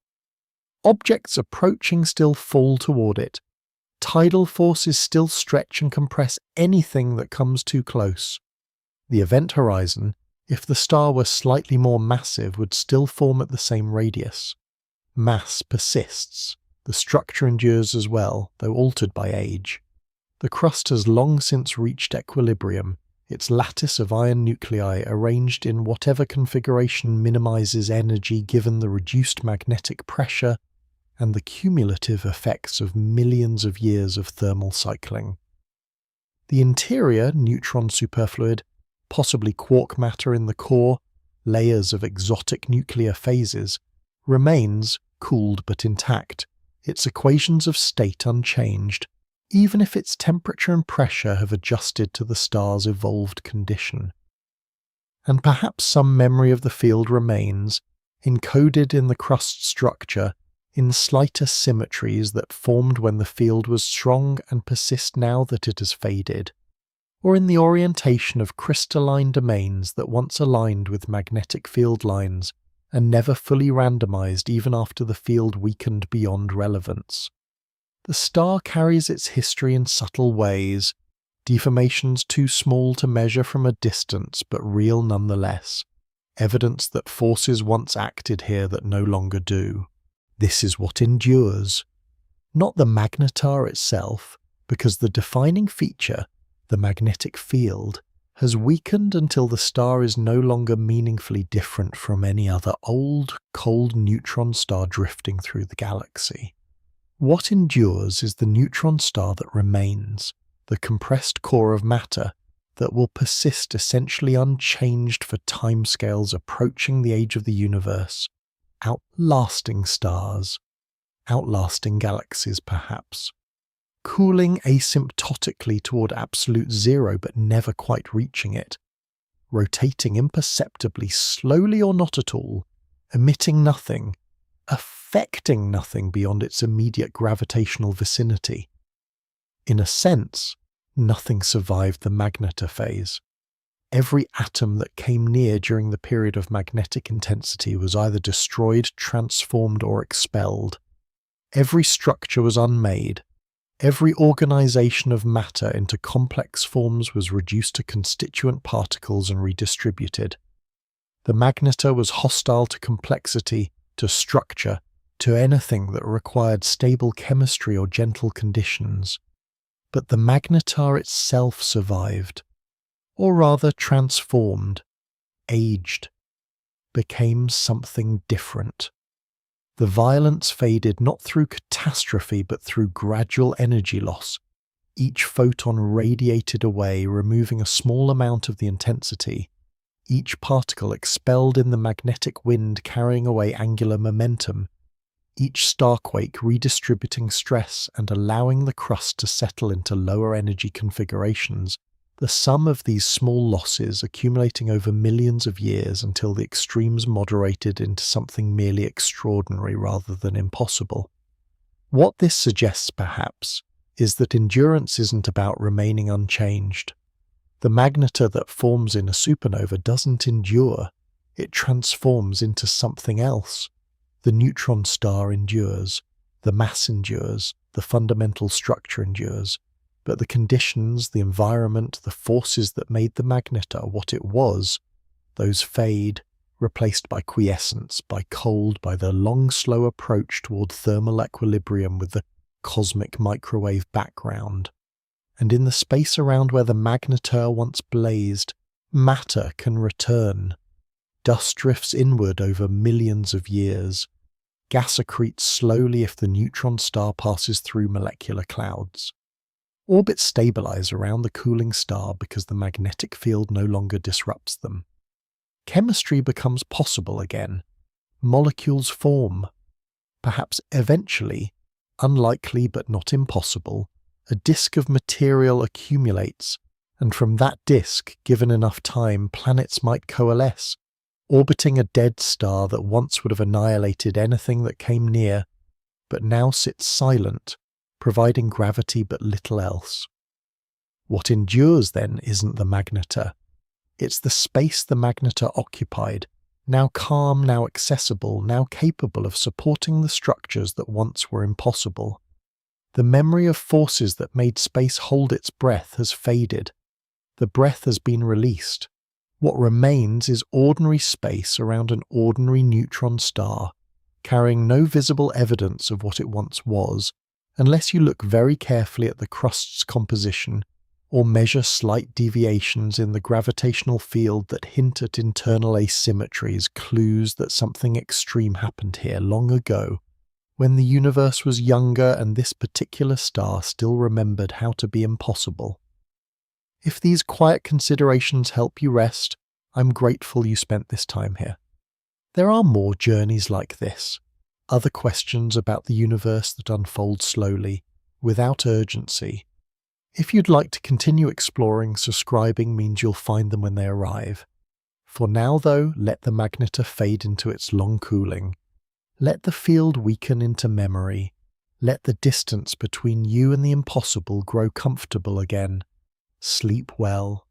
Objects approaching still fall toward it. Tidal forces still stretch and compress anything that comes too close. The event horizon, if the star were slightly more massive, would still form at the same radius. Mass persists. The structure endures as well, though altered by age. The crust has long since reached equilibrium, its lattice of iron nuclei arranged in whatever configuration minimizes energy given the reduced magnetic pressure and the cumulative effects of millions of years of thermal cycling. The interior, neutron superfluid, possibly quark matter in the core, layers of exotic nuclear phases, remains cooled but intact, its equations of state unchanged, even if its temperature and pressure have adjusted to the star's evolved condition. And perhaps some memory of the field remains, encoded in the crust structure, in slighter symmetries that formed when the field was strong and persist now that it has faded, or in the orientation of crystalline domains that once aligned with magnetic field lines and never fully randomized even after the field weakened beyond relevance. The star carries its history in subtle ways, deformations too small to measure from a distance but real nonetheless, evidence that forces once acted here that no longer do. This is what endures. Not the magnetar itself, because the defining feature, the magnetic field, has weakened until the star is no longer meaningfully different from any other old, cold neutron star drifting through the galaxy. What endures is the neutron star that remains, the compressed core of matter that will persist essentially unchanged for timescales approaching the age of the universe, outlasting stars, outlasting galaxies perhaps, cooling asymptotically toward absolute zero but never quite reaching it, rotating imperceptibly, slowly or not at all, emitting nothing, affecting nothing beyond its immediate gravitational vicinity. In a sense, nothing survived the Magnetar phase. Every atom that came near during the period of magnetic intensity was either destroyed, transformed, or expelled. Every structure was unmade. Every organization of matter into complex forms was reduced to constituent particles and redistributed. The Magnetar was hostile to complexity, to structure, to anything that required stable chemistry or gentle conditions. But the Magnetar itself survived, or rather transformed, aged, became something different. The violence faded not through catastrophe but through gradual energy loss. Each photon radiated away, removing a small amount of the intensity. Each particle expelled in the magnetic wind, carrying away angular momentum. Each starquake redistributing stress and allowing the crust to settle into lower energy configurations. The sum of these small losses accumulating over millions of years until the extremes moderated into something merely extraordinary rather than impossible. What this suggests, perhaps, is that endurance isn't about remaining unchanged. The magnetar that forms in a supernova doesn't endure, it transforms into something else. The neutron star endures, the mass endures, the fundamental structure endures. But the conditions, the environment, the forces that made the magnetar what it was, those fade, replaced by quiescence, by cold, by the long, slow approach toward thermal equilibrium with the cosmic microwave background. And in the space around where the magnetar once blazed, matter can return. Dust drifts inward over millions of years. Gas accretes slowly if the neutron star passes through molecular clouds. Orbits stabilize around the cooling star because the magnetic field no longer disrupts them. Chemistry becomes possible again. Molecules form. Perhaps eventually, unlikely but not impossible, a disk of material accumulates, and from that disk, given enough time, planets might coalesce, orbiting a dead star that once would have annihilated anything that came near, but now sits silent, providing gravity but little else. What endures then isn't the magnetar. It's the space the magnetar occupied, now calm, now accessible, now capable of supporting the structures that once were impossible. The memory of forces that made space hold its breath has faded. The breath has been released. What remains is ordinary space around an ordinary neutron star, carrying no visible evidence of what it once was, unless you look very carefully at the crust's composition or measure slight deviations in the gravitational field that hint at internal asymmetries, clues that something extreme happened here long ago, when the universe was younger and this particular star still remembered how to be impossible. If these quiet considerations help you rest, I'm grateful you spent this time here. There are more journeys like this, other questions about the universe that unfold slowly, without urgency. If you'd like to continue exploring, subscribing means you'll find them when they arrive. For now, though, let the magnetar fade into its long cooling. Let the field weaken into memory. Let the distance between you and the impossible grow comfortable again. Sleep well.